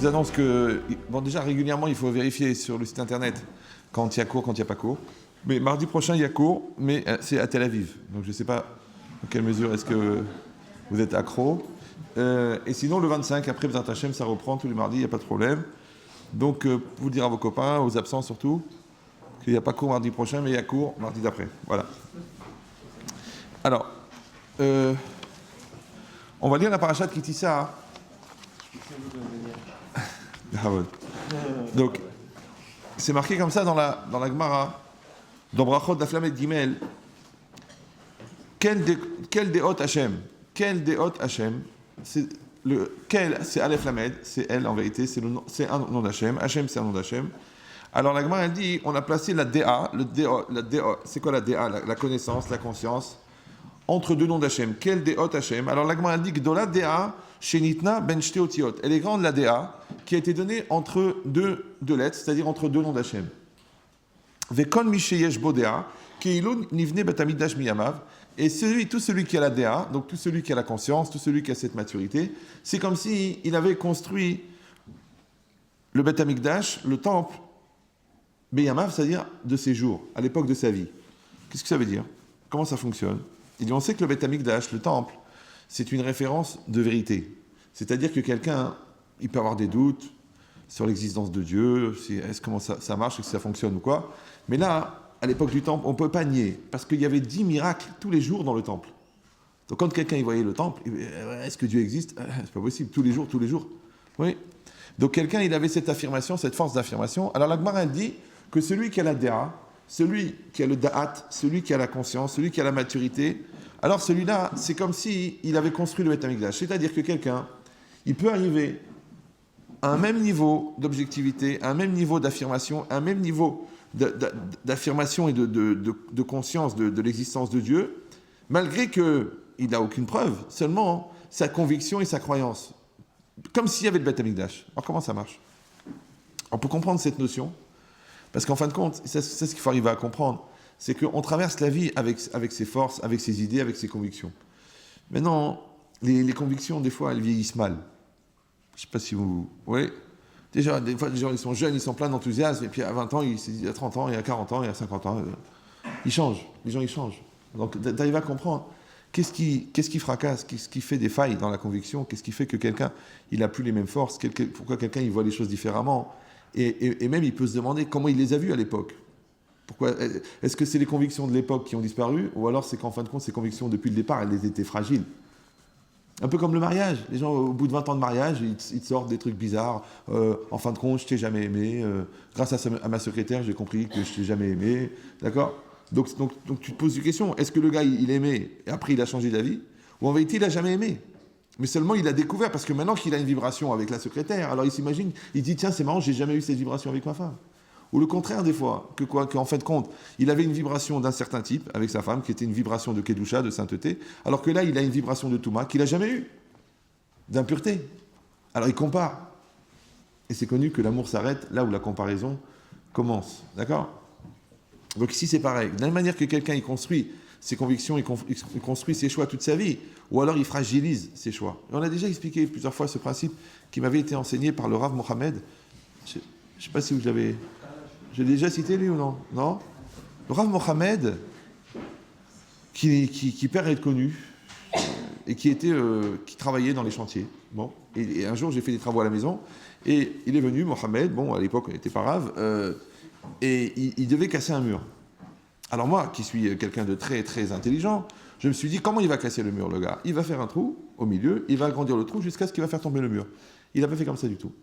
vous annonce que, bon, déjà régulièrement, il faut vérifier sur le site internet quand il y a cours, quand il n'y a pas cours. Mais mardi prochain, il y a cours, mais c'est à Tel Aviv. Donc je ne sais pas dans quelle mesure est-ce que vous êtes accro. Et sinon, le 25, après B'ezrat Hashem, ça reprend tous les mardis, il n'y a pas de problème. Donc, vous le dire à vos copains, aux absents surtout, qu'il n'y a pas cours mardi prochain, mais il y a cours mardi d'après. Voilà. Alors, on va lire la parasha de Ki Tisa. Donc, c'est marqué comme ça dans la Gemara, dans Brachot d'Aflamet Gimel. Quel déhot Hashem? Quel déhot Hashem? C'est Aleph Lamed, c'est elle en vérité, c'est un nom d'Hachem. Hachem, c'est un nom d'Hachem. Alors la Gemara elle dit, on a placé la DA, c'est quoi la DA? La connaissance, la conscience, entre deux noms d'Hachem. Quel déhot Hachem? Alors la Gemara elle dit que dans la DA, Shenitna ben shte otiot. Elle est grande la DA, qui a été donnée entre deux lettres, c'est-à-dire entre deux noms d'Hachem. Vekon misheyesh bo DA, keilun nivne betamikdash miyamav. Et tout celui qui a la DA, donc tout celui qui a la conscience, tout celui qui a cette maturité, c'est comme s'il avait construit le Beth Amikdash, le temple, Beyamav, c'est-à-dire de ses jours, à l'époque de sa vie. Qu'est-ce que ça veut dire? Comment ça fonctionne? Il dit, on sait que le Beth Amikdash, le temple, c'est une référence de vérité. C'est-à-dire que quelqu'un, il peut avoir des doutes sur l'existence de Dieu, comment ça marche, si ça fonctionne ou quoi. Mais là, à l'époque du temple, on ne peut pas nier, parce qu'il y avait 10 miracles tous les jours dans le temple. Donc quand quelqu'un y voyait le temple, est-ce que Dieu existe? C'est pas possible, tous les jours. Oui. Donc quelqu'un, il avait cette affirmation, cette force d'affirmation. Alors la Gemara dit que celui qui a la Dea, celui qui a le Da'at, celui qui a la conscience, celui qui a la maturité, alors celui-là, c'est comme s'il avait construit le Beth Amikdash. C'est-à-dire que quelqu'un, il peut arriver à un même niveau d'objectivité, à un même niveau d'affirmation, à un même niveau d'affirmation et de conscience de l'existence de Dieu, malgré qu'il n'a aucune preuve, seulement sa conviction et sa croyance. Comme s'il y avait le Beth Amikdash. Alors comment ça marche? On peut comprendre cette notion, parce qu'en fin de compte, c'est ce qu'il faut arriver à comprendre, c'est qu'on traverse la vie avec ses forces, avec ses idées, avec ses convictions. Maintenant, les convictions, des fois, elles vieillissent mal. Je ne sais pas si vous... Oui. Déjà, des fois, les gens, ils sont jeunes, ils sont pleins d'enthousiasme, et puis à 20 ans, il y a 30 ans, il y a 40 ans, il y a 50 ans, ils changent. Les gens, ils changent. Donc, d'arriver à comprendre qu'est-ce qui fracasse, qu'est-ce qui fait des failles dans la conviction, qu'est-ce qui fait que quelqu'un, il n'a plus les mêmes forces, pourquoi quelqu'un, il voit les choses différemment. Et même, il peut se demander comment il les a vues à l'époque. Pourquoi, est-ce que c'est les convictions de l'époque qui ont disparu, ou alors c'est qu'en fin de compte, ces convictions, depuis le départ, elles étaient fragiles. Un peu comme le mariage. Les gens, au bout de 20 ans de mariage, ils te sortent des trucs bizarres. En fin de compte, je t'ai jamais aimé. Grâce à ma secrétaire, j'ai compris que je t'ai jamais aimé. D'accord? Donc tu te poses une question. Est-ce que le gars, il aimait et après il a changé d'avis? Ou en vérité, il n'a jamais aimé? Mais seulement il a découvert, parce que maintenant qu'il a une vibration avec la secrétaire, alors il s'imagine, il dit, tiens, c'est marrant, j'ai jamais eu cette vibration avec ma femme. Ou le contraire des fois, qu'en fin de compte, il avait une vibration d'un certain type avec sa femme, qui était une vibration de Kedusha, de sainteté, alors que là, il a une vibration de Touma qu'il n'a jamais eue, d'impureté. Alors il compare. Et c'est connu que l'amour s'arrête là où la comparaison commence. D'accord? Donc ici, c'est pareil. De la même manière que quelqu'un, il construit ses convictions, il construit ses choix toute sa vie, ou alors il fragilise ses choix. Et on a déjà expliqué plusieurs fois ce principe qui m'avait été enseigné par le Rav Mohamed. Je ne sais pas si vous l'avez... Je l'ai déjà cité, lui, ou non? Non? Le Rav Mohamed, qui père est connu, et qui travaillait dans les chantiers. Bon. Et un jour, j'ai fait des travaux à la maison, et il est venu, Mohamed, bon, à l'époque, il n'était pas rave, et il devait casser un mur. Alors moi, qui suis quelqu'un de très, très intelligent, je me suis dit, comment il va casser le mur, le gars? Il va faire un trou au milieu, il va agrandir le trou jusqu'à ce qu'il va faire tomber le mur. Il n'a pas fait comme ça du tout.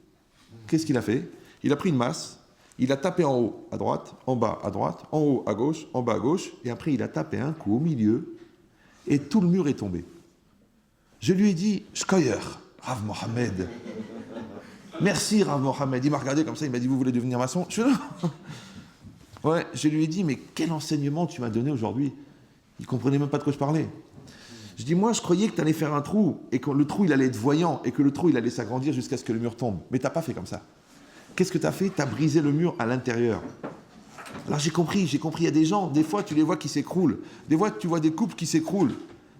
Qu'est-ce qu'il a fait? Il a pris une masse, il a tapé en haut à droite, en bas à droite, en haut à gauche, en bas à gauche, et après il a tapé un coup au milieu, et tout le mur est tombé. Je lui ai dit, Shkoyer, Rav Mohamed. Merci Rav Mohamed. Il m'a regardé comme ça, il m'a dit, vous voulez devenir maçon? Ouais, je lui ai dit, mais quel enseignement tu m'as donné aujourd'hui? Il comprenait même pas de quoi je parlais. Je dis, moi je croyais que tu allais faire un trou, et que le trou il allait être voyant, et que le trou il allait s'agrandir jusqu'à ce que le mur tombe. Mais t'as pas fait comme ça. Qu'est-ce que tu as fait? Tu as brisé le mur à l'intérieur. Alors j'ai compris, il y a des gens, des fois tu les vois qui s'écroulent, des fois tu vois des couples qui s'écroulent,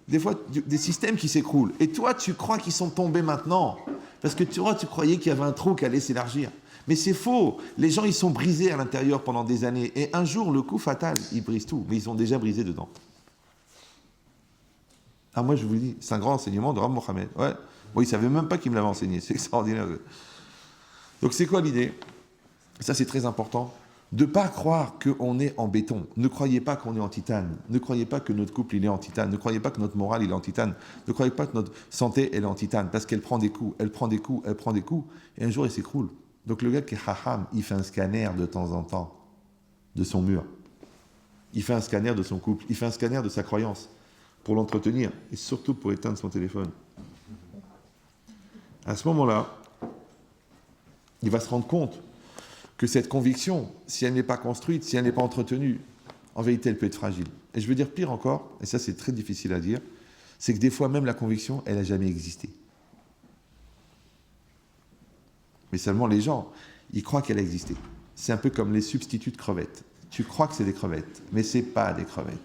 des fois des systèmes qui s'écroulent, et toi tu crois qu'ils sont tombés maintenant, Parce que tu croyais qu'il y avait un trou qui allait s'élargir. Mais c'est faux. Les gens, ils sont brisés à l'intérieur pendant des années. Et un jour, le coup fatal, ils brisent tout. Mais ils sont déjà brisés dedans. Ah, moi, je vous dis, c'est un grand enseignement de Rav Mohamed. Ouais. Bon, il ne savait même pas qu'il me l'avait enseigné. C'est extraordinaire. Donc, c'est quoi l'idée? Ça, c'est très important. De ne pas croire qu'on est en béton. Ne croyez pas qu'on est en titane. Ne croyez pas que notre couple, il est en titane. Ne croyez pas que notre morale, il est en titane. Ne croyez pas que notre santé, elle est en titane. Parce qu'elle prend des coups, elle prend des coups, elle prend des coups. Et un jour, elle s'écroule. Donc le gars qui est hacham, il fait un scanner de temps en temps de son mur. Il fait un scanner de son couple. Il fait un scanner de sa croyance pour l'entretenir et surtout pour éteindre son téléphone. À ce moment-là, il va se rendre compte que cette conviction, si elle n'est pas construite, si elle n'est pas entretenue, en vérité, elle peut être fragile. Et je veux dire pire encore, et ça c'est très difficile à dire, c'est que des fois même la conviction, elle n'a jamais existé. Mais seulement les gens, ils croient qu'elle a existé. C'est un peu comme les substituts de crevettes. Tu crois que c'est des crevettes, mais ce n'est pas des crevettes.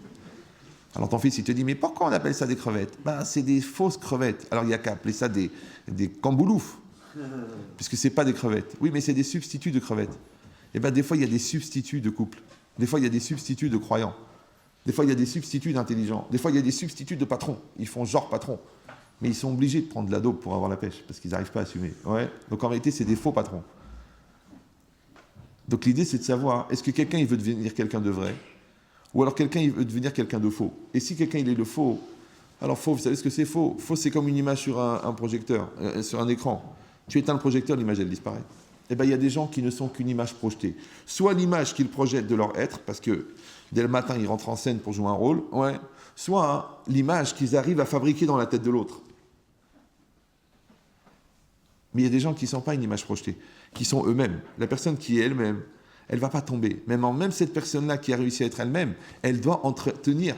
Alors ton fils, il te dit, mais pourquoi on appelle ça des crevettes? Ben, c'est des fausses crevettes. Alors il n'y a qu'à appeler ça des cambouloufs, puisque ce n'est pas des crevettes. Oui, mais c'est des substituts de crevettes. Et bien des fois, il y a des substituts de couple. Des fois, il y a des substituts de croyants. Des fois, il y a des substituts d'intelligents. Des fois, il y a des substituts de patrons. Ils font genre patron. Mais ils sont obligés de prendre de la dope pour avoir la pêche, parce qu'ils n'arrivent pas à assumer. Ouais. Donc en réalité, c'est des faux patrons. Donc l'idée, c'est de savoir, est-ce que quelqu'un il veut devenir quelqu'un de vrai, ou alors quelqu'un il veut devenir quelqu'un de faux. Et si quelqu'un il est le faux, alors faux, vous savez ce que c'est faux? Faux, c'est comme une image sur un projecteur, sur un écran. Tu éteins le projecteur, l'image, elle disparaît. Eh bien, il y a des gens qui ne sont qu'une image projetée. Soit l'image qu'ils projettent de leur être, parce que dès le matin, ils rentrent en scène pour jouer un rôle, ouais. Soit l'image qu'ils arrivent à fabriquer dans la tête de l'autre. Mais il y a des gens qui ne sont pas une image projetée, qui sont eux-mêmes. La personne qui est elle-même, elle ne va pas tomber. Même cette personne-là qui a réussi à être elle-même, elle doit entretenir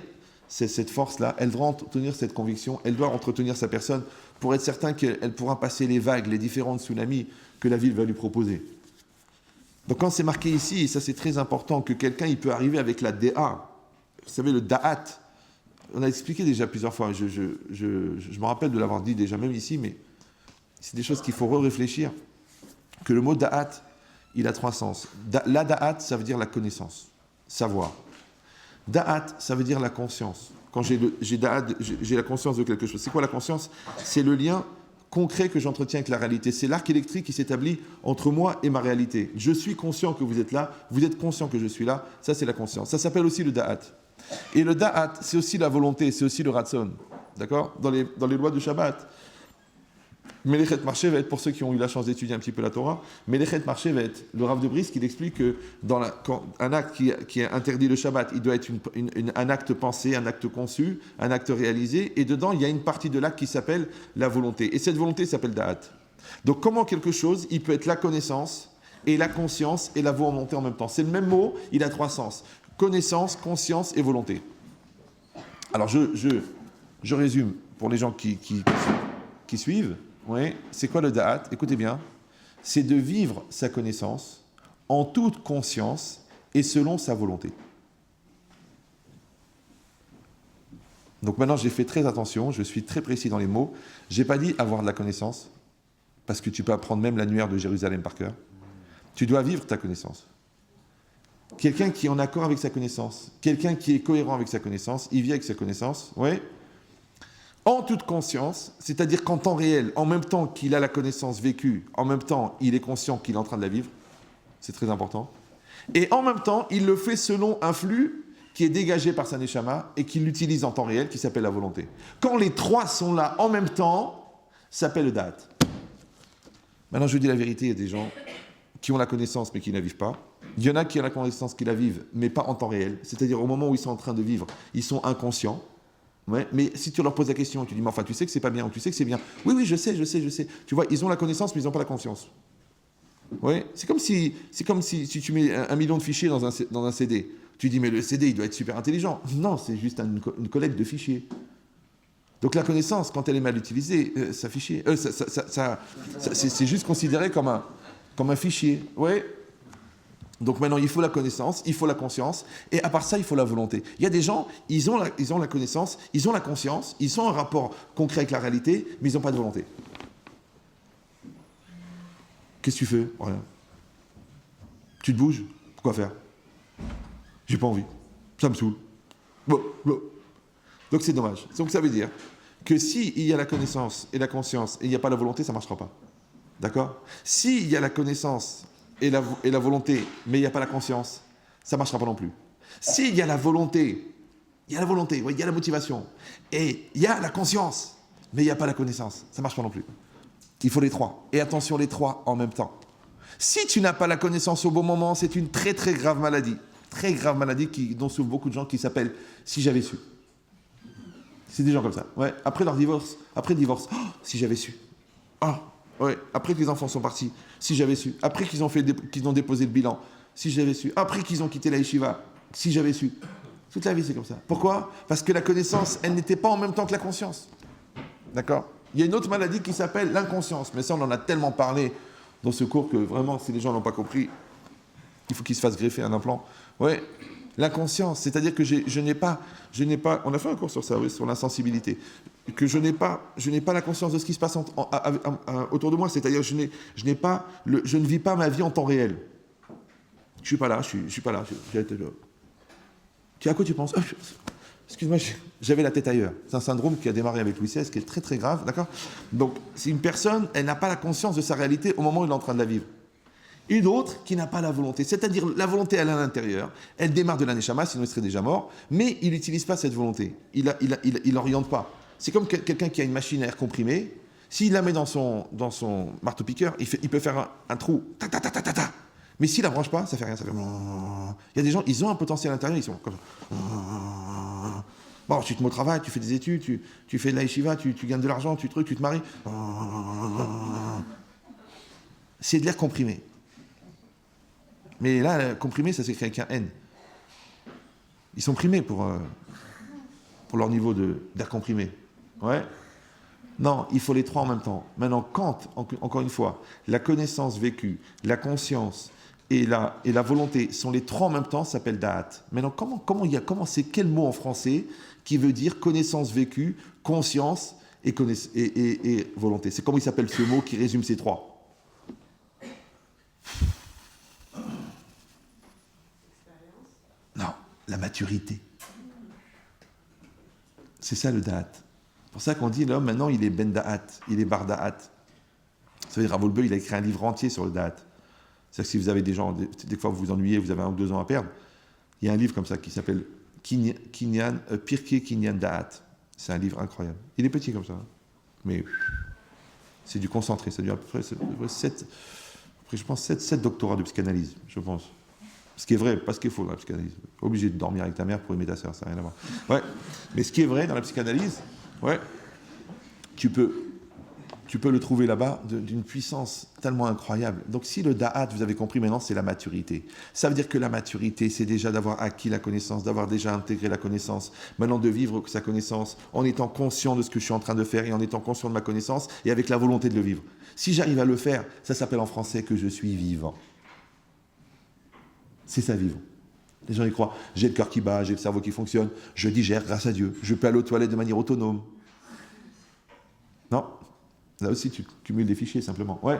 cette force-là, elle doit entretenir cette conviction, elle doit entretenir sa personne pour être certain qu'elle pourra passer les vagues, les différents tsunamis que la vie va lui proposer. Donc quand c'est marqué ici, et ça c'est très important, que quelqu'un il peut arriver avec la DA, vous savez le da'at, on a expliqué déjà plusieurs fois, je me rappelle de l'avoir dit déjà même ici, mais c'est des choses qu'il faut réfléchir, que le mot da'at, il a trois sens. La da'at, ça veut dire la connaissance, savoir. Da'at, ça veut dire la conscience. Quand j'ai la conscience de quelque chose. C'est quoi la conscience? C'est le lien concret que j'entretiens avec la réalité. C'est l'arc électrique qui s'établit entre moi et ma réalité. Je suis conscient que vous êtes là, vous êtes conscient que je suis là, ça c'est la conscience. Ça s'appelle aussi le da'at. Et le da'at, c'est aussi la volonté, c'est aussi le ratson. D'accord? Dans les lois du Shabbat. Melechet Marchevet, pour ceux qui ont eu la chance d'étudier un petit peu la Torah, Melechet Marchevet, le Rav de Brisk, il explique que quand un acte qui interdit le Shabbat, il doit être un acte pensé, un acte conçu, un acte réalisé, et dedans, il y a une partie de l'acte qui s'appelle la volonté. Et cette volonté s'appelle Da'at. Donc comment quelque chose, il peut être la connaissance, et la conscience, et la volonté en même temps. C'est le même mot, il a trois sens. Connaissance, conscience et volonté. Alors je résume pour les gens qui suivent. Oui, c'est quoi le da'at? Écoutez bien. C'est de vivre sa connaissance en toute conscience et selon sa volonté. Donc maintenant, j'ai fait très attention, je suis très précis dans les mots. Je n'ai pas dit avoir de la connaissance, parce que tu peux apprendre même l'annuaire de Jérusalem par cœur. Tu dois vivre ta connaissance. Quelqu'un qui est en accord avec sa connaissance, quelqu'un qui est cohérent avec sa connaissance, il vit avec sa connaissance, oui. En toute conscience, c'est-à-dire qu'en temps réel, en même temps qu'il a la connaissance vécue, en même temps, il est conscient qu'il est en train de la vivre. C'est très important. Et en même temps, il le fait selon un flux qui est dégagé par sa neshama et qu'il l'utilise en temps réel, qui s'appelle la volonté. Quand les trois sont là en même temps, ça s'appelle le da'at. Maintenant, je dis la vérité, il y a des gens qui ont la connaissance mais qui ne la vivent pas. Il y en a qui ont la connaissance qui la vivent, mais pas en temps réel. C'est-à-dire au moment où ils sont en train de vivre, ils sont inconscients. Ouais, mais si tu leur poses la question, tu dis, mais enfin, tu sais que c'est pas bien, ou tu sais que c'est bien. Oui, oui, je sais. Tu vois, ils ont la connaissance, mais ils n'ont pas la conscience. Ouais, c'est comme si tu mets 1 million de fichiers dans un CD. Tu dis, mais le CD, il doit être super intelligent. Non, c'est juste une collecte de fichiers. Donc la connaissance, quand elle est mal utilisée, c'est juste considéré comme un fichier. Ouais. Donc maintenant, il faut la connaissance, il faut la conscience, et à part ça, il faut la volonté. Il y a des gens, ils ont la connaissance, ils ont la conscience, ils ont un rapport concret avec la réalité, mais ils n'ont pas de volonté. Qu'est-ce que tu fais? Rien. Tu te bouges? Pourquoi faire? J'ai pas envie. Ça me saoule. Bon. Donc c'est dommage. Donc ça veut dire que s'il y a la connaissance et la conscience et il n'y a pas la volonté, ça ne marchera pas. D'accord? S'il y a la connaissance et la volonté, mais il n'y a pas la conscience, ça ne marchera pas non plus. S'il y a la volonté, il y a la motivation, et il y a la conscience, mais il n'y a pas la connaissance, ça ne marche pas non plus. Il faut les trois. Et attention, les trois en même temps. Si tu n'as pas la connaissance au bon moment, c'est une très très grave maladie. Très grave maladie dont souffrent beaucoup de gens qui s'appelle « Si j'avais su ». C'est des gens comme ça. Ouais. Après leur divorce, oh, si j'avais su. Oh, ouais. Après que les enfants sont partis, si j'avais su. Après qu'ils ont déposé le bilan, si j'avais su. Après qu'ils ont quitté la yeshiva, si j'avais su. Toute la vie, c'est comme ça. Pourquoi? Parce que la connaissance, elle n'était pas en même temps que la conscience. D'accord? Il y a une autre maladie qui s'appelle l'inconscience. Mais ça, on en a tellement parlé dans ce cours que vraiment, si les gens n'ont pas compris, il faut qu'ils se fassent greffer un implant. Ouais. L'inconscience, c'est-à-dire que je n'ai pas, on a fait un cours sur ça, oui, sur l'insensibilité, que je n'ai pas la conscience de ce qui se passe autour de moi, c'est-à-dire que je ne vis pas ma vie en temps réel. Je suis pas là, je suis pas là. À quoi tu penses? Excuse-moi, j'avais la tête ailleurs. C'est un syndrome qui a démarré avec Louis XVI, qui est très très grave, d'accord? Donc, c'est une personne, elle n'a pas la conscience de sa réalité au moment où elle est en train de la vivre. Une autre qui n'a pas la volonté, c'est-à-dire la volonté, elle est à l'intérieur, elle démarre de l'aneshama, sinon il serait déjà mort, mais il n'utilise pas cette volonté, il n'oriente pas. C'est comme quelqu'un qui a une machine à air comprimé, s'il la met dans son marteau-piqueur, il peut faire un trou, ta ta ta ta ta ta. Mais s'il la branche pas, ça fait rien, ça fait... Il y a des gens, ils ont un potentiel intérieur, ils sont comme ça. Bon, tu te mets au travail, tu fais des études, tu fais de la yeshiva, tu gagnes de l'argent, tu te maries. C'est de l'air comprimé. Mais là, comprimé, ça s'écrit avec un N. Ils sont primés pour leur niveau d'air comprimé. Ouais. Non, il faut les trois en même temps. Maintenant, quand, encore une fois, la connaissance vécue, la conscience et la volonté sont les trois en même temps, ça s'appelle da'at. Maintenant, comment c'est quel mot en français qui veut dire connaissance vécue, conscience et volonté? C'est comment il s'appelle ce mot qui résume ces trois? Non, la maturité. C'est ça le da'at. C'est pour ça qu'on dit l'homme maintenant il est ben da'at, il est bar da'at. Ça veut dire Rav Wolbe, il a écrit un livre entier sur le da'at. C'est-à-dire que si vous avez des gens, des fois vous vous ennuyez, vous avez 1 ou 2 ans à perdre, il y a un livre comme ça qui s'appelle Pirkei Kinyan Da'at. C'est un livre incroyable. Il est petit comme ça, mais c'est du concentré. Ça dure à peu près 7 doctorats de psychanalyse, je pense. Ce qui est vrai, pas ce qui est faux dans la psychanalyse. Obligé de dormir avec ta mère pour aimer ta sœur, ça n'a rien à voir. Ouais. Mais ce qui est vrai dans la psychanalyse, ouais, tu peux le trouver là-bas d'une puissance tellement incroyable. Donc si le da'at, vous avez compris maintenant, c'est la maturité. Ça veut dire que la maturité, c'est déjà d'avoir acquis la connaissance, d'avoir déjà intégré la connaissance, maintenant de vivre sa connaissance en étant conscient de ce que je suis en train de faire et en étant conscient de ma connaissance et avec la volonté de le vivre. Si j'arrive à le faire, ça s'appelle en français que je suis vivant. C'est ça, vivre. Les gens y croient. J'ai le cœur qui bat, j'ai le cerveau qui fonctionne, je digère grâce à Dieu, je peux aller aux toilettes de manière autonome. Non. Là aussi, tu cumules des fichiers, simplement. Ouais.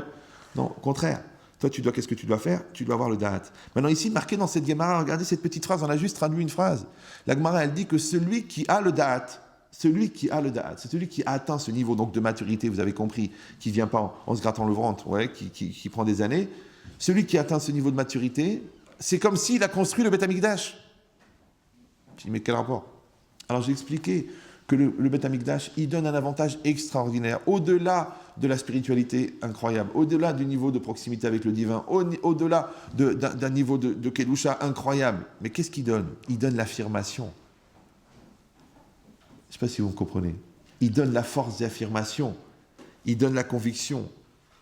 Non, au contraire. Toi, qu'est-ce que tu dois faire? Tu dois avoir le da'at. Maintenant, ici, marqué dans cette Gemara, regardez cette petite phrase, on a juste traduit une phrase. La Gemara, elle dit que celui qui a le da'at, c'est celui qui a atteint ce niveau donc, de maturité, vous avez compris, qui ne vient pas en se grattant le ventre, ouais, qui prend des années. Celui qui a atteint ce niveau de maturité, c'est comme s'il a construit le Beth Amikdash. Je dis, mais quel rapport? Alors, j'ai expliqué que le Beth Amikdash, il donne un avantage extraordinaire, au-delà de la spiritualité incroyable, au-delà du niveau de proximité avec le divin, au-delà d'un niveau de Kedusha incroyable. Mais qu'est-ce qu'il donne? Il donne l'affirmation. Je ne sais pas si vous me comprenez. Il donne la force d'affirmation. Il donne la conviction.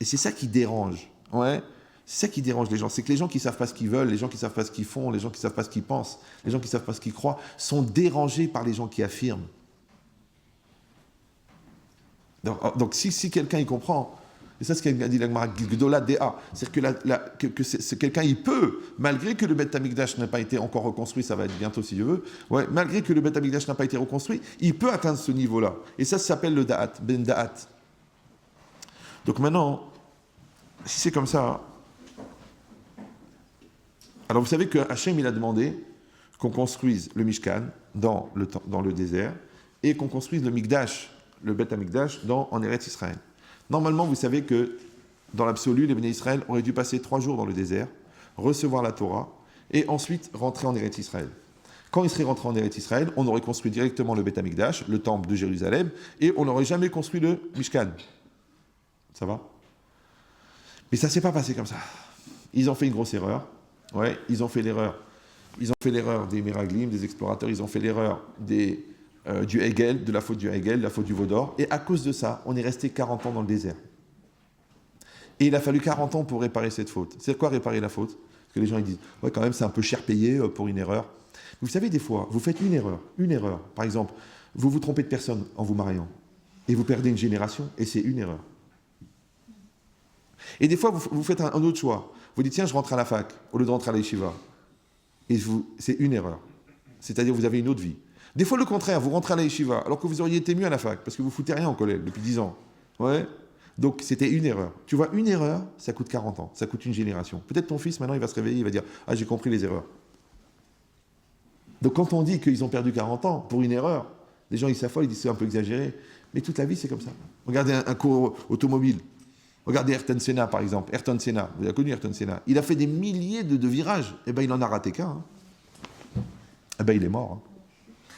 Et c'est ça qui dérange. Ouais. C'est ça qui dérange les gens. C'est que les gens qui ne savent pas ce qu'ils veulent, les gens qui ne savent pas ce qu'ils font, les gens qui ne savent pas ce qu'ils pensent, les gens qui ne savent pas ce qu'ils croient, sont dérangés par les gens qui affirment. Donc si quelqu'un y comprend, et ça c'est ce qu'a dit l'Agmara Gdola Dea, c'est-à-dire que quelqu'un il peut, malgré que le Beth Amikdash n'a pas été encore reconstruit, ça va être bientôt si je veux, ouais, malgré que le Beth Amikdash n'a pas été reconstruit, il peut atteindre ce niveau-là. Et ça s'appelle le Da'at, Ben Da'at. Donc maintenant, si c'est comme ça, alors vous savez que Hachem, il a demandé qu'on construise le Mishkan dans le désert et qu'on construise le Mikdash, le Beth Amikdash, en Eretz Israël. Normalement, vous savez que dans l'absolu, les Béné Israël auraient dû passer 3 jours dans le désert, recevoir la Torah et ensuite rentrer en Eretz Israël. Quand ils seraient rentrés en Eretz Israël, on aurait construit directement le Beth Amikdash, le temple de Jérusalem, et on n'aurait jamais construit le Mishkan. Ça va? Mais ça ne s'est pas passé comme ça. Ils ont fait une grosse erreur. Ouais, ils ont fait l'erreur. Ils ont fait l'erreur des Miraglim, des explorateurs. Ils ont fait l'erreur du Hegel, de la faute du Hegel, de la faute du Vaudor. Et à cause de ça, on est resté 40 ans dans le désert. Et il a fallu 40 ans pour réparer cette faute. C'est quoi réparer la faute? Parce que les gens ils disent, ouais, quand même, c'est un peu cher payé pour une erreur. Vous savez, des fois, vous faites une erreur. Par exemple, vous vous trompez de personne en vous mariant. Et vous perdez une génération, et c'est une erreur. Et des fois, vous faites un autre choix. Vous dites, tiens, je rentre à la fac, au lieu de rentrer à la yeshiva. Et c'est une erreur. C'est-à-dire, vous avez une autre vie. Des fois, le contraire, vous rentrez à la yeshiva, alors que vous auriez été mieux à la fac, parce que vous foutez rien en collège depuis 10 ans. Ouais. Donc, c'était une erreur. Tu vois, une erreur, ça coûte 40 ans, ça coûte une génération. Peut-être ton fils, maintenant, il va se réveiller, il va dire, ah, j'ai compris les erreurs. Donc, quand on dit qu'ils ont perdu 40 ans pour une erreur, les gens, ils s'affolent, ils disent, c'est un peu exagéré. Mais toute la vie, c'est comme ça. Regardez un cours automobile. Regardez Ayrton Senna, par exemple. Ayrton Senna, vous avez connu Ayrton Senna. Il a fait des milliers de virages. Eh bien, il n'en a raté qu'un. Hein. Eh bien, il est mort.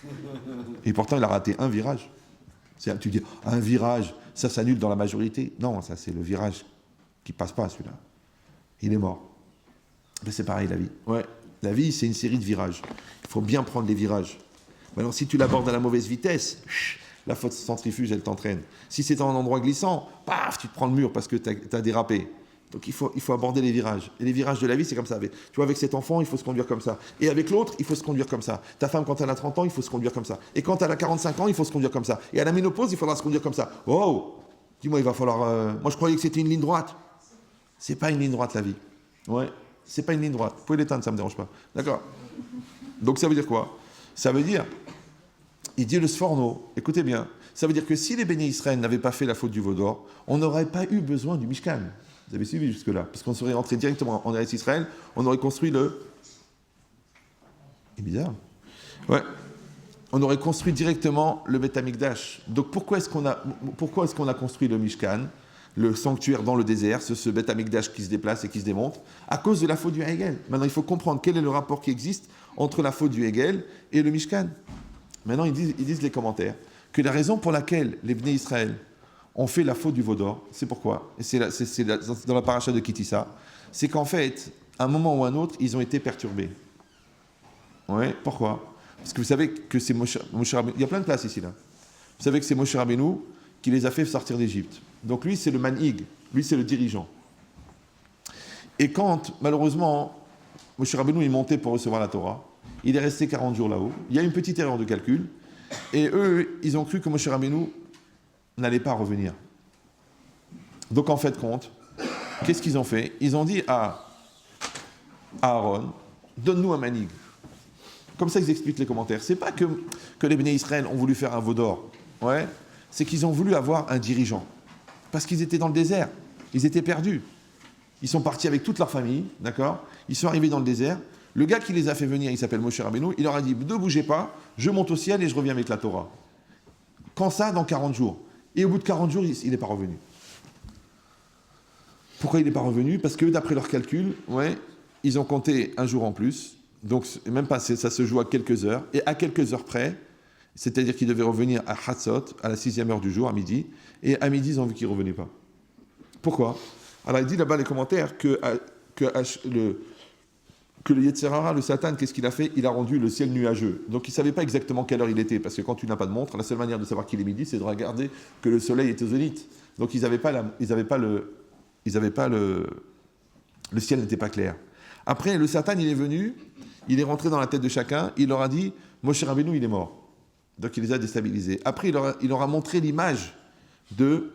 Hein. Et pourtant, il a raté un virage. Tu dis, un virage, ça s'annule dans la majorité. Non, ça, c'est le virage qui ne passe pas, celui-là. Il est mort. Mais c'est pareil, la vie. Ouais. La vie, c'est une série de virages. Il faut bien prendre les virages. Maintenant, si tu l'abordes à la mauvaise vitesse, la faute centrifuge, elle t'entraîne. Si c'est un endroit glissant, paf, tu te prends le mur parce que tu as dérapé. Donc il faut aborder les virages. Et les virages de la vie, c'est comme ça. Tu vois, avec cet enfant, il faut se conduire comme ça. Et avec l'autre, il faut se conduire comme ça. Ta femme, quand elle a 30 ans, il faut se conduire comme ça. Et quand elle a 45 ans, il faut se conduire comme ça. Et à la ménopause, il faudra se conduire comme ça. Oh, dis-moi, il va falloir... Moi, je croyais que c'était une ligne droite. C'est pas une ligne droite, la vie. Ouais, c'est pas une ligne droite. Vous pouvez l'éteindre, ça ne me dérange pas. D'accord. Donc ça veut dire quoi? Ça veut dire... Il dit le Sforno, écoutez bien, ça veut dire que si les Béné Israël n'avaient pas fait la faute du Vaudor, on n'aurait pas eu besoin du Mishkan. Vous avez suivi jusque-là? Parce qu'on serait rentré directement en Eretz Israël, on aurait construit le... C'est bizarre. Ouais. On aurait construit directement le Beth Amikdash. Donc pourquoi est-ce qu'on a construit le Mishkan, le sanctuaire dans le désert, ce Beth Amikdash qui se déplace et qui se démonte? À cause de la faute du Hegel. Maintenant, il faut comprendre quel est le rapport qui existe entre la faute du Hegel et le Mishkan. Maintenant, ils disent les commentaires que la raison pour laquelle les Bnei Israël ont fait la faute du Vaudor, c'est pourquoi? Et c'est dans la paracha de Kitissa, c'est qu'en fait, à un moment ou à un autre, ils ont été perturbés. Ouais, pourquoi? Parce que vous savez que c'est Moshe Rabbeinu, il y a plein de places ici, là. Vous savez que c'est Moshe Rabbeinu qui les a fait sortir d'Égypte. Donc lui, c'est le manhig, lui, c'est le dirigeant. Et quand, malheureusement, Moshe Rabbeinu est monté pour recevoir la Torah, il est resté 40 jours là-haut. Il y a une petite erreur de calcul. Et eux, ils ont cru que Moshe Rabbeinu n'allait pas revenir. Donc, en fait, compte, qu'est-ce qu'ils ont fait? Ils ont dit à Aaron, donne-nous un manhig. Comme ça, ils expliquent les commentaires. C'est pas que les Béné Israël ont voulu faire un veau d'or. Ouais. C'est qu'ils ont voulu avoir un dirigeant. Parce qu'ils étaient dans le désert. Ils étaient perdus. Ils sont partis avec toute leur famille, d'accord? Ils sont arrivés dans le désert. Le gars qui les a fait venir, il s'appelle Moshe Rabbeinu, il leur a dit, ne bougez pas, je monte au ciel et je reviens avec la Torah. Quand ça, dans 40 jours. Et au bout de 40 jours, il n'est pas revenu. Pourquoi il n'est pas revenu? Parce que d'après leurs calculs, ouais, ils ont compté un jour en plus, donc même pas, ça se joue à quelques heures, et à quelques heures près, c'est-à-dire qu'ils devaient revenir à Hatzot, à la 6e heure du jour, à midi, et à midi, ils ont vu qu'ils ne revenaient pas. Pourquoi? Alors il dit là-bas les commentaires que le Yetzer Hara, le Satan, qu'est-ce qu'il a fait? Il a rendu le ciel nuageux. Donc il ne savait pas exactement quelle heure il était, parce que quand tu n'as pas de montre, la seule manière de savoir qu'il est midi, c'est de regarder que le soleil était au zénith. Donc le ciel n'était pas clair. Après, le Satan, il est venu, il est rentré dans la tête de chacun, il leur a dit, Moshe Rabbeinu, il est mort. Donc il les a déstabilisés. Après, il leur a montré l'image de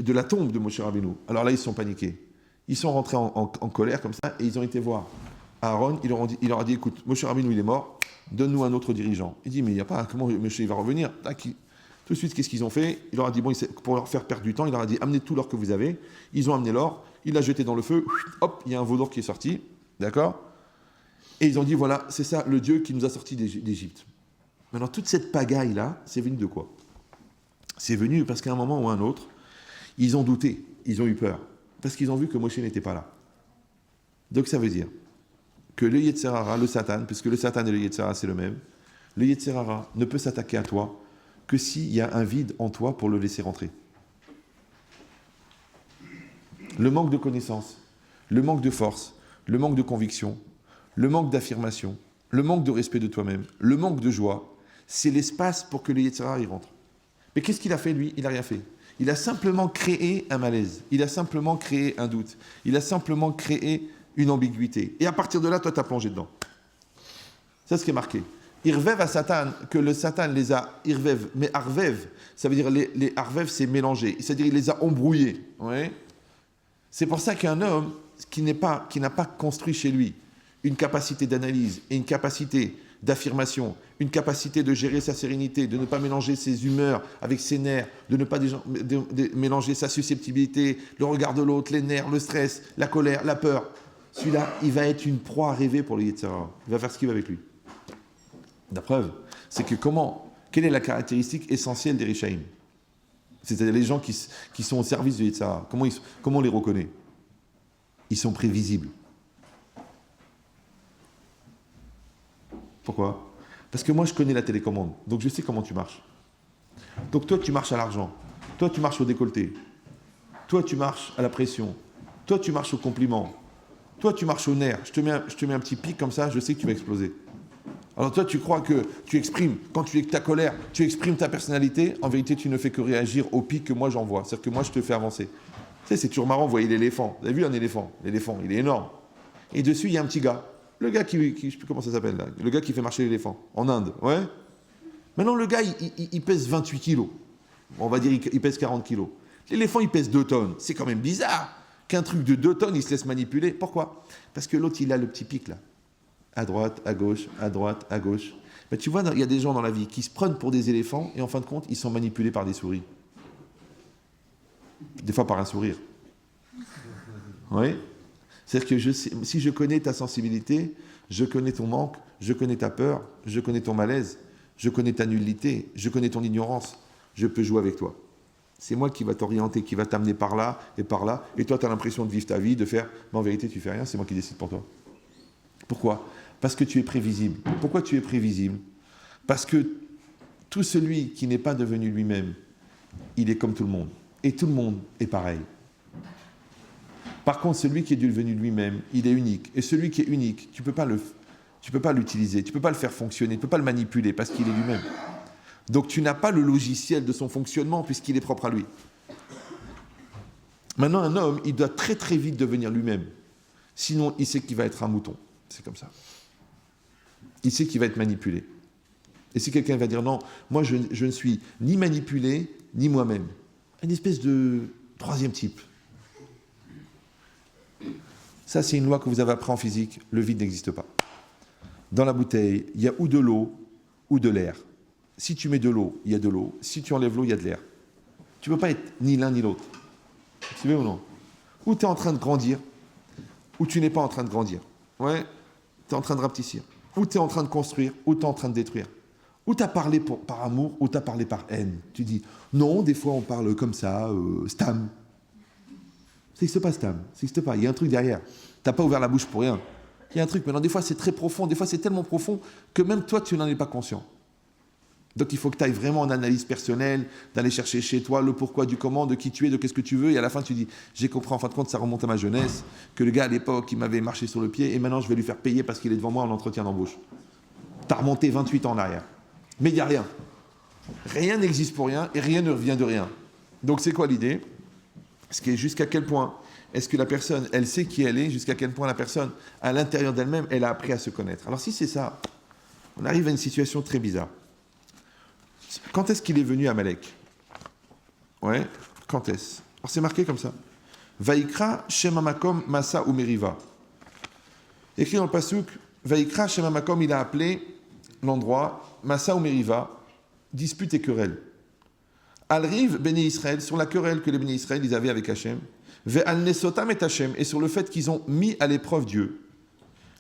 la tombe de Moshe Rabbeinu. Alors là, ils se sont paniqués. Ils sont rentrés en colère comme ça, et ils ont été voir Aaron, il leur a dit, écoute, Moshe Rabbeinu, il est mort, donne-nous un autre dirigeant. Il dit, mais il n'y a pas, comment Moshe il va revenir? Tout Tout de suite, qu'est-ce qu'ils ont fait? Il leur a dit, bon, pour leur faire perdre du temps, il leur a dit, amenez tout l'or que vous avez. Ils ont amené l'or, il l'a jeté dans le feu, hop, il y a un veau d'or qui est sorti, d'accord? Et ils ont dit, voilà, c'est ça, le Dieu qui nous a sortis d'Égypte. Maintenant, toute cette pagaille-là, c'est venu de quoi? C'est venu parce qu'à un moment ou à un autre, ils ont douté, ils ont eu peur, parce qu'ils ont vu que Moshe n'était pas là. Donc ça veut dire que le Yetzer Hara, le Satan, puisque le Satan et le Yetzer Hara c'est le même, le Yetzer Hara ne peut s'attaquer à toi que s'il y a un vide en toi pour le laisser rentrer. Le manque de connaissance, le manque de force, le manque de conviction, le manque d'affirmation, le manque de respect de toi-même, le manque de joie, c'est l'espace pour que le Yetzer Hara y rentre. Mais qu'est-ce qu'il a fait lui? Il n'a rien fait. Il a simplement créé un malaise, il a simplement créé un doute, il a simplement créé une ambiguïté. Et à partir de là, toi, tu as plongé dedans. C'est ce qui est marqué. Irvev à Satan, que le Satan les a irvev, mais arvev, ça veut dire les arvev, c'est mélanger, c'est-à-dire il les a embrouillés. Ouais. C'est pour ça qu'un homme qui n'a pas construit chez lui une capacité d'analyse et une capacité d'affirmation, une capacité de gérer sa sérénité, de ne pas mélanger ses humeurs avec ses nerfs, de ne pas mélanger sa susceptibilité, le regard de l'autre, les nerfs, le stress, la colère, la peur. Celui-là, il va être une proie à rêver pour le Yetzer Hara. Il va faire ce qu'il veut avec lui. La preuve, c'est que quelle est la caractéristique essentielle des Rishaïm? C'est-à-dire les gens qui sont au service du Yetzer Hara. Comment on les reconnaît? Ils sont prévisibles. Pourquoi? Parce que moi, je connais la télécommande. Donc, je sais comment tu marches. Donc, toi, tu marches à l'argent. Toi, tu marches au décolleté. Toi, tu marches à la pression. Toi, tu marches au compliment. Toi, tu marches au nerf. Je te mets un petit pic comme ça, je sais que tu vas exploser. Alors toi, tu crois que tu exprimes, quand tu es ta colère, tu exprimes ta personnalité. En vérité, tu ne fais que réagir au pic que moi j'envoie. C'est-à-dire que moi, je te fais avancer. Tu sais, c'est toujours marrant, vous voyez l'éléphant. Vous avez vu un éléphant? L'éléphant, il est énorme. Et dessus, il y a un petit gars. Le gars qui je ne sais plus comment ça s'appelle là. Le gars qui fait marcher l'éléphant. En Inde, ouais. Maintenant, le gars, il pèse 28 kilos. On va dire il pèse 40 kilos. L'éléphant, il pèse 2 tonnes. C'est quand même bizarre qu'un truc de 2 tonnes, il se laisse manipuler. Pourquoi? Parce que l'autre, il a le petit pic là. À droite, à gauche, à droite, à gauche. Mais tu vois, il y a des gens dans la vie qui se prennent pour des éléphants et en fin de compte, ils sont manipulés par des souris. Des fois par un sourire. Oui. C'est-à-dire que si je connais ta sensibilité, je connais ton manque, je connais ta peur, je connais ton malaise, je connais ta nullité, je connais ton ignorance, je peux jouer avec toi. C'est moi qui va t'orienter, qui va t'amener par là, et toi tu as l'impression de vivre ta vie, de faire, mais en vérité tu fais rien, c'est moi qui décide pour toi. Pourquoi? Parce que tu es prévisible. Pourquoi tu es prévisible? Parce que tout celui qui n'est pas devenu lui-même, il est comme tout le monde. Et tout le monde est pareil. Par contre, celui qui est devenu lui-même, il est unique. Et celui qui est unique, tu ne peux pas l'utiliser, tu ne peux pas le faire fonctionner, tu ne peux pas le manipuler parce qu'il est lui-même. Donc tu n'as pas le logiciel de son fonctionnement puisqu'il est propre à lui. Maintenant, un homme, il doit très très vite devenir lui-même. Sinon, il sait qu'il va être un mouton. C'est comme ça. Il sait qu'il va être manipulé. Et si quelqu'un va dire non, moi je ne suis ni manipulé, ni moi-même. Une espèce de troisième type. Ça, c'est une loi que vous avez appris en physique. Le vide n'existe pas. Dans la bouteille, il y a ou de l'eau ou de l'air. Si tu mets de l'eau, il y a de l'eau. Si tu enlèves l'eau, il y a de l'air. Tu ne peux pas être ni l'un ni l'autre. Tu veux ou non? Ou tu es en train de grandir, ou tu n'es pas en train de grandir. Ouais, tu es en train de rapetissir. Ou tu es en train de construire, ou tu es en train de détruire. Ou tu as parlé par amour, ou tu as parlé par haine. Tu dis, non, des fois on parle comme ça, stam. Ça n'existe pas, stam. Ça n'existe pas. Il y a un truc derrière. Tu n'as pas ouvert la bouche pour rien. Il y a un truc. Maintenant, des fois c'est très profond, des fois c'est tellement profond que même toi, tu n'en es pas conscient. Donc il faut que tu ailles vraiment en analyse personnelle, d'aller chercher chez toi le pourquoi du comment, de qui tu es, de qu'est-ce que tu veux. Et à la fin, tu dis, j'ai compris, en fin de compte, ça remonte à ma jeunesse, que le gars à l'époque, il m'avait marché sur le pied, et maintenant je vais lui faire payer parce qu'il est devant moi en entretien d'embauche. Tu as remonté 28 ans en arrière. Mais il n'y a rien. Rien n'existe pour rien, et rien ne revient de rien. Donc c'est quoi l'idée? Jusqu'à quel point est-ce que la personne, elle sait qui elle est, jusqu'à quel point la personne, à l'intérieur d'elle-même, elle a appris à se connaître. Alors si c'est ça, on arrive à une situation très bizarre. Quand est-ce qu'il est venu à Amalek? Ouais, quand est-ce? Alors c'est marqué comme ça. Vaikra Shema Makom Masa ou Meriva. Écrit dans le pasuk, Vaikra Shema Makom, il a appelé l'endroit Masa ou Meriva, dispute et querelle. Al-Riv, Béni Israël, sur la querelle que les Béni Israël ils avaient avec Hachem, Ve'al Nesotam et Hachem, et sur le fait qu'ils ont mis à l'épreuve Dieu.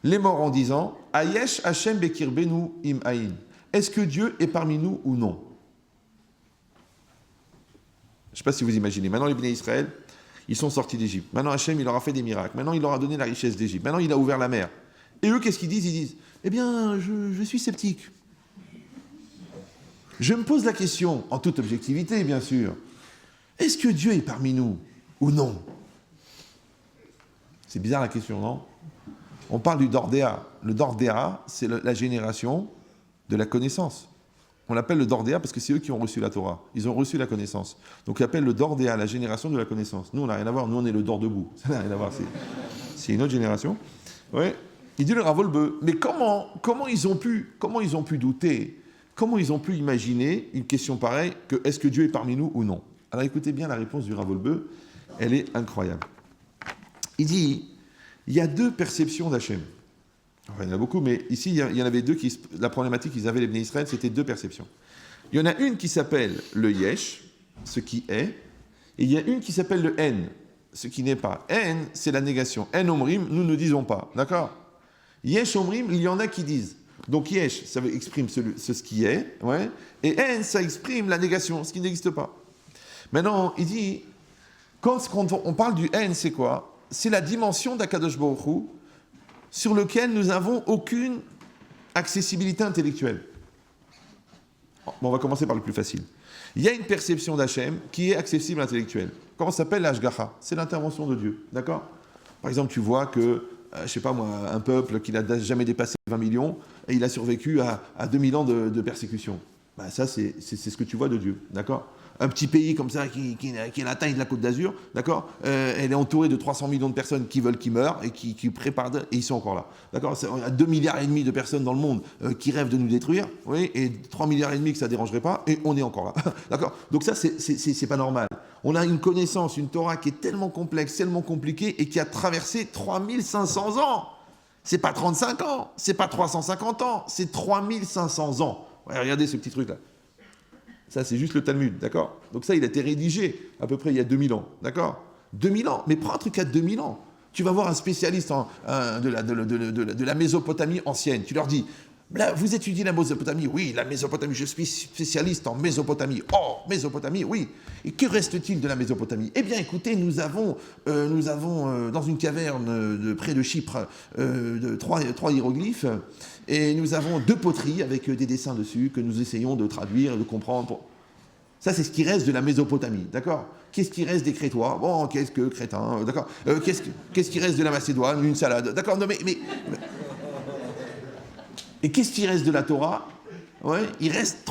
Les morts en disant, Ayesh Hachem Bekir Benu Im Aïn. Est-ce que Dieu est parmi nous ou non? Je ne sais pas si vous imaginez. Maintenant, les Béni Israël, ils sont sortis d'Égypte. Maintenant, Hachem, il leur a fait des miracles. Maintenant, il leur a donné la richesse d'Égypte. Maintenant, il a ouvert la mer. Et eux, qu'est-ce qu'ils disent? Ils disent, eh bien, je suis sceptique. Je me pose la question, en toute objectivité, bien sûr, est-ce que Dieu est parmi nous ou non? C'est bizarre la question, non? On parle du Dordéa. Le Dordéa, c'est la génération de la connaissance. On l'appelle le Dordéa parce que c'est eux qui ont reçu la Torah. Ils ont reçu la connaissance. Donc, ils appellent le Dordéa la génération de la connaissance. Nous, on n'a rien à voir. Nous, on est le Dor debout. Ça n'a rien à voir. C'est une autre génération. Ouais. Il dit le Ravolbeu. Mais comment ils ont pu douter? Comment ils ont pu imaginer une question pareille que est-ce que Dieu est parmi nous ou non? Alors, écoutez bien la réponse du Ravolbeu. Elle est incroyable. Il dit, il y a deux perceptions d'Hachem. Enfin, il y en a beaucoup, mais ici, il y en avait deux la problématique qu'ils avaient les Béné Israël, c'était deux perceptions. Il y en a une qui s'appelle le Yesh, ce qui est, et il y a une qui s'appelle le En, ce qui n'est pas. En, c'est la négation. En Omrim, nous ne disons pas. D'accord? Yesh Omrim, il y en a qui disent. Donc Yesh, ça exprime ce qui est, ouais, et En, ça exprime la négation, ce qui n'existe pas. Maintenant, il dit, quand on parle du En, c'est quoi? C'est la dimension d'Akadosh Baruch Hu, sur lequel nous n'avons aucune accessibilité intellectuelle. Bon, on va commencer par le plus facile. Il y a une perception d'Hachem qui est accessible intellectuelle. Comment ça s'appelle l'Ashgacha? C'est l'intervention de Dieu, d'accord? Par exemple, tu vois que, je ne sais pas moi, un peuple qui n'a jamais dépassé 20 millions, et il a survécu à 2000 ans de persécution. Ben, ça, c'est ce que tu vois de Dieu, d'accord? Un petit pays comme ça qui est la taille de la Côte d'Azur, d'accord, elle est entourée de 300 millions de personnes qui veulent qu'ils meurent et qui préparent, et ils sont encore là. D'accord, il y a 2,5 milliards de personnes dans le monde qui rêvent de nous détruire, oui, et 3,5 milliards que ça ne dérangerait pas, et on est encore là. D'accord. Donc ça, c'est pas normal. On a une connaissance, une Torah qui est tellement complexe, tellement compliquée, et qui a traversé 3500 ans. C'est pas 35 ans, c'est pas 350 ans, c'est 3500 ans. Ouais, regardez ce petit truc-là. Ça, c'est juste le Talmud, d'accord? Donc ça, il a été rédigé à peu près il y a 2000 ans, d'accord? 2000 ans, mais prends un truc à 2000 ans. Tu vas voir un spécialiste de la Mésopotamie ancienne. Tu leur dis, là, vous étudiez la Mésopotamie? Oui, la Mésopotamie, je suis spécialiste en Mésopotamie. Oh, Mésopotamie, oui. Et que reste-t-il de la Mésopotamie? Eh bien, écoutez, nous avons dans une caverne près de Chypre trois hiéroglyphes. Et nous avons 2 poteries avec des dessins dessus que nous essayons de traduire et de comprendre. Ça, c'est ce qui reste de la Mésopotamie, d'accord? Qu'est-ce qui reste des Crétois? Bon, qu'est-ce que crétin, d'accord? Qu'est-ce qui reste de la Macédoine? Une salade, d'accord? Non, mais... Et qu'est-ce qui reste de la Torah? Ouais, il reste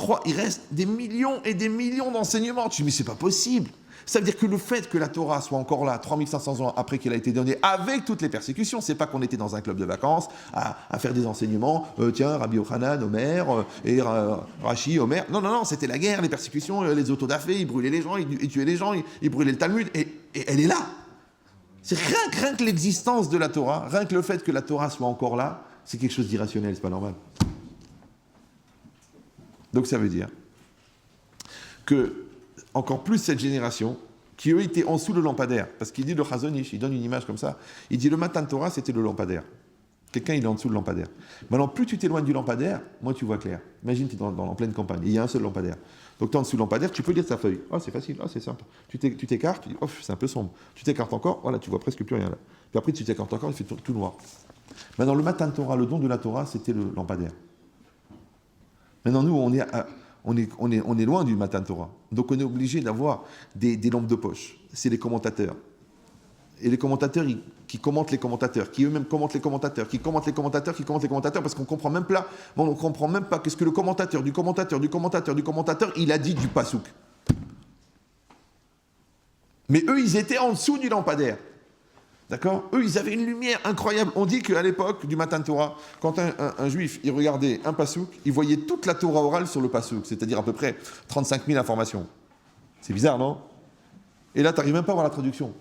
des millions et des millions d'enseignements. Tu dis, mais c'est pas possible. Ça veut dire que le fait que la Torah soit encore là, 3500 ans après qu'elle a été donnée, avec toutes les persécutions, c'est pas qu'on était dans un club de vacances à faire des enseignements, tiens, Rabbi Yochanan, Omer, et Rashi, Omer. Non, c'était la guerre, les persécutions, les autodafés, ils brûlaient les gens, ils tuaient les gens, ils brûlaient le Talmud, et elle est là. C'est rien que l'existence de la Torah, rien que le fait que la Torah soit encore là, c'est quelque chose d'irrationnel, c'est pas normal. Donc ça veut dire que encore plus cette génération, qui eux étaient en dessous le lampadaire, parce qu'il dit le Chazon Ish, il donne une image comme ça, il dit le matin de Torah c'était le lampadaire. Quelqu'un il est en dessous le lampadaire. Maintenant plus tu t'éloignes du lampadaire, moins tu vois clair. Imagine tu es en pleine campagne, il y a un seul lampadaire. Donc tu es en dessous le lampadaire, tu peux lire ta feuille. Oh c'est facile, oh c'est simple. Tu t'écartes, tu dis oh c'est un peu sombre. Tu t'écartes encore, voilà tu vois presque plus rien là. Puis après tu t'écartes encore, il fait tout noir. Maintenant le matin de Torah, le don de la Torah c'était le lampadaire. Maintenant nous on est loin du matin de Torah. Donc on est obligé d'avoir des lampes de poche. C'est les commentateurs. Et les commentateurs, qui commentent les commentateurs, qui eux-mêmes commentent les commentateurs, qui commentent les commentateurs, qui commentent les commentateurs, parce qu'on comprend même pas qu'est-ce que le commentateur, il a dit du pasouk. Mais eux, ils étaient en dessous du lampadaire. D'accord? Eux, ils avaient une lumière incroyable. On dit qu'à l'époque du matin de Torah, quand un juif, il regardait un pasouk, il voyait toute la Torah orale sur le pasouk, c'est-à-dire à peu près 35 000 informations. C'est bizarre, non? Et là, tu n'arrives même pas à voir la traduction.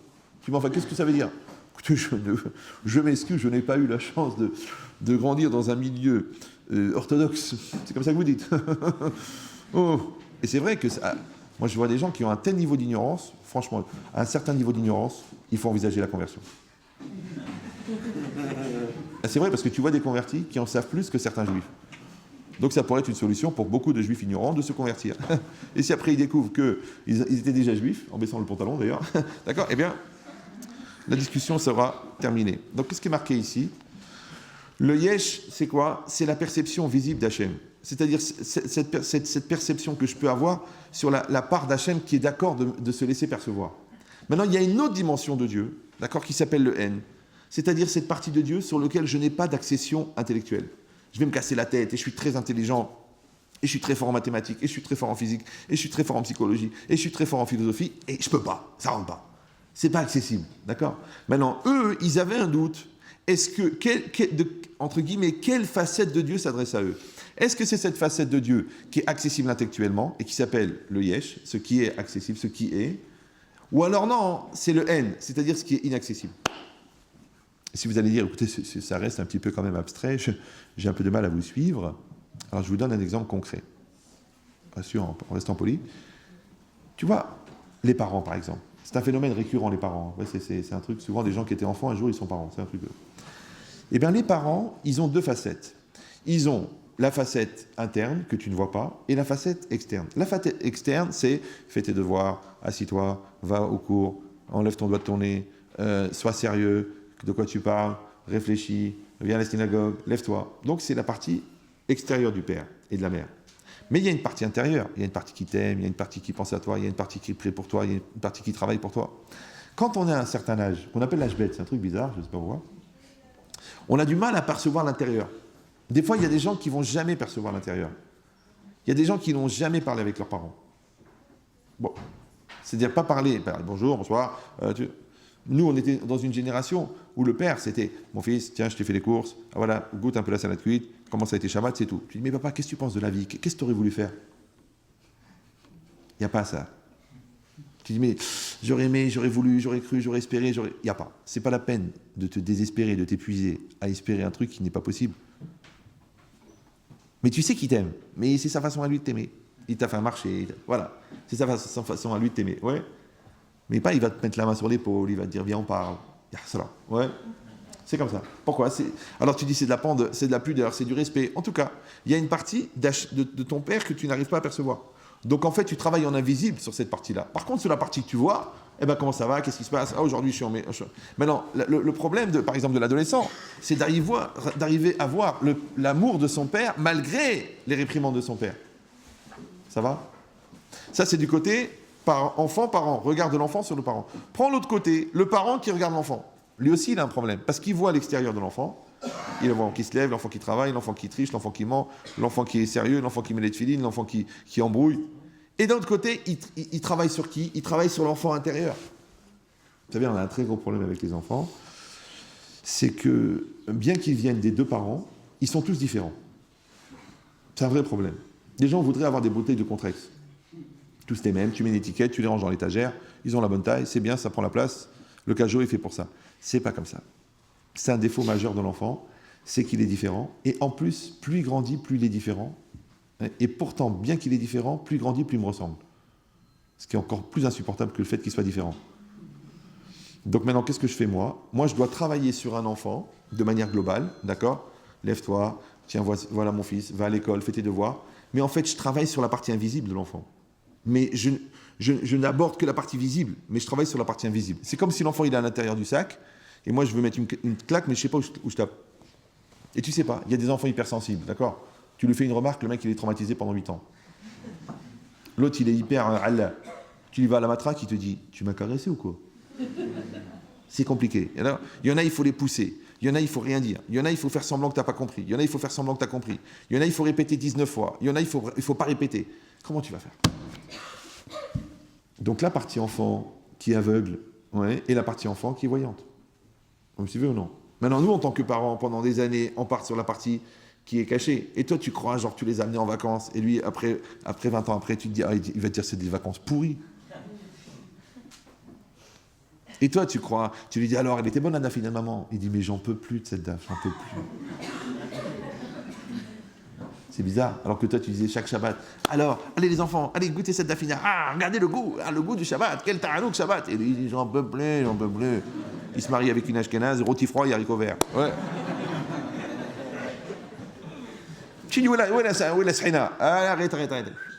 Tu dis, enfin, qu'est-ce que ça veut dire? Écoutez, je m'excuse, je n'ai pas eu la chance de grandir dans un milieu orthodoxe. C'est comme ça que vous dites. Oh. Et c'est vrai que Moi, je vois des gens qui ont un tel niveau d'ignorance, franchement, à un certain niveau d'ignorance, il faut envisager la conversion. C'est vrai, parce que tu vois des convertis qui en savent plus que certains juifs. Donc ça pourrait être une solution pour beaucoup de juifs ignorants de se convertir. Et si après ils découvrent qu'ils étaient déjà juifs, en baissant le pantalon d'ailleurs, d'accord, eh bien, la discussion sera terminée. Donc qu'est-ce qui est marqué ici? Le yesh, c'est quoi? C'est la perception visible d'Hachem. C'est-à-dire cette perception que je peux avoir sur la part d'Hachem qui est d'accord de se laisser percevoir. Maintenant, il y a une autre dimension de Dieu, d'accord, qui s'appelle le N. C'est-à-dire cette partie de Dieu sur laquelle je n'ai pas d'accession intellectuelle. Je vais me casser la tête et je suis très intelligent, et je suis très fort en mathématiques, et je suis très fort en physique, et je suis très fort en psychologie, et je suis très fort en philosophie, et je peux pas, ça rentre pas. C'est pas accessible, d'accord? Maintenant, eux, ils avaient un doute. Est-ce que, entre guillemets, quelle facette de Dieu s'adresse à eux? Est-ce que c'est cette facette de Dieu qui est accessible intellectuellement et qui s'appelle le yesh, ce qui est accessible, ce qui est? Ou alors non, c'est le N, c'est-à-dire ce qui est inaccessible. Si vous allez dire, écoutez, ça reste un petit peu quand même abstrait, j'ai un peu de mal à vous suivre, alors je vous donne un exemple concret. Rassure, en restant poli. Tu vois, les parents par exemple. C'est un phénomène récurrent, les parents. Ouais, c'est un truc, souvent des gens qui étaient enfants, un jour ils sont parents. C'est un truc. Eh bien, les parents, ils ont deux facettes. Ils ont la facette interne, que tu ne vois pas, et la facette externe. La facette externe, c'est fais tes devoirs, assis-toi, va au cours, enlève ton doigt de ton nez, sois sérieux, de quoi tu parles, réfléchis, viens à la synagogue, lève-toi. Donc, c'est la partie extérieure du père et de la mère. Mais il y a une partie intérieure, il y a une partie qui t'aime, il y a une partie qui pense à toi, il y a une partie qui prie pour toi, il y a une partie qui travaille pour toi. Quand on a un certain âge, qu'on appelle l'âge bête, c'est un truc bizarre, je ne sais pas pourquoi, on a du mal à percevoir l'intérieur. Des fois, il y a des gens qui ne vont jamais percevoir l'intérieur. Il y a des gens qui n'ont jamais parlé avec leurs parents. Bon, c'est-à-dire pas parler, bonjour, bonsoir. Nous, on était dans une génération où le père, c'était « Mon fils, tiens, je t'ai fait les courses, ah, voilà, goûte un peu la salade cuite, comment ça a été Shabbat, c'est tout. » Tu dis « Mais papa, qu'est-ce que tu penses de la vie? Qu'est-ce que tu aurais voulu faire ?» Il n'y a pas ça. Tu dis « Mais j'aurais aimé, j'aurais voulu, j'aurais cru, j'aurais espéré, j'aurais... » Il n'y a pas. C'est pas la peine de te désespérer, de t'épuiser à espérer un truc qui n'est pas possible. Mais tu sais qu'il t'aime, mais c'est sa façon à lui de t'aimer. Il t'a fait marcher, voilà. C'est sa façon à lui de t'aimer, ouais. Mais pas, il va te mettre la main sur l'épaule, il va te dire, viens, on parle. Ouais. C'est comme ça. Pourquoi? Alors tu dis, c'est de la pudeur, c'est du respect. En tout cas, il y a une partie de ton père que tu n'arrives pas à percevoir. Donc en fait, tu travailles en invisible sur cette partie-là. Par contre, sur la partie que tu vois, eh ben, comment ça va? Qu'est-ce qui se passe? Ah, aujourd'hui, je suis en... Maintenant, le problème, par exemple, de l'adolescent, c'est d'arriver à voir l'amour de son père malgré les réprimandes de son père. Ça va? Ça, c'est du côté enfant-parent. Regard de l'enfant sur le parent. Prends l'autre côté, le parent qui regarde l'enfant. Lui aussi, il a un problème. Parce qu'il voit l'extérieur de l'enfant. Il voit l'enfant qui se lève, l'enfant qui travaille, l'enfant qui triche, l'enfant qui ment, l'enfant qui est sérieux, l'enfant qui met les tefilines, l'enfant qui embrouille. Et d'un autre côté, il travaille sur qui? Il travaille sur l'enfant intérieur. Vous savez, on a un très gros problème avec les enfants. C'est que, bien qu'ils viennent des deux parents, ils sont tous différents. C'est un vrai problème. Les gens voudraient avoir des bouteilles de Contrex. Tous les mêmes, tu mets une étiquette, tu les ranges dans l'étagère, ils ont la bonne taille, c'est bien, ça prend la place. Le cajot est fait pour ça. C'est pas comme ça. C'est un défaut majeur de l'enfant, c'est qu'il est différent. Et en plus, plus il grandit, plus il est différent. Et pourtant, bien qu'il est différent, plus il grandit, plus il me ressemble. Ce qui est encore plus insupportable que le fait qu'il soit différent. Donc maintenant, qu'est-ce que je fais moi? Moi, je dois travailler sur un enfant de manière globale, d'accord? Lève-toi, tiens, voilà mon fils, va à l'école, fais tes devoirs. Mais en fait, je travaille sur la partie invisible de l'enfant. Mais je n'aborde que la partie visible, mais je travaille sur la partie invisible. C'est comme si l'enfant il est à l'intérieur du sac, et moi je veux mettre une claque, mais je ne sais pas où je tape. Et tu sais pas, il y a des enfants hypersensibles, d'accord? Tu lui fais une remarque, le mec il est traumatisé pendant 8 ans. L'autre il est hyper Allah. Tu lui vas à la matraque, il te dit, tu m'as caressé ou quoi? C'est compliqué. Et alors, il y en a, il faut les pousser. Il y en a, il faut rien dire. Il y en a, il faut faire semblant que tu n'as pas compris. Il y en a, il faut faire semblant que tu as compris. Il y en a, il faut répéter 19 fois. Il y en a, il faut pas répéter. Comment tu vas faire? Donc la partie enfant qui est aveugle, ouais, et la partie enfant qui est voyante. Vous me suivez ou non? Maintenant, nous, en tant que parents, pendant des années, on part sur la partie qui est cachée. Et toi, tu crois, genre, tu les as amenés en vacances, et lui, après 20 ans après, tu te dis, ah, il va te dire c'est des vacances pourries. Et toi, tu crois, tu lui dis, alors, elle était bonne la dafine de maman. Il dit, mais j'en peux plus de cette daf, j'en peux plus. C'est bizarre. Alors que toi, tu disais chaque Shabbat, alors, allez les enfants, allez goûter cette dafina. Ah, regardez le goût du Shabbat. Quel taranouk Shabbat. Et lui, il dit, j'en peux plus. Il se marie avec une Ashkénaze, rôti froid et haricots verts. Ouais. Tu dis, où est la shrina? Arrête.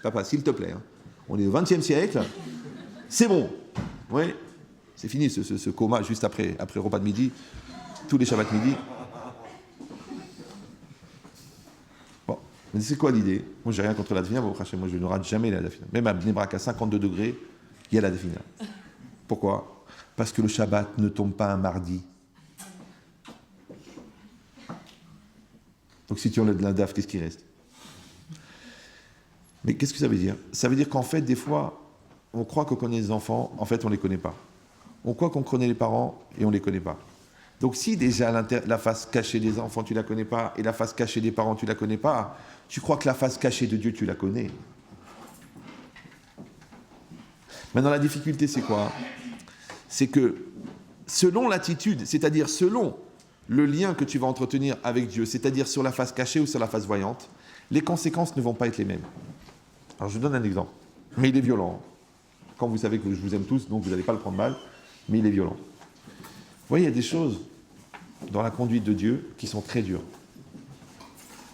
Papa, s'il te plaît. Hein. On est au XXe siècle. C'est bon. Oui. C'est fini ce coma juste après repas de midi. Tous les Shabbats midi. Bon. Mais c'est quoi l'idée? Moi, j'ai rien contre la dafina. Moi, je ne rate jamais la dafina. Même à Bnei Brak, à 52 degrés, il y a la dafina. Pourquoi? Parce que le Shabbat ne tombe pas un mardi. Donc si tu enlèves de la daf, qu'est-ce qui reste? Mais qu'est-ce que ça veut dire? Ça veut dire qu'en fait, des fois, on croit qu'on connaît les enfants, en fait, on ne les connaît pas. On croit qu'on connaît les parents et on ne les connaît pas. Donc si déjà la face cachée des enfants, tu ne la connais pas, et la face cachée des parents, tu ne la connais pas, tu crois que la face cachée de Dieu, tu la connais. Maintenant, la difficulté, c'est quoi? C'est que selon l'attitude, c'est-à-dire selon le lien que tu vas entretenir avec Dieu, c'est-à-dire sur la face cachée ou sur la face voyante, les conséquences ne vont pas être les mêmes. Alors je donne un exemple, mais il est violent. Quand vous savez que je vous aime tous, donc vous n'allez pas le prendre mal, mais il est violent. Vous voyez, il y a des choses dans la conduite de Dieu qui sont très dures.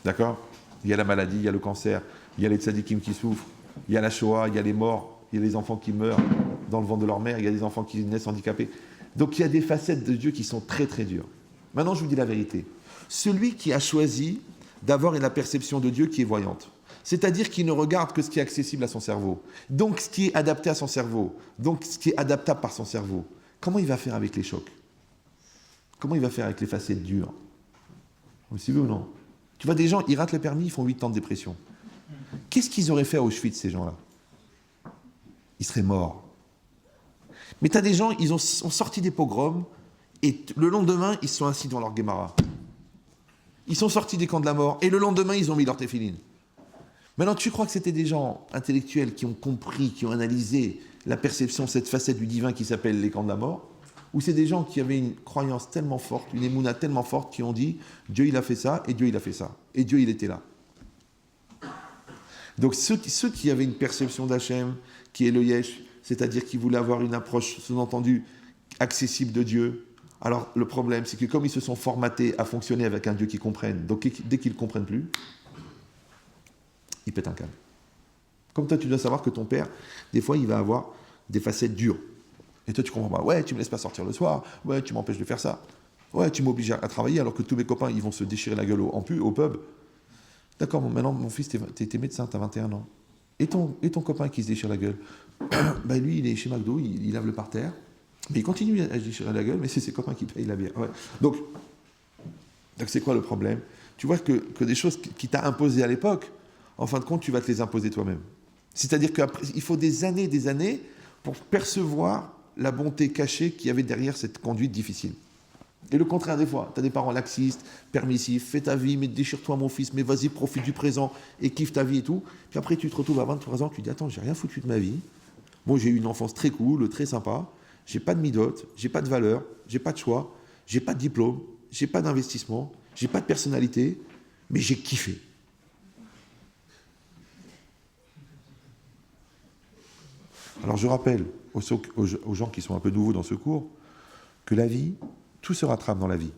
D'accord? Il y a la maladie, il y a le cancer, il y a les tzadikim qui souffrent, il y a la Shoah, il y a les morts, il y a les enfants qui meurent dans le ventre de leur mère, il y a des enfants qui naissent handicapés. Donc il y a des facettes de Dieu qui sont très très dures. Maintenant, je vous dis la vérité. Celui qui a choisi d'avoir la perception de Dieu qui est voyante, c'est-à-dire qu'il ne regarde que ce qui est accessible à son cerveau, donc ce qui est adapté à son cerveau, donc ce qui est adaptable par son cerveau, comment il va faire avec les chocs? Comment il va faire avec les facettes dures? Vous suivez ou non? Tu vois, des gens, ils ratent le permis, ils font 8 ans de dépression. Qu'est-ce qu'ils auraient fait à Auschwitz, ces gens-là? Ils seraient morts. Mais tu as des gens, ils ont sorti des pogroms, et le lendemain, ils se sont assis dans leur Guémara. Ils sont sortis des camps de la mort, et le lendemain, ils ont mis leur téphilines. Maintenant, tu crois que c'était des gens intellectuels qui ont compris, qui ont analysé la perception, cette facette du divin qui s'appelle les camps de la mort? Ou c'est des gens qui avaient une croyance tellement forte, une émouna tellement forte, qui ont dit « Dieu, il a fait ça, et Dieu, il a fait ça. Et Dieu, il était là. » Donc, ceux qui avaient une perception d'Hachem, qui est le yesh, c'est-à-dire qui voulaient avoir une approche, sous-entendue, accessible de Dieu, alors le problème, c'est que comme ils se sont formatés à fonctionner avec un Dieu qu'ils comprennent, donc dès qu'ils ne comprennent plus, ils pètent un câble. Comme toi, tu dois savoir que ton père, des fois, il va avoir des facettes dures. Et toi, tu comprends pas. Ouais, tu me laisses pas sortir le soir. Ouais, tu m'empêches de faire ça. Ouais, tu m'obliges à travailler alors que tous mes copains, ils vont se déchirer la gueule au pub. D'accord, maintenant, mon fils, t'es médecin, t'as 21 ans. Et ton copain qui se déchire la gueule, bah lui, il est chez McDo, il lave le parterre, mais il continue à se déchirer la gueule, mais c'est ses copains qui payent la bière. Ouais. Donc c'est quoi le problème? Tu vois que des choses qui t'a imposées à l'époque, en fin de compte, tu vas te les imposer toi-même. C'est-à-dire qu'il faut des années pour percevoir la bonté cachée qu'il y avait derrière cette conduite difficile. Et le contraire des fois, tu as des parents laxistes, permissifs, fais ta vie, mais déchire-toi mon fils, mais vas-y, profite du présent et kiffe ta vie et tout. Puis après, tu te retrouves à 23 ans, tu te dis, attends, j'ai rien foutu de ma vie. Bon, j'ai eu une enfance très cool, très sympa, j'ai pas de midote, j'ai pas de valeur, j'ai pas de choix, j'ai pas de diplôme, j'ai pas d'investissement, j'ai pas de personnalité, mais j'ai kiffé. Alors je rappelle aux gens qui sont un peu nouveaux dans ce cours que la vie, tout se rattrape dans la vie.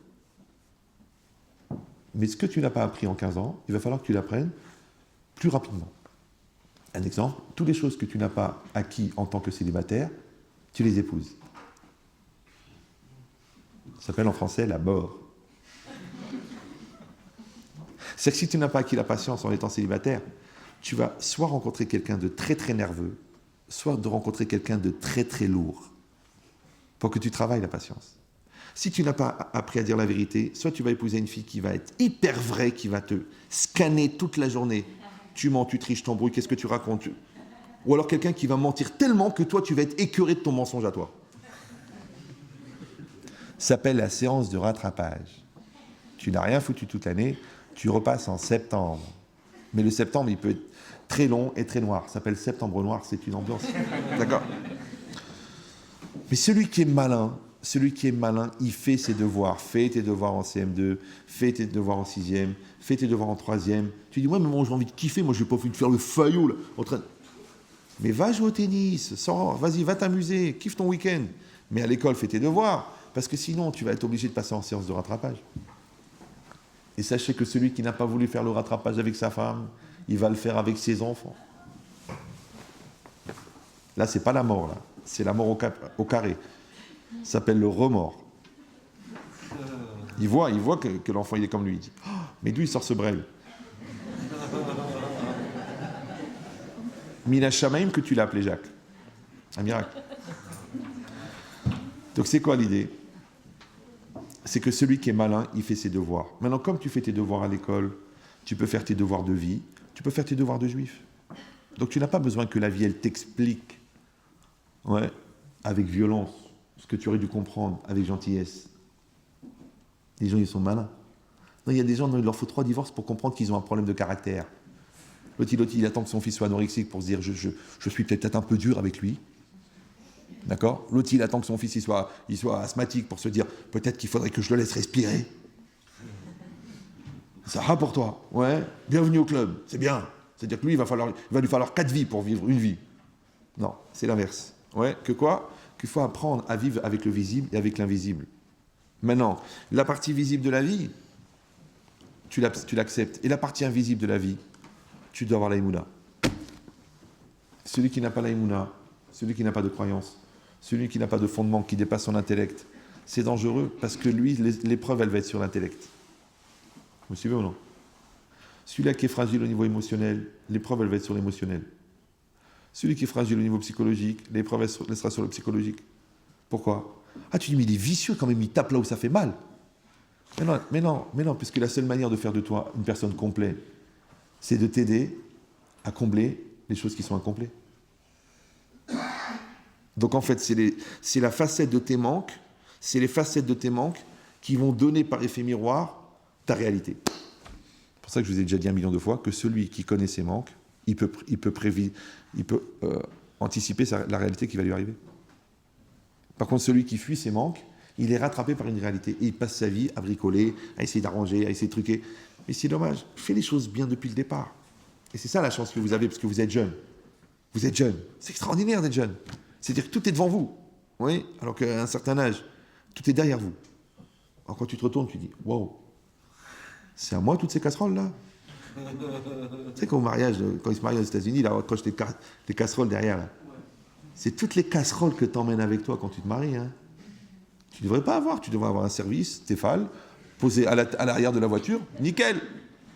Mais ce que tu n'as pas appris en 15 ans, il va falloir que tu l'apprennes plus rapidement. Un exemple, toutes les choses que tu n'as pas acquis en tant que célibataire, tu les épouses. Ça s'appelle en français la mort. C'est que si tu n'as pas acquis la patience en étant célibataire, tu vas soit rencontrer quelqu'un de très très nerveux, soit de rencontrer quelqu'un de très très lourd, pour que tu travailles la patience. Si tu n'as pas appris à dire la vérité, soit tu vas épouser une fille qui va être hyper vraie, qui va te scanner toute la journée. Tu mens, tu triches, t'embrouilles, qu'est-ce que tu racontes? Ou alors quelqu'un qui va mentir tellement que toi, tu vas être écœuré de ton mensonge à toi. Ça s'appelle la séance de rattrapage. Tu n'as rien foutu toute l'année, tu repasses en septembre. Mais le septembre, il peut être très long et très noir. Ça s'appelle septembre noir, c'est une ambiance. D'accord? Mais celui qui est malin, celui qui est malin, il fait ses devoirs. Fais tes devoirs en CM2, fais tes devoirs en 6e, fais tes devoirs en 3e. Tu dis, ouais, mais moi j'ai envie de kiffer, moi je n'ai pas envie de faire le faillot là, en train de... Mais va jouer au tennis, sors, vas-y, va t'amuser, kiffe ton week-end. Mais à l'école, fais tes devoirs, parce que sinon, tu vas être obligé de passer en séance de rattrapage. Et sachez que celui qui n'a pas voulu faire le rattrapage avec sa femme, il va le faire avec ses enfants. Là, c'est pas la mort, là. C'est la mort au carré. Ça s'appelle le remords. Il voit que l'enfant, il est comme lui. Il dit, oh, mais d'où il sort ce brel? Mina Shamaim que tu l'as appelé Jacques. Un miracle. Donc c'est quoi l'idée? C'est que celui qui est malin, il fait ses devoirs. Maintenant, comme tu fais tes devoirs à l'école, tu peux faire tes devoirs de vie, tu peux faire tes devoirs de juif. Donc tu n'as pas besoin que la vie, elle t'explique, ouais, avec violence, ce que tu aurais dû comprendre avec gentillesse. Les gens, ils sont malins. Non, il y a des gens, il leur faut 3 divorces pour comprendre qu'ils ont un problème de caractère. L'autre, il attend que son fils soit anorexique pour se dire je suis peut-être un peu dur avec lui. D'accord? L'autre, il attend que son fils il soit asthmatique pour se dire peut-être qu'il faudrait que je le laisse respirer. Ça va pour toi? Ouais, bienvenue au club, c'est bien. C'est-à-dire que lui, il va lui falloir 4 vies pour vivre une vie. Non, c'est l'inverse. Ouais, que quoi? Qu'il faut apprendre à vivre avec le visible et avec l'invisible. Maintenant, la partie visible de la vie, tu l'acceptes. Et la partie invisible de la vie, tu dois avoir la Emouna. Celui qui n'a pas la Emouna, celui qui n'a pas de croyance, celui qui n'a pas de fondement, qui dépasse son intellect, c'est dangereux parce que lui, l'épreuve, elle va être sur l'intellect. Vous me suivez ou non? Celui-là qui est fragile au niveau émotionnel, l'épreuve, elle va être sur l'émotionnel. Celui qui est fragile au niveau psychologique, l'épreuve, elle sera sur le psychologique. Pourquoi? Ah, tu dis, mais il est vicieux quand même, il tape là où ça fait mal. Mais non, puisque la seule manière de faire de toi une personne complète, c'est de t'aider à combler les choses qui sont incomplètes. Donc en fait, c'est la facette de tes manques, c'est les facettes de tes manques qui vont donner par effet miroir ta réalité. C'est pour ça que je vous ai déjà dit 1 million de fois que celui qui connaît ses manques, il peut anticiper la réalité qui va lui arriver. Par contre, celui qui fuit ses manques, il est rattrapé par une réalité. Et il passe sa vie à bricoler, à essayer d'arranger, à essayer de truquer. Mais c'est dommage. Fais les choses bien depuis le départ. Et c'est ça la chance que vous avez, parce que vous êtes jeune. Vous êtes jeune. C'est extraordinaire d'être jeune. C'est-à-dire que tout est devant vous. Oui, alors qu'à un certain âge, tout est derrière vous. Alors quand tu te retournes, tu dis, wow, c'est à moi toutes ces casseroles-là. Tu sais, quand ils se marient aux États-Unis, là, on accroche les casseroles derrière, là. C'est toutes les casseroles que tu emmènes avec toi quand tu te maries. Hein. Tu ne devrais pas avoir. Tu devrais avoir un service, Stéphane, posé à l'arrière de la voiture, nickel,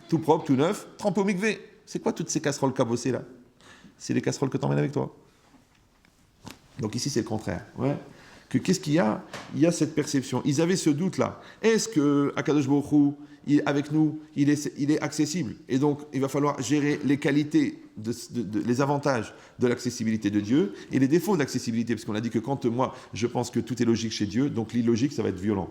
tout propre, tout neuf, trempé au mikvé. C'est quoi toutes ces casseroles cabossées là? C'est les casseroles que tu emmènes avec toi. Donc ici, c'est le contraire. Ouais. Qu'est-ce qu'il y a? Il y a cette perception. Ils avaient ce doute-là. Est-ce que Akadosh Baruch Hu, avec nous, il est accessible? Et donc, il va falloir gérer les qualités, les avantages de l'accessibilité de Dieu et les défauts de l'accessibilité. Parce qu'on a dit que quand moi, je pense que tout est logique chez Dieu, donc l'illogique, ça va être violent.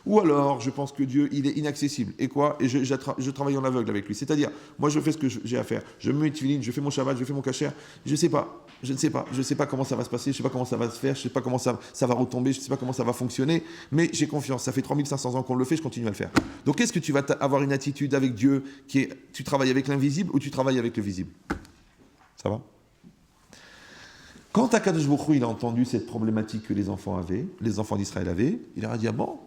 Ou alors, je pense que Dieu, il est inaccessible. Et quoi? Et je travaille en aveugle avec lui. C'est-à-dire, moi, je fais ce que j'ai à faire. Je me mets une je fais mon Shabbat, je fais mon kasher. Je ne sais pas. Je ne sais pas comment ça va se passer. Je ne sais pas comment ça va se faire. Je ne sais pas comment ça va retomber. Je ne sais pas comment ça va fonctionner. Mais j'ai confiance. Ça fait 3500 ans qu'on le fait. Je continue à le faire. Donc, est-ce que tu vas avoir une attitude avec Dieu qui est, tu travailles avec l'invisible ou tu travailles avec le visible? Ça va? Quand Akadosh Baruch Hu, il a entendu cette problématique que les enfants d'Israël avaient, il leur a dit, ah bon?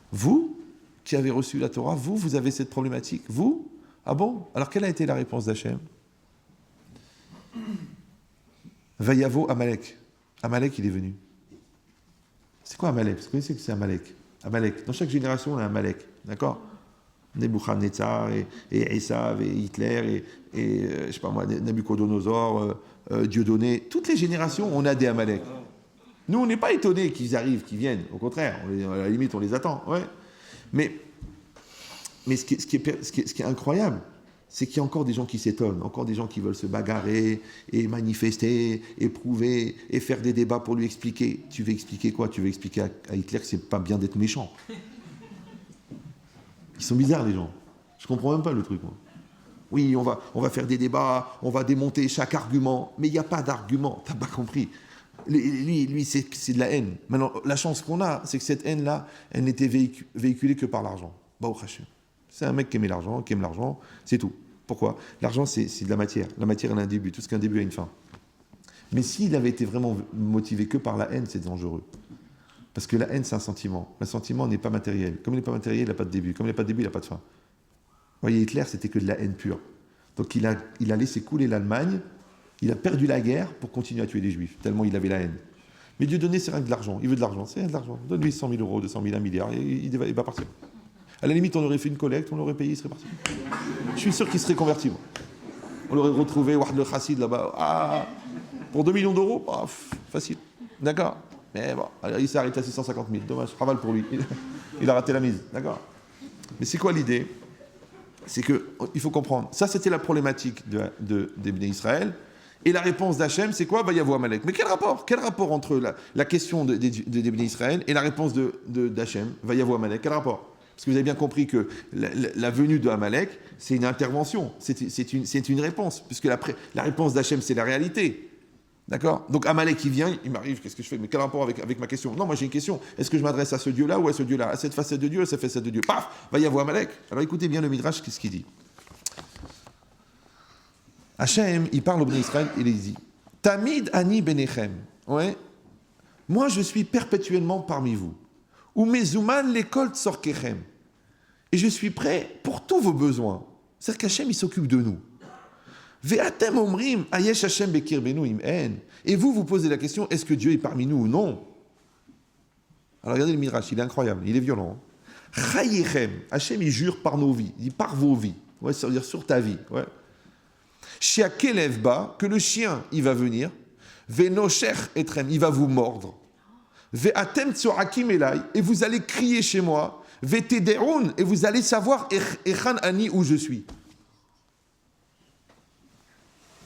Vous, qui avez reçu la Torah, vous avez cette problématique. Vous? Ah bon? Alors, quelle a été la réponse d'Hachem? Vayavo Amalek. Amalek, il est venu. C'est quoi Amalek? Vous connaissez que c'est Amalek? Amalek. Dans chaque génération, on a Amalek. D'accord? Nebuchadnezzar et Esav et Hitler et je sais pas moi, Nabucodonosor, Dieudonné. Toutes les générations, on a des Amalek. Nous, on n'est pas étonnés qu'ils arrivent, qu'ils viennent. Au contraire, à la limite, on les attend. Ouais. Mais ce qui est incroyable, c'est qu'il y a encore des gens qui s'étonnent, encore des gens qui veulent se bagarrer et manifester, et prouver, et faire des débats pour lui expliquer. Tu veux expliquer quoi? Tu veux expliquer à Hitler que c'est pas bien d'être méchant? Ils sont bizarres, les gens. Je comprends même pas le truc, moi. Oui, on va faire des débats, on va démonter chaque argument, mais il n'y a pas d'argument, t'as pas compris. Lui c'est de la haine. Maintenant, la chance qu'on a, c'est que cette haine-là, elle n'était véhiculée que par l'argent. Baruch Hashem. C'est un mec qui aime l'argent, c'est tout. Pourquoi? L'argent, c'est de la matière. La matière, elle a un début. Tout ce qu'un début a une fin. Mais s'il avait été vraiment motivé que par la haine, c'est dangereux. Parce que la haine, c'est un sentiment. Le sentiment n'est pas matériel. Comme il n'est pas matériel, il n'a pas de début. Comme il n'a pas de début, il n'a pas de fin. Vous voyez, Hitler, c'était que de la haine pure. Donc il a laissé couler l'Allemagne, il a perdu la guerre pour continuer à tuer les Juifs, tellement il avait la haine. Mais Dieu donné, c'est rien que de l'argent. Il veut de l'argent, c'est rien de l'argent. Donne-lui 100 000 euros, 200 000, 1 milliard, et il va partir. À la limite, on aurait fait une collecte, on l'aurait payé, il serait parti. Je suis sûr qu'il serait converti. Moi. On l'aurait retrouvé, Wahd le Chassid là-bas. Ah, pour 2 millions d'euros, facile. D'accord. Mais bon, alors, il s'est arrêté à 650 000. Dommage, raval pour lui. Il a raté la mise. D'accord. Mais c'est quoi l'idée? C'est qu'il faut comprendre. Ça, c'était la problématique des Bnei Israël. Et la réponse d'Hachem, c'est quoi? Yavo Amalek. Mais quel rapport? Quel rapport entre la question des Bnei Israël et la réponse d'Hachem? Yavo Amalek. Quel rapport? Parce que vous avez bien compris que la venue de Amalek, c'est une intervention, c'est une réponse, puisque la réponse d'Hachem, c'est la réalité. D'accord? Donc Amalek, il vient, il m'arrive, qu'est-ce que je fais? Mais quel rapport avec ma question? Non, moi j'ai une question. Est-ce que je m'adresse à ce Dieu-là ou à ce Dieu-là? À cette facette de Dieu, à cette facette de Dieu? Paf! Yavo Amalek. Alors écoutez bien le Midrash, qu'est-ce qu'il dit? Hachem, il parle au Bnei Israël, il dit Tamid ani benechem. Ouais. Moi, je suis perpétuellement parmi vous. Ou mezuman l'école sorkechem. Et je suis prêt pour tous vos besoins. C'est-à-dire qu'Hachem, il s'occupe de nous. Ve'atem omrim ayesh Hachem bekir benu im en. Et vous posez la question, est-ce que Dieu est parmi nous ou non? Alors regardez le Midrash, il est incroyable, il est violent. Chayechem, Hachem, il jure par nos vies, il dit par vos vies. Ouais, ça veut dire sur ta vie. Ouais. Shiakelev ba, que le chien, il va venir. Ve'nosher etrem, il va vous mordre. Ve'atem tzorakim elai, et vous allez crier chez moi. Ve'tederun, et vous allez savoir echan ani, où je suis.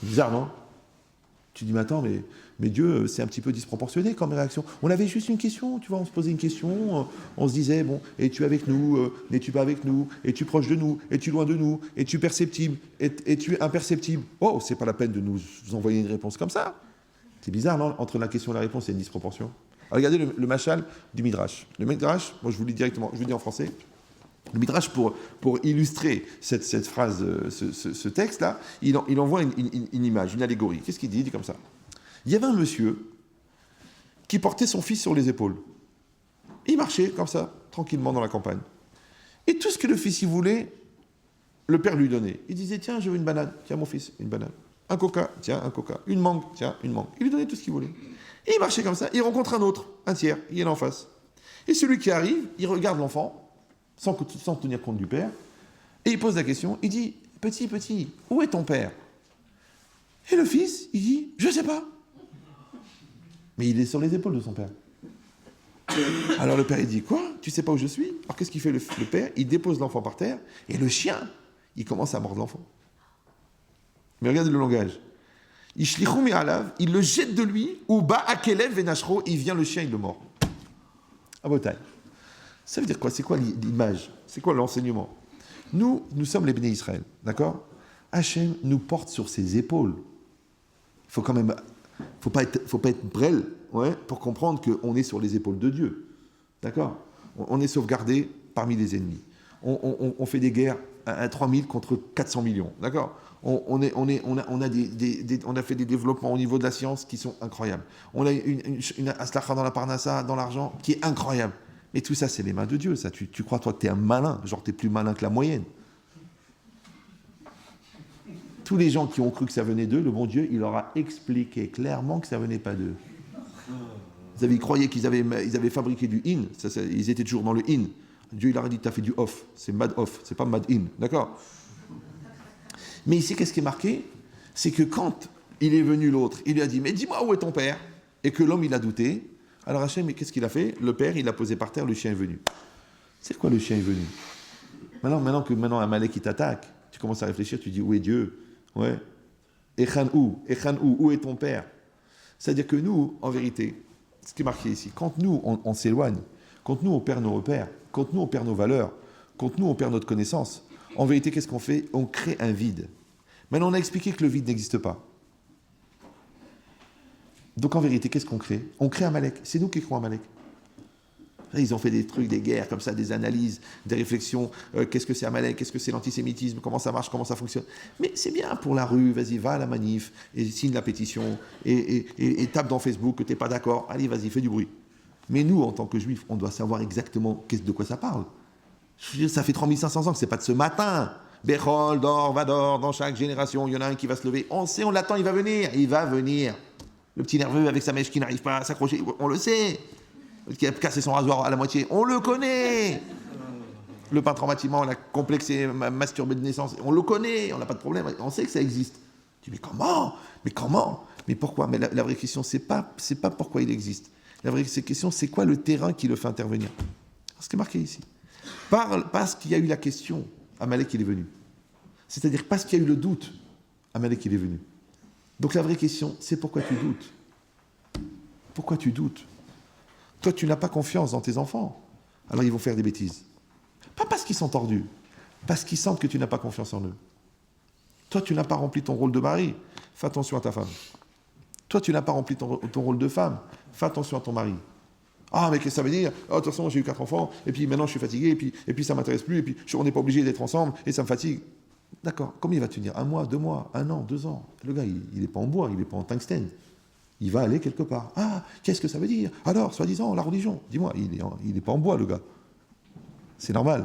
Bizarre, non? Tu dis, mais attends, mais Dieu, c'est un petit peu disproportionné comme réaction. On avait juste une question, tu vois, on se posait une question, on se disait, bon, es-tu avec nous, n'es-tu pas avec nous, es-tu proche de nous, es-tu loin de nous, es-tu perceptible, es-tu imperceptible? Oh, c'est pas la peine de nous envoyer une réponse comme ça. C'est bizarre, non? Entre la question et la réponse, il y a une disproportion. Alors, regardez le machal du Midrash. Le Midrash, moi je vous le dis directement, je vous le dis en français. Le Midrash, pour illustrer cette phrase, ce texte-là, il envoie une image, une allégorie. Qu'est-ce qu'il dit? Il dit comme ça. Il y avait un monsieur qui portait son fils sur les épaules. Il marchait comme ça, tranquillement dans la campagne. Et tout ce que le fils y voulait, le père lui donnait. Il disait, tiens, je veux une banane. Tiens, mon fils, une banane. Un coca, tiens, un coca. Une mangue, tiens, une mangue. Il lui donnait tout ce qu'il voulait. Et il marchait comme ça. Il rencontre un autre, un tiers. Il est là en face. Et celui qui arrive, il regarde l'enfant, sans tenir compte du père, et il pose la question, il dit, petit, où est ton père? Et le fils, il dit, je ne sais pas. Mais il est sur les épaules de son père. Alors le père, il dit, quoi? Tu ne sais pas où je suis? Alors qu'est-ce qu'il fait le père? Il dépose l'enfant par terre, et le chien, il commence à mordre l'enfant. Mais regardez le langage. Il le jette de lui, ou ba akelev venashro, il vient le chien, il le mord. À Botaï. Ça veut dire quoi? C'est quoi l'image? C'est quoi l'enseignement? Nous sommes les Bnei Israël, d'accord? Hachem nous porte sur ses épaules. Il faut quand même, faut pas être brel, ouais, pour comprendre qu'on est sur les épaules de Dieu, d'accord? On est sauvegardé parmi les ennemis. On fait des guerres à 3000 contre 400 millions, d'accord? On a fait des développements au niveau de la science qui sont incroyables. On a une aslacha dans la parnassa, dans l'argent, qui est incroyable. Mais tout ça, c'est les mains de Dieu. Ça. Tu crois, toi, que tu es un malin, genre tu es plus malin que la moyenne. Tous les gens qui ont cru que ça venait d'eux, le bon Dieu, il leur a expliqué clairement que ça venait pas d'eux. Ils croyaient qu'ils avaient fabriqué du in, ils étaient toujours dans le in. Dieu, il leur a dit, tu as fait du off, c'est mad off, c'est pas mad in, d'accord? Mais ici, qu'est-ce qui est marqué? C'est que quand il est venu l'autre, il lui a dit, mais dis-moi où est ton père? Et que l'homme, il a douté. Alors Hachem, mais qu'est-ce qu'il a fait? Le père, il l'a posé par terre, le chien est venu. C'est quoi le chien est venu? Maintenant Amalek, il t'attaque, tu commences à réfléchir, tu dis, où est Dieu? Ouais. Echan où est ton père? C'est-à-dire que nous, en vérité, ce qui est marqué ici, quand nous, on s'éloigne, quand nous, on perd nos repères, quand nous, on perd nos valeurs, quand nous, on perd notre connaissance, en vérité, qu'est-ce qu'on fait? On crée un vide. Maintenant, on a expliqué que le vide n'existe pas. Donc en vérité, qu'est-ce qu'on crée? On crée Amalek. C'est nous qui créons Amalek. Ils ont fait des trucs, des guerres comme ça, des analyses, des réflexions. Qu'est-ce que c'est Amalek? Qu'est-ce que c'est l'antisémitisme? Comment ça marche? Comment ça fonctionne? Mais c'est bien pour la rue. Vas-y, va à la manif et signe la pétition et tape dans Facebook que tu n'es pas d'accord. Allez, vas-y, fais du bruit. Mais nous, en tant que juifs, on doit savoir exactement de quoi ça parle. Je veux dire, ça fait 3500 ans que ce n'est pas de ce matin. Bechol, Dor, Vador, dans chaque génération, il y en a un qui va se lever. On sait, on l'attend, il va venir. Il va venir. Le petit nerveux avec sa mèche qui n'arrive pas à s'accrocher, on le sait. Qui a cassé son rasoir à la moitié, on le connaît. Le peintre en bâtiment, la complexé, masturbé de naissance, on le connaît, on n'a pas de problème, on sait que ça existe. Tu dis, mais comment? Mais comment? Mais pourquoi? Mais la vraie question, c'est pas pourquoi il existe. La vraie question, c'est quoi le terrain qui le fait intervenir? Ce qui est marqué ici. Parce qu'il y a eu la question, Amalek il est venu. C'est-à-dire parce qu'il y a eu le doute, Amalek il est venu. Donc la vraie question, c'est pourquoi tu doutes? Pourquoi tu doutes? Toi, tu n'as pas confiance dans tes enfants. Alors ils vont faire des bêtises. Pas parce qu'ils sont tordus, parce qu'ils sentent que tu n'as pas confiance en eux. Toi, tu n'as pas rempli ton rôle de mari. Fais attention à ta femme. Toi, tu n'as pas rempli ton rôle de femme. Fais attention à ton mari. Ah, mais qu'est-ce que ça veut dire? Oh, de toute façon, j'ai eu 4 enfants, et puis maintenant je suis fatigué, et puis ça ne m'intéresse plus, et puis on n'est pas obligé d'être ensemble, et ça me fatigue. D'accord, combien il va tenir? 1 mois, 2 mois, 1 an, 2 ans? Le gars, il n'est pas en bois, il n'est pas en tungstène. Il va aller quelque part. Ah, qu'est-ce que ça veut dire? Alors, soi-disant, la religion. Dis-moi, il n'est pas en bois, le gars. C'est normal.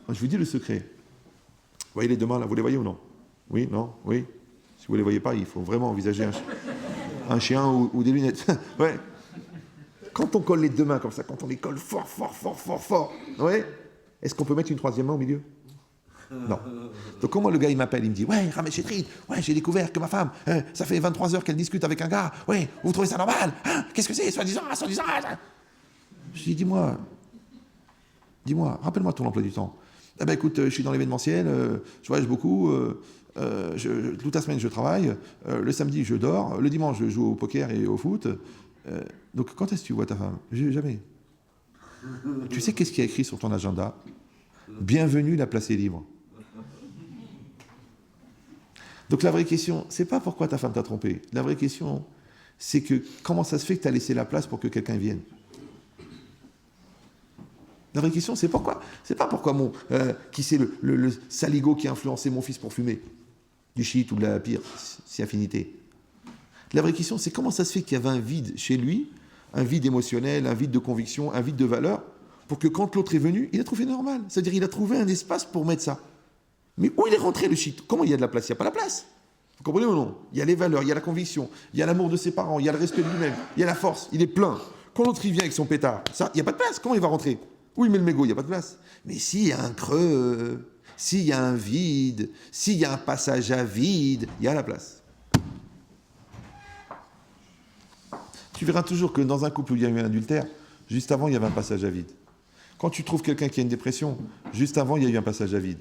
Moi, je vous dis le secret. Vous voyez les deux mains, là, vous les voyez ou non? Oui, non, oui. Si vous ne les voyez pas, il faut vraiment envisager un chien ou des lunettes. Ouais. Quand on colle les deux mains comme ça, quand on les colle fort, ouais, est-ce qu'on peut mettre une troisième main au milieu? Non. Donc comment le gars il m'appelle, il me dit, ouais, Ramesh Chetrit, ouais, j'ai découvert que ma femme, ça fait 23 heures qu'elle discute avec un gars, ouais, vous trouvez ça normal? Hein, qu'est-ce que c'est, soi-disant? Je dis, dis-moi, rappelle-moi ton emploi du temps. Eh ben écoute, je suis dans l'événementiel, je voyage beaucoup, toute la semaine je travaille, le samedi je dors, le dimanche je joue au poker et au foot. Donc quand est-ce que tu vois ta femme? Jamais. Tu sais qu'est-ce qu'il y a écrit sur ton agenda? Bienvenue, la place est libre. Donc la vraie question, c'est pas pourquoi ta femme t'a trompé. La vraie question, c'est que comment ça se fait que tu as laissé la place pour que quelqu'un vienne? La vraie question, c'est pourquoi? C'est pas pourquoi qui c'est le saligo qui a influencé mon fils pour fumer du shit ou de la pire, si affinité. La vraie question, c'est comment ça se fait qu'il y avait un vide chez lui, un vide émotionnel, un vide de conviction, un vide de valeur, pour que quand l'autre est venu, il a trouvé normal. C'est-à-dire il a trouvé un espace pour mettre ça. Mais où il est rentré le shit? Comment il y a de la place? Il n'y a pas la place. Vous comprenez ou non? Il y a les valeurs, il y a la conviction, il y a l'amour de ses parents, il y a le respect de lui-même, il y a la force, il est plein. Quand l'autre il vient avec son pétard, ça, il n'y a pas de place. Comment il va rentrer? Où il met le mégot? Il n'y a pas de place. Mais s'il y a un creux, s'il y a un vide, s'il y a un passage à vide, il y a la place. Tu verras toujours que dans un couple où il y a eu un adultère, juste avant, il y avait un passage à vide. Quand tu trouves quelqu'un qui a une dépression, juste avant, il y a eu un passage à vide.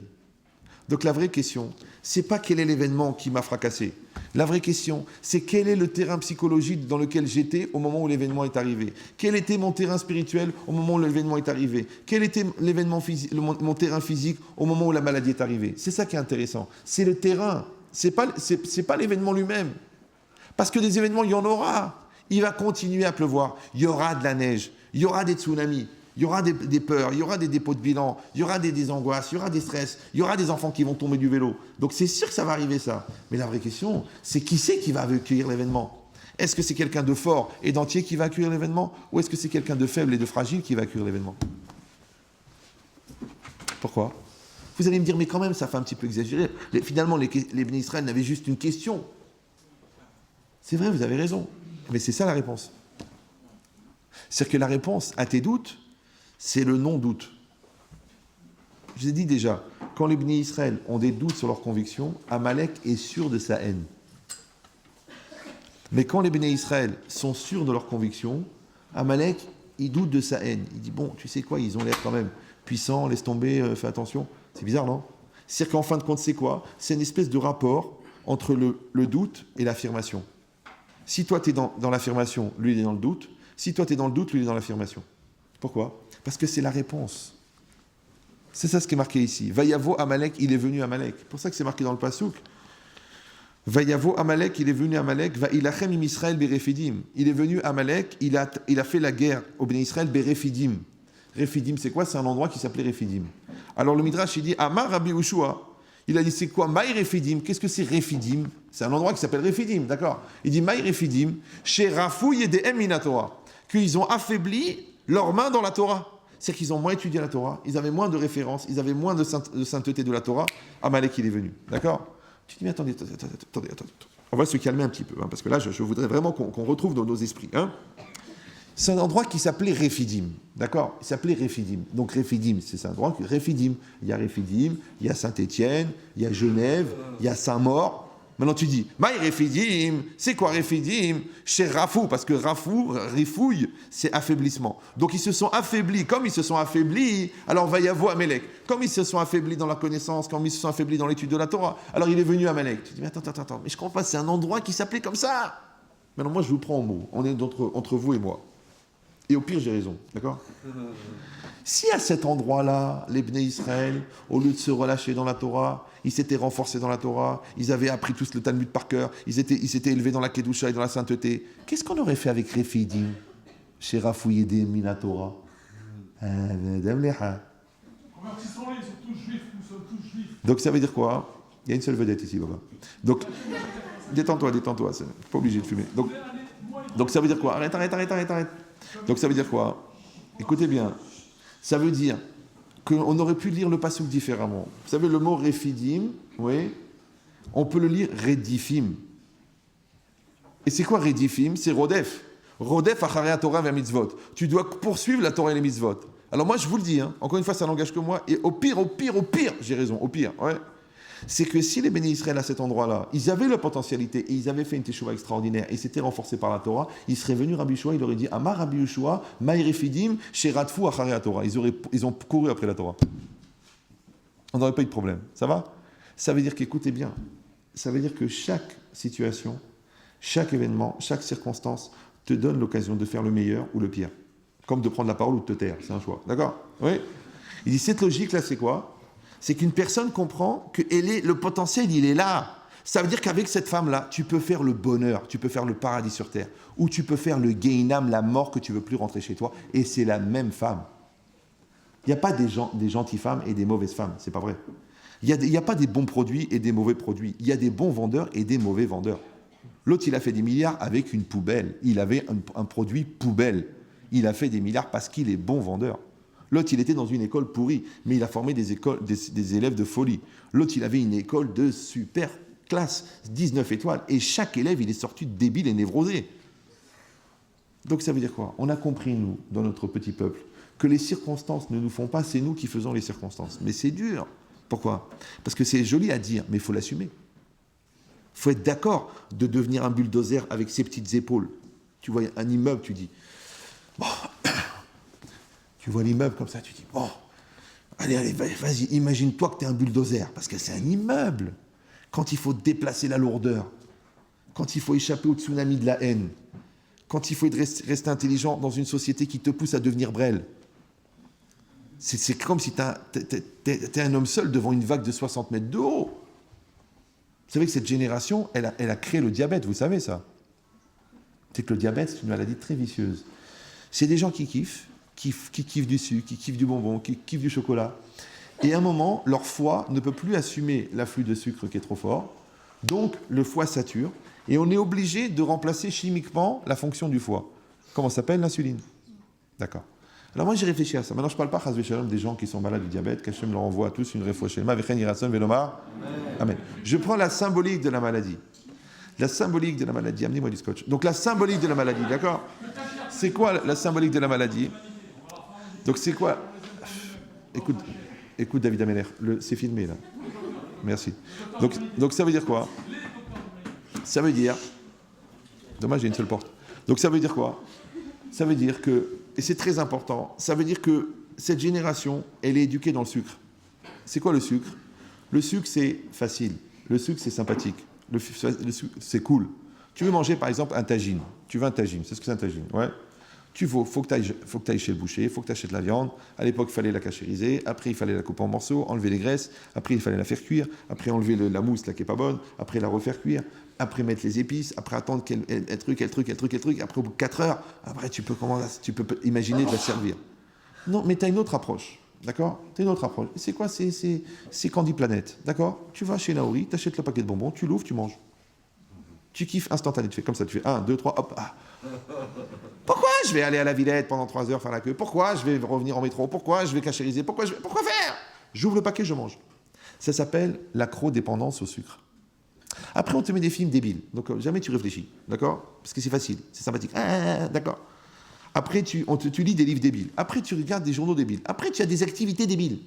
Donc la vraie question, c'est pas quel est l'événement qui m'a fracassé. La vraie question, c'est quel est le terrain psychologique dans lequel j'étais au moment où l'événement est arrivé. Quel était mon terrain spirituel au moment où l'événement est arrivé. Quel était l'événement physique, mon terrain physique au moment où la maladie est arrivée. C'est ça qui est intéressant. C'est le terrain. C'est pas l'événement lui-même. Parce que des événements, il y en aura. Il va continuer à pleuvoir. Il y aura de la neige. Il y aura des tsunamis. Il y aura des peurs, il y aura des dépôts de bilan, il y aura des angoisses, il y aura des stress, il y aura des enfants qui vont tomber du vélo. Donc c'est sûr que ça va arriver ça. Mais la vraie question, c'est qui c'est qui va accueillir l'événement? Est-ce que c'est quelqu'un de fort et d'entier qui va accueillir l'événement? Ou est-ce que c'est quelqu'un de faible et de fragile qui va accueillir l'événement? Pourquoi? Vous allez me dire, mais quand même, ça fait un petit peu exagéré. Finalement, les Béné Israël n'avaient juste une question. C'est vrai, vous avez raison. Mais c'est ça la réponse. C'est-à-dire que la réponse à tes doutes, c'est le non-doute. Je vous ai dit déjà, quand les Béné Israël ont des doutes sur leurs convictions, Amalek est sûr de sa haine. Mais quand les Béné Israël sont sûrs de leurs convictions, Amalek, il doute de sa haine. Il dit, bon, tu sais quoi, ils ont l'air quand même puissants, laisse tomber, fais attention. C'est bizarre, non? C'est-à-dire qu'en fin de compte, c'est quoi? C'est une espèce de rapport entre le doute et l'affirmation. Si toi, tu es dans l'affirmation, lui, il est dans le doute. Si toi, tu es dans le doute, lui, il est dans l'affirmation. Pourquoi? Parce que c'est la réponse. C'est ça ce qui est marqué ici. Vayavo Amalek, il est venu Amalek. C'est pour ça que c'est marqué dans le Passouk. Vayavo Amalek, il est venu Amalek, va ilachem im Israël berefidim. Il est venu Amalek, il a fait la guerre au Béné Israël berefidim. Refidim, c'est quoi? C'est un endroit qui s'appelait Refidim. Alors le Midrash, il dit, Amar Rabbi Ushua, il a dit, c'est quoi? Maï Refidim, qu'est-ce que c'est Refidim? C'est un endroit qui s'appelle Refidim, d'accord? Il dit, Maï Refidim, chez Rafouille et des Eminatora, qu'ils ont affaibli leurs mains dans la Torah. C'est-à-dire qu'ils ont moins étudié la Torah, ils avaient moins de références, ils avaient moins de sainteté de la Torah. Amalek, il est venu, d'accord? Tu dis, mais attendez. On va se calmer un petit peu, hein, parce que là, je voudrais vraiment qu'on retrouve dans nos esprits. Hein. C'est un endroit qui s'appelait Refidim, d'accord? Il s'appelait Refidim. Donc Refidim, c'est un endroit, Refidim. Il y a Refidim, il y a Saint-Étienne, il y a Genève, il y a Saint-Maur. Maintenant tu dis, Maï Refidim, c'est quoi Refidim? Chez Rafou, parce que Rafou, Rifouille, c'est affaiblissement. Donc ils se sont affaiblis, comme ils se sont affaiblis, alors va y avoir Amalek. Comme ils se sont affaiblis dans la connaissance, comme ils se sont affaiblis dans l'étude de la Torah, alors il est venu Amalek. Tu dis, mais attends, mais je comprends pas, c'est un endroit qui s'appelait comme ça. Maintenant moi je vous prends au mot, on est entre vous et moi. Et au pire, j'ai raison, d'accord? Si à cet endroit-là, les Bnei Israël, au lieu de se relâcher dans la Torah, ils s'étaient renforcés dans la Torah, ils avaient appris tous le Talmud par cœur, ils s'étaient élevés dans la Kedusha et dans la sainteté, qu'est-ce qu'on aurait fait avec Refidim, chez Rafouillé Mina Torah? Convertissons-les, ils sont tous juifs, nous sommes tous juifs. Donc ça veut dire quoi? Il y a une seule vedette ici, Baba. Donc, détends-toi, c'est pas obligé de fumer. Donc ça veut dire quoi? Arrête. Donc ça veut dire quoi? Écoutez bien. Ça veut dire qu'on aurait pu lire le passouk différemment. Vous savez, le mot Refidim, oui, on peut le lire Redifim. Et c'est quoi Redifim? C'est Rodef. Rodef acharei Torah vers mitzvot. Tu dois poursuivre la Torah et les mitzvot. Alors moi, je vous le dis, hein, encore une fois, ça n'engage que moi. Et au pire, j'ai raison, au pire, ouais. C'est que si les bénis Israël à cet endroit-là, ils avaient la potentialité et ils avaient fait une teshuva extraordinaire et s'étaient renforcés par la Torah, ils seraient venus Rabbi Yeshua, il aurait dit Amar Rabbi Yeshua, Maï Refidim, Sheratfu Acharei Torah. Ils ont couru après la Torah. On n'aurait pas eu de problème. Ça va? Ça veut dire qu'écoutez bien, ça veut dire que chaque situation, chaque événement, chaque circonstance te donne l'occasion de faire le meilleur ou le pire. Comme de prendre la parole ou de te taire, c'est un choix. D'accord? Oui? Il dit cette logique-là, c'est quoi? C'est qu'une personne comprend que le potentiel, il est là. Ça veut dire qu'avec cette femme-là, tu peux faire le bonheur, tu peux faire le paradis sur terre, ou tu peux faire le Gehinam, la mort que tu veux plus rentrer chez toi, et c'est la même femme. Il n'y a pas des gentilles femmes et des mauvaises femmes, c'est pas vrai. Il n'y a pas des bons produits et des mauvais produits. Il y a des bons vendeurs et des mauvais vendeurs. L'autre, il a fait des milliards avec une poubelle. Il avait un produit poubelle. Il a fait des milliards parce qu'il est bon vendeur. L'autre, il était dans une école pourrie, mais il a formé des élèves de folie. L'autre, il avait une école de super classe, 19 étoiles, et chaque élève, il est sorti débile et névrosé. Donc ça veut dire quoi? On a compris, nous, dans notre petit peuple, que les circonstances ne nous font pas, c'est nous qui faisons les circonstances. Mais c'est dur. Pourquoi? Parce que c'est joli à dire, mais il faut l'assumer. Il faut être d'accord de devenir un bulldozer avec ses petites épaules. Tu vois un immeuble, tu dis... Bon, tu vois l'immeuble comme ça, tu dis, bon, allez, vas-y, imagine-toi que tu es un bulldozer, parce que c'est un immeuble. Quand il faut déplacer la lourdeur, quand il faut échapper au tsunami de la haine, quand il faut rester intelligent dans une société qui te pousse à devenir brêle. C'est comme si t'es un homme seul devant une vague de 60 mètres de haut. Vous savez que cette génération, elle a créé le diabète, vous savez ça? C'est que le diabète, c'est une maladie très vicieuse. C'est des gens qui kiffent du sucre, qui kiffent du bonbon, qui kiffent du chocolat. Et à un moment, leur foie ne peut plus assumer l'afflux de sucre qui est trop fort. Donc, le foie sature. Et on est obligé de remplacer chimiquement la fonction du foie. Comment ça s'appelle? L'insuline. D'accord. Alors moi, j'ai réfléchi à ça. Maintenant, je ne parle pas, chas v'shalom, des gens qui sont malades du diabète, qu'Hachem leur envoie à tous une réfoua shelma, v'chen yiratzon velomar. Amen. Je prends la symbolique de la maladie. La symbolique de la maladie. Amenez-moi du scotch. Donc, la symbolique de la maladie, d'accord? C'est quoi la symbolique de la maladie? Donc, c'est quoi? Écoute David Ameller, c'est filmé, là. Merci. Donc, ça veut dire quoi? Ça veut dire... Dommage, j'ai une seule porte. Donc, ça veut dire quoi? Ça veut dire que... Et c'est très important, ça veut dire que cette génération, elle est éduquée dans le sucre. C'est quoi le sucre? Le sucre, c'est facile. Le sucre, c'est sympathique. Le sucre, c'est cool. Tu veux manger, par exemple, un tagine. Tu veux un tagine. C'est ce que c'est un tagine, ouais. Faut que tu ailles chez le boucher, il faut que tu achètes la viande. À l'époque, il fallait la cachériser. Après, il fallait la couper en morceaux, enlever les graisses. Après, il fallait la faire cuire. Après, enlever la mousse là, qui n'est pas bonne. Après, la refaire cuire. Après, mettre les épices. Après, attendre quel truc. Après, au bout de 4 heures, après, tu peux imaginer de la servir. Non, mais tu as une autre approche. D'accord? Tu as une autre approche. C'est quoi? C'est Candy Planet. D'accord? Tu vas chez Naori, tu achètes le paquet de bonbons, tu l'ouvres, tu manges. Tu kiffes instantanément. Tu fais comme ça. Tu fais 1, 2, 3, hop. Ah. Pourquoi je vais aller à la Villette pendant 3 heures faire la queue? Pourquoi je vais revenir en métro? Pourquoi je vais cachériser? Pourquoi faire? J'ouvre le paquet, je mange. Ça s'appelle l'accro-dépendance au sucre. Après, on te met des films débiles. Donc, jamais tu réfléchis. D'accord? Parce que c'est facile, c'est sympathique. D'accord. Après, tu lis des livres débiles. Après, tu regardes des journaux débiles. Après, tu as des activités débiles.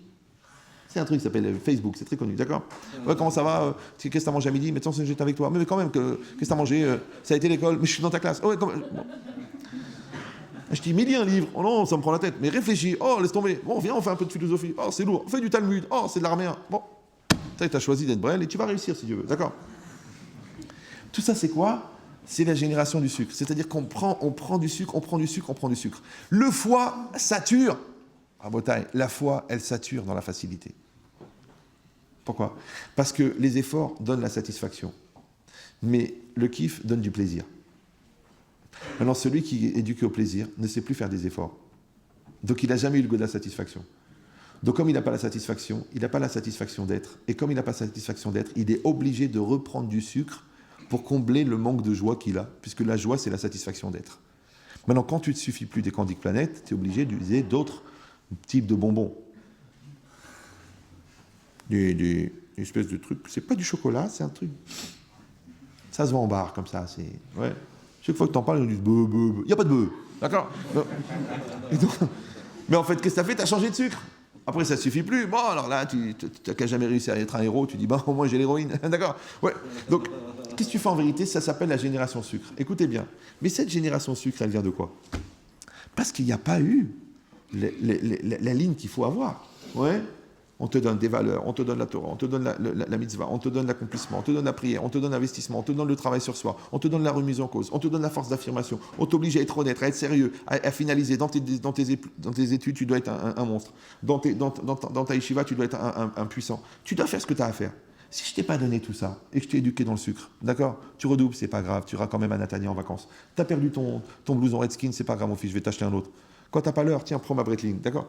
C'est un truc qui s'appelle Facebook, c'est très connu, d'accord? Ouais, comment ça va? Qu'est-ce que t'as mangé à midi? Mais attends, j'étais avec toi. Mais quand même, qu'est-ce que t'as mangé? Ça a été l'école? Mais je suis dans ta classe. Oh, ouais, bon. Je dis, mais lis un livre. Oh non, ça me prend la tête. Mais réfléchis. Oh, laisse tomber. Bon, viens, on fait un peu de philosophie. Oh, c'est lourd. On fait du Talmud. Oh, c'est de l'araméen. Bon. Tu as choisi d'être Brel et tu vas réussir si tu veux, d'accord? Tout ça, c'est quoi? C'est la génération du sucre. C'est-à-dire qu'on prend du sucre. Le foie sature. À Bretagne, la foi, elle sature dans la facilité. Pourquoi? Parce que les efforts donnent la satisfaction. Mais le kiff donne du plaisir. Maintenant, celui qui est éduqué au plaisir ne sait plus faire des efforts. Donc, il n'a jamais eu le goût de la satisfaction. Donc, comme il n'a pas la satisfaction, il n'a pas la satisfaction d'être. Et comme il n'a pas la satisfaction d'être, il est obligé de reprendre du sucre pour combler le manque de joie qu'il a, puisque la joie, c'est la satisfaction d'être. Maintenant, quand tu ne te suffis plus des Candy Planet, tu es obligé d'utiliser d'autres type de bonbons. Des espèces de trucs. C'est pas du chocolat, c'est un truc. Ça se vend en bar comme ça. C'est ouais. Chaque fois que t'en parles, ils disent beuh, beuh, beuh. Il n'y a pas de beuh. D'accord? Mais en fait, qu'est-ce que t'as fait? T'as changé de sucre. Après, ça ne suffit plus. Bon, alors là, tu n'as qu'à jamais réussi à être un héros. Tu dis, bah, au moins j'ai l'héroïne. D'accord? Ouais. Donc, qu'est-ce que tu fais en vérité? Ça s'appelle la génération sucre. Écoutez bien. Mais cette génération sucre, elle vient de quoi? Parce qu'il n'y a pas eu la ligne qu'il faut avoir. Ouais. On te donne des valeurs, on te donne la Torah, on te donne la mitzvah, on te donne l'accomplissement, on te donne la prière, on te donne l'investissement, on te donne le travail sur soi, on te donne la remise en cause, on te donne la force d'affirmation, on t'oblige à être honnête, à être sérieux, à finaliser. Dans tes études, tu dois être un monstre. Dans ta yeshiva, tu dois être un puissant. Tu dois faire ce que tu as à faire. Si je t'ai pas donné tout ça et que je t'ai éduqué dans le sucre, d'accord? Tu redoubles, c'est pas grave, tu iras quand même à Nathalie en vacances. Tu as perdu ton blouson Redskin, c'est pas grave mon fils, je vais t'acheter un autre. Quand t'as pas l'heure, tiens, prends ma Breitling, d'accord?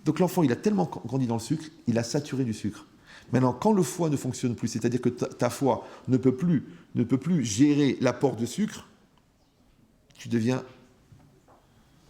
Donc l'enfant, il a tellement grandi dans le sucre, il a saturé du sucre. Maintenant, quand le foie ne fonctionne plus, c'est-à-dire que ta foie ne peut plus gérer l'apport de sucre, tu deviens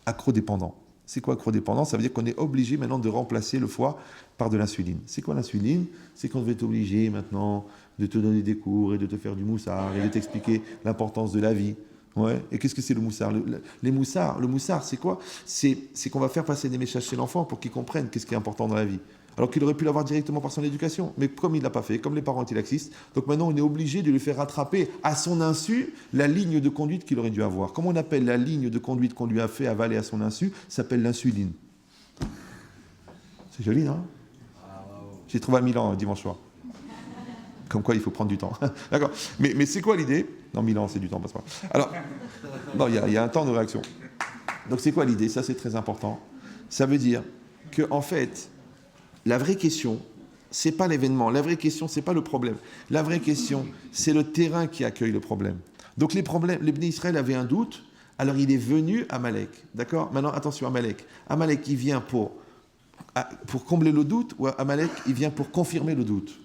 accrodépendant. C'est quoi accrodépendant? Ça veut dire qu'on est obligé maintenant de remplacer le foie par de l'insuline. C'est quoi l'insuline? C'est qu'on va être obligé maintenant de te donner des cours et de te faire du moussard et de t'expliquer l'importance de la vie. Ouais. Et qu'est-ce que c'est le moussard? Le moussard, c'est quoi? C'est qu'on va faire passer des messages chez l'enfant pour qu'il comprenne qu'est-ce qui est important dans la vie. Alors qu'il aurait pu l'avoir directement par son éducation. Mais comme il ne l'a pas fait, comme les parents étaient laxistes, donc maintenant on est obligé de lui faire rattraper à son insu la ligne de conduite qu'il aurait dû avoir. Comment on appelle la ligne de conduite qu'on lui a fait avaler à son insu? Ça s'appelle l'insuline. C'est joli, non? J'ai trouvé à Milan dimanche soir. Comme quoi, il faut prendre du temps. D'accord. Mais c'est quoi l'idée? Non, Milan, c'est du temps, passe pas. Alors, non, il y a un temps de réaction. Donc, c'est quoi l'idée? Ça, c'est très important. Ça veut dire que, en fait, la vraie question, c'est pas l'événement. La vraie question, c'est pas le problème. La vraie question, c'est le terrain qui accueille le problème. Donc, les Bnei Israël avaient un doute. Alors, il est venu à Amalek. D'accord? Maintenant, attention, Amalek. Amalek, il vient pour combler le doute, ou Amalek, il vient pour confirmer le doute?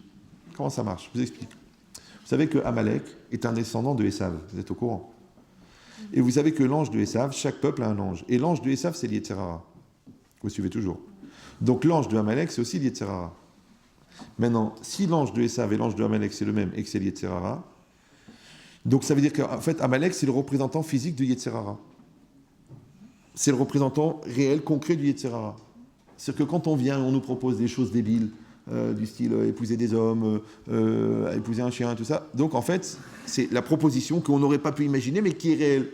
Comment ça marche? Je vous explique. Vous savez que Amalek est un descendant de Esav. Vous êtes au courant? Et vous savez que l'ange de Esav, chaque peuple a un ange. Et l'ange de Esav, c'est l'Yetzerara. Vous suivez toujours. Donc l'ange de Amalek, c'est aussi l'Yetzerara. Maintenant, si l'ange de Esav et l'ange de Amalek, c'est le même et que c'est l'Yetzerara, donc ça veut dire qu'en fait, Amalek, c'est le représentant physique du Yetzerara. C'est le représentant réel, concret du Yetzerara. C'est-à-dire que quand on vient, on nous propose des choses débiles, du style épouser des hommes, épouser un chien, tout ça. Donc en fait, c'est la proposition qu'on n'aurait pas pu imaginer, mais qui est réelle.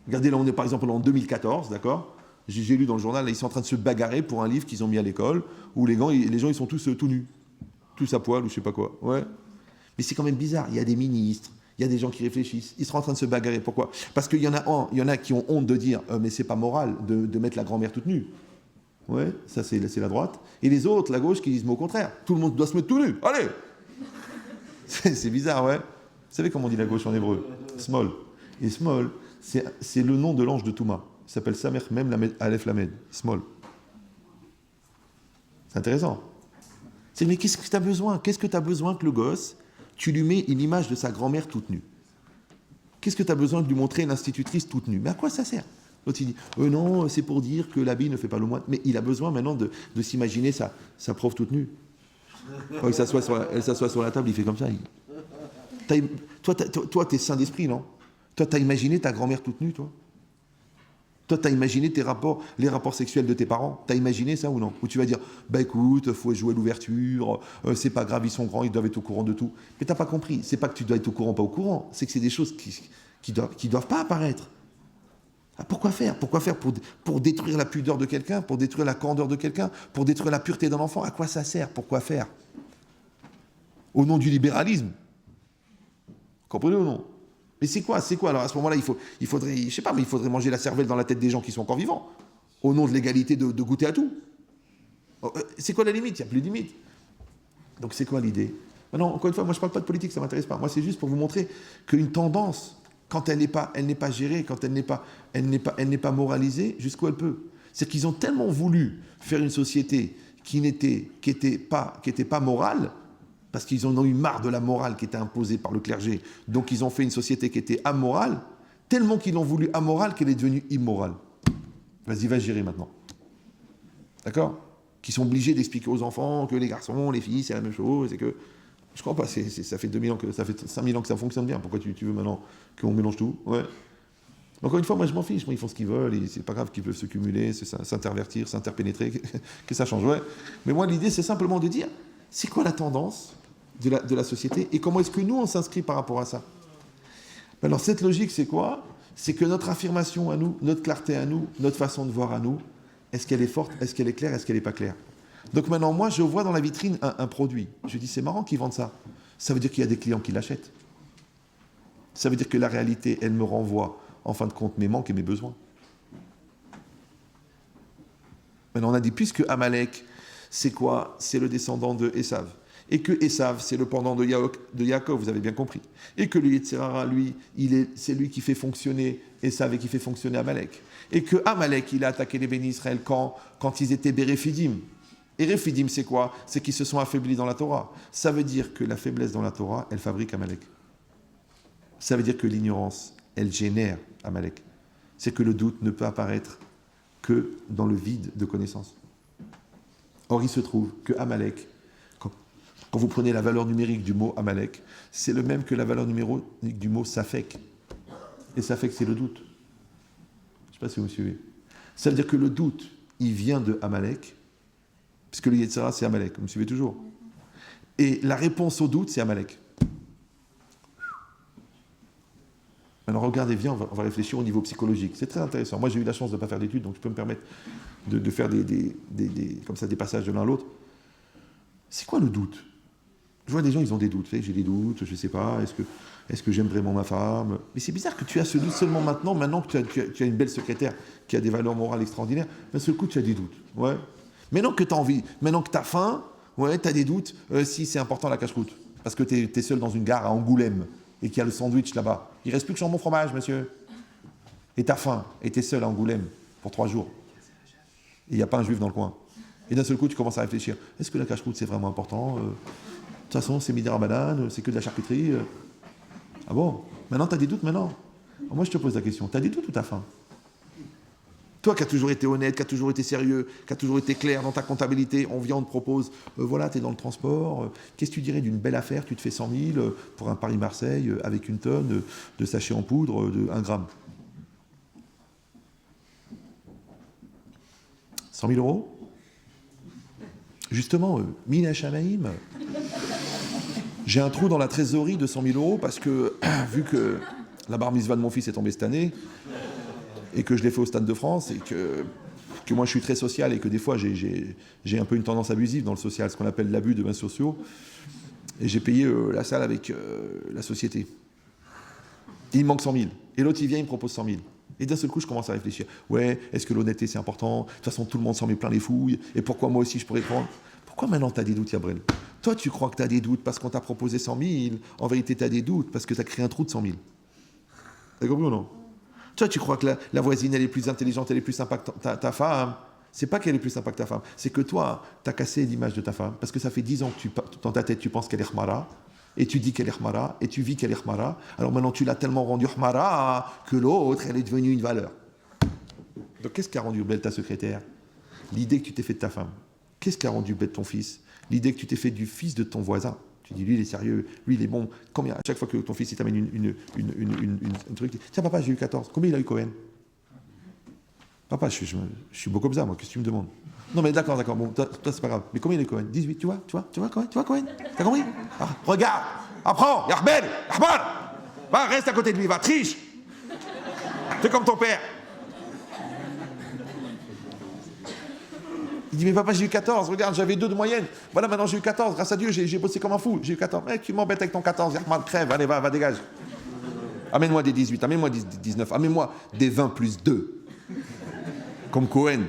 Regardez, là on est par exemple en 2014, d'accord? J'ai lu dans le journal, là, ils sont en train de se bagarrer pour un livre qu'ils ont mis à l'école, où les gens ils sont tous tout nus, tous à poil ou je sais pas quoi. Ouais. Mais c'est quand même bizarre, il y a des ministres, Il y a des gens qui réfléchissent. Ils sont en train de se bagarrer. Pourquoi? Parce qu'il y en a qui ont honte de dire mais c'est pas moral de mettre la grand-mère toute nue. Ouais, ça c'est la droite. Et les autres, la gauche, qui disent mais au contraire, tout le monde doit se mettre tout nu. Allez. C'est bizarre, ouais. Vous savez comment on dit la gauche en hébreu? Small. Et small, c'est le nom de l'ange de Touma. Il s'appelle Samer Mem Lamed Aleph Lamed. Small. C'est intéressant. C'est mais qu'est-ce que tu as besoin? Qu'est-ce que tu as besoin que le gosse, tu lui mets une image de sa grand-mère toute nue? Qu'est-ce que tu as besoin de lui montrer une institutrice toute nue? Mais à quoi ça sert? L'autre il dit non, c'est pour dire que l'habit ne fait pas le moine. Mais il a besoin maintenant de s'imaginer sa prof toute nue. Quand elle s'assoit sur la table, il fait comme ça. Toi, t'es saint d'esprit, non? Toi, t'as imaginé ta grand-mère toute nue, toi? Toi, t'as imaginé les rapports sexuels de tes parents? T'as imaginé ça ou non? Ou tu vas dire, bah écoute, faut jouer l'ouverture, c'est pas grave, ils sont grands, ils doivent être au courant de tout. Mais t'as pas compris. C'est pas que tu dois être au courant, pas au courant. C'est que c'est des choses qui doivent pas apparaître. Ah, pourquoi faire? Pourquoi faire pour détruire la pudeur de quelqu'un, pour détruire la candeur de quelqu'un, pour détruire la pureté d'un enfant? À quoi ça sert? Pourquoi faire? Au nom du libéralisme. Comprenez ou non? Mais c'est quoi? Alors à ce moment-là, il faudrait manger la cervelle dans la tête des gens qui sont encore vivants, au nom de l'égalité de goûter à tout. C'est quoi la limite? Il n'y a plus de limite. Donc c'est quoi l'idée? Maintenant, encore une fois, moi je ne parle pas de politique, ça ne m'intéresse pas. Moi c'est juste pour vous montrer qu'une tendance, quand elle n'est pas gérée, quand elle n'est pas moralisée, jusqu'où elle peut. C'est qu'ils ont tellement voulu faire une société qui n'était pas morale, parce qu'ils en ont eu marre de la morale qui était imposée par le clergé. Donc ils ont fait une société qui était amorale, tellement qu'ils l'ont voulu amorale qu'elle est devenue immorale. Vas-y, va gérer maintenant. D'accord? Qui sont obligés d'expliquer aux enfants que les garçons, les filles, c'est la même chose, et que... Je crois pas, ça fait 2000 ans ça fait 5000 ans que ça fonctionne bien. Pourquoi tu veux maintenant qu'on mélange tout? Ouais. Encore une fois, moi je m'en fiche, moi ils font ce qu'ils veulent, et c'est pas grave qu'ils peuvent se cumuler, s'intervertir, s'interpénétrer, que ça change. Ouais. Mais moi l'idée c'est simplement de dire, c'est quoi la tendance de la société et comment est-ce que nous on s'inscrit par rapport à ça? Alors cette logique c'est quoi? C'est que notre affirmation à nous, notre clarté à nous, notre façon de voir à nous, est-ce qu'elle est forte, est-ce qu'elle est claire, est-ce qu'elle n'est pas claire? Donc maintenant moi je vois dans la vitrine un produit, je dis c'est marrant qu'ils vendent ça, ça veut dire qu'il y a des clients qui l'achètent, ça veut dire que la réalité elle me renvoie en fin de compte mes manques et mes besoins. Maintenant on a dit puisque Amalek c'est quoi? C'est le descendant de Esav. Et que Esav, c'est le pendant de Yaakov, vous avez bien compris. Et que le Yetzer Hara, lui, c'est lui qui fait fonctionner Esav et qui fait fonctionner Amalek. Et que Amalek, il a attaqué les bénis Israël quand ils étaient Béréphidim. Et Réphidim, c'est quoi? C'est qu'ils se sont affaiblis dans la Torah. Ça veut dire que la faiblesse dans la Torah, elle fabrique Amalek. Ça veut dire que l'ignorance, elle génère Amalek. C'est que le doute ne peut apparaître que dans le vide de connaissance. Or, il se trouve que Amalek, quand vous prenez la valeur numérique du mot Amalek, c'est le même que la valeur numérique du mot Safek. Et Safek, c'est le doute. Je ne sais pas si vous me suivez. Ça veut dire que le doute, il vient de Amalek, puisque le Yetzer Hara, c'est Amalek. Vous me suivez toujours? Et la réponse au doute, c'est Amalek. Maintenant, regardez bien, on va réfléchir au niveau psychologique. C'est très intéressant. Moi, j'ai eu la chance de ne pas faire d'études, donc je peux me permettre de faire comme ça, des passages de l'un à l'autre. C'est quoi le doute? Je vois des gens, ils ont des doutes. J'ai des doutes, je ne sais pas, est-ce que j'aime vraiment ma femme? Mais c'est bizarre que tu as ce doute seulement maintenant que tu as une belle secrétaire qui a des valeurs morales extraordinaires. D'un seul coup, tu as des doutes. Ouais. Maintenant que tu as envie, maintenant que tu as faim, ouais, tu as des doutes si c'est important la cache-croûte. Parce que tu es seul dans une gare à Angoulême et qu'il y a le sandwich là-bas. Il ne reste plus que jambon fromage, monsieur. Et tu as faim et tu es seul à Angoulême pour 3 jours. Et il n'y a pas un juif dans le coin. Et d'un seul coup, tu commences à réfléchir. Est-ce que la cache-croûte, c'est vraiment important? De toute façon, c'est midi Ramadan, c'est que de la charcuterie. Ah bon? Maintenant, tu as des doutes maintenant? Alors moi, je te pose la question. Tu as des doutes ou tu as faim? Toi qui as toujours été honnête, qui as toujours été sérieux, qui as toujours été clair dans ta comptabilité, on vient, on te propose, voilà, tu es dans le transport, qu'est-ce que tu dirais d'une belle affaire? Tu te fais 100 000 pour un Paris-Marseille avec une tonne de sachets en poudre de 1 gramme. 100 000 euros? Justement, Mina Shamaïm, j'ai un trou dans la trésorerie de 100 000 euros parce que, vu que la bar mitzvah de mon fils est tombée cette année, et que je l'ai fait au Stade de France, et que moi je suis très social, et que des fois j'ai un peu une tendance abusive dans le social, ce qu'on appelle l'abus de biens sociaux, et j'ai payé la salle avec la société. Il me manque 100 000. Et l'autre, il vient, il me propose 100 000. Et d'un seul coup, je commence à réfléchir. Ouais, est-ce que l'honnêteté, c'est important? De toute façon, tout le monde s'en met plein les fouilles. Et pourquoi moi aussi, je pourrais prendre? Pourquoi maintenant, tu as des doutes, Yabrel? Toi, tu crois que tu as des doutes parce qu'on t'a proposé 100 000. En vérité, tu as des doutes parce que tu as créé un trou de 100 000. T'as compris ou non? Toi, tu crois que la voisine, elle est plus intelligente, elle est plus sympa que ta femme. C'est pas qu'elle est plus sympa que ta femme. C'est que toi, tu as cassé l'image de ta femme. Parce que ça fait 10 ans que dans ta tête, tu penses qu'elle est khmara. Et tu dis qu'elle est khmara. Et tu vis qu'elle est khmara. Alors maintenant, tu l'as tellement rendue khmara que l'autre, elle est devenue une valeur. Donc, qu'est-ce qui a rendu belle ta secrétaire? L'idée que tu t'es fait de ta femme. Qu'est-ce qui a rendu bête ton fils? L'idée que tu t'es fait du fils de ton voisin. Tu dis, lui, il est sérieux, lui, il est bon. Combien? À chaque fois que ton fils il t'amène un truc, tiens, papa, j'ai eu 14. Combien il a eu Cohen? Papa, je suis beau comme ça, moi, qu'est-ce que tu me demandes? Non, mais d'accord, bon, toi, c'est pas grave. Mais combien il a eu Cohen? 18, tu vois Cohen? T'as compris? Ah, regarde, apprends, Yarbel, Yahbar! Va, reste à côté de lui, va, triche! Fais comme ton père. Il dit, mais papa, j'ai eu 14, regarde, j'avais 2 de moyenne. Voilà, maintenant j'ai eu 14, grâce à Dieu, j'ai bossé comme un fou. J'ai eu 14. Mec, tu m'embêtes avec ton 14, Yahman, crève, allez, va, dégage. Amène-moi des 18, amène-moi des 19, amène-moi des 20 plus 2. Comme Cohen.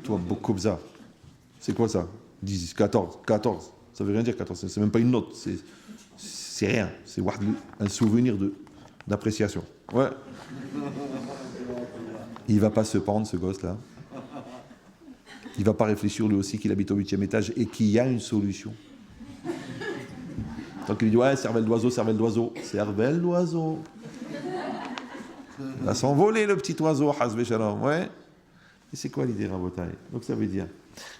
Toi, Bokobza. C'est quoi ça? 10, 14. Ça veut rien dire 14, c'est même pas une note, c'est rien. C'est un souvenir d'appréciation. Ouais. Il va pas se pendre, ce gosse-là. Il ne va pas réfléchir lui aussi qu'il habite au 8e étage et qu'il y a une solution. Donc il lui dit, ouais, cervelle d'oiseau. Cervelle d'oiseau. Il va s'envoler le petit oiseau, Hazbe Shalom, ouais. Et c'est quoi l'idée, Rabotai? Donc ça veut dire